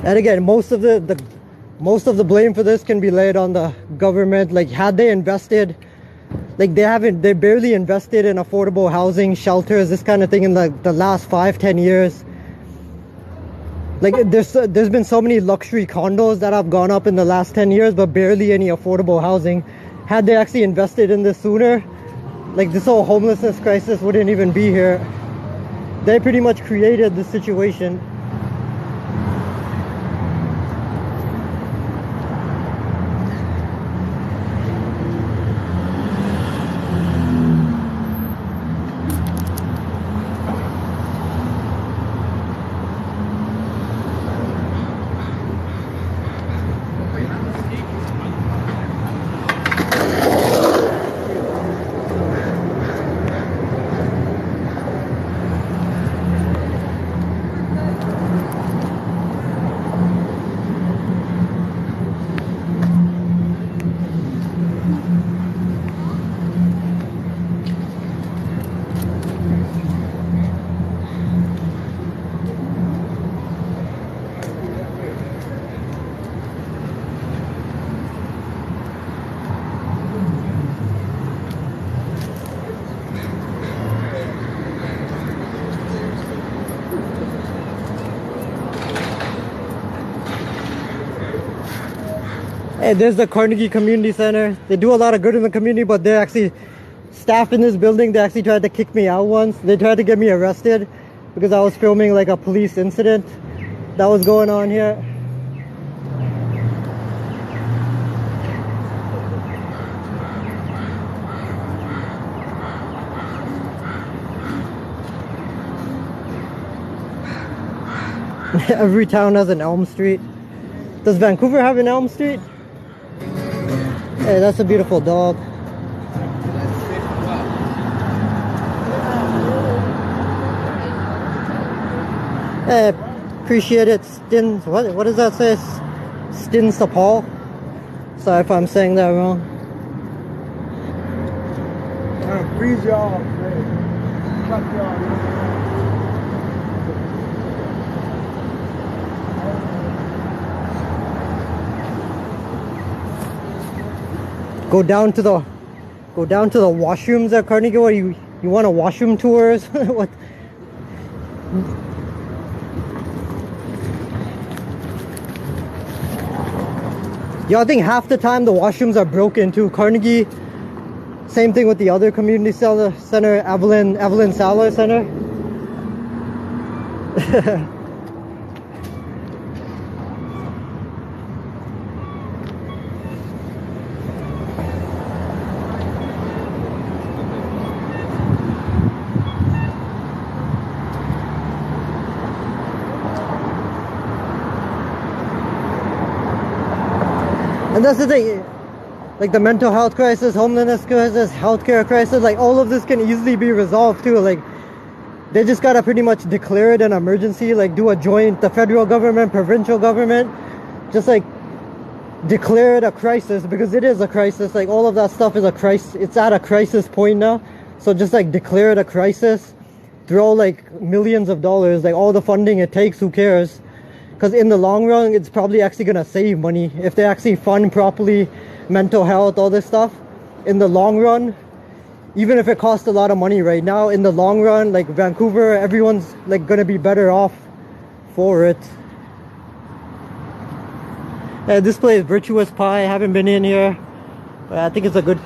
And again, most of the blame for this can be laid on the government. Like had they invested, like they barely invested in affordable housing, shelters, this kind of thing in the last 5-10 years. Like there's been so many luxury condos that have gone up in the last 10 years, but barely any affordable housing. Had they actually invested in this sooner, like this whole homelessness crisis wouldn't even be here. They pretty much created the situation. Hey, there's the Carnegie Community Center. They do a lot of good in the community, but they're actually staff in this building. They actually tried to kick me out once. They tried to get me arrested because I was filming like a police incident that was going on here. Every town has an Elm Street. Does Vancouver have an Elm Street? Hey, that's a beautiful dog. Hey, appreciate it. What does that say? Stin Sapal? Sorry if I'm saying that wrong. Freeze y'all, man. Cut y'all. Go down to the washrooms at Carnegie. What you want a washroom tour? What? Yo, I think half the time the washrooms are broken too. Carnegie, same thing with the other community center, Evelyn Saller Center. And that's the thing, like the mental health crisis, homelessness crisis, healthcare crisis, like all of this can easily be resolved too. Like they just gotta pretty much declare it an emergency, like do a joint, the federal government, provincial government, just like declare it a crisis, because it is a crisis. Like, all of that stuff is a crisis. It's at a crisis point now. So just like declare it a crisis, throw like millions of dollars, like all the funding it takes, who cares? Because in the long run, it's probably actually gonna save money if they actually fund properly mental health, all this stuff. In the long run, even if it costs a lot of money right now, in the long run, like Vancouver, everyone's like gonna be better off for it. This place, Virtuous Pie, I haven't been in here, but I think it's a good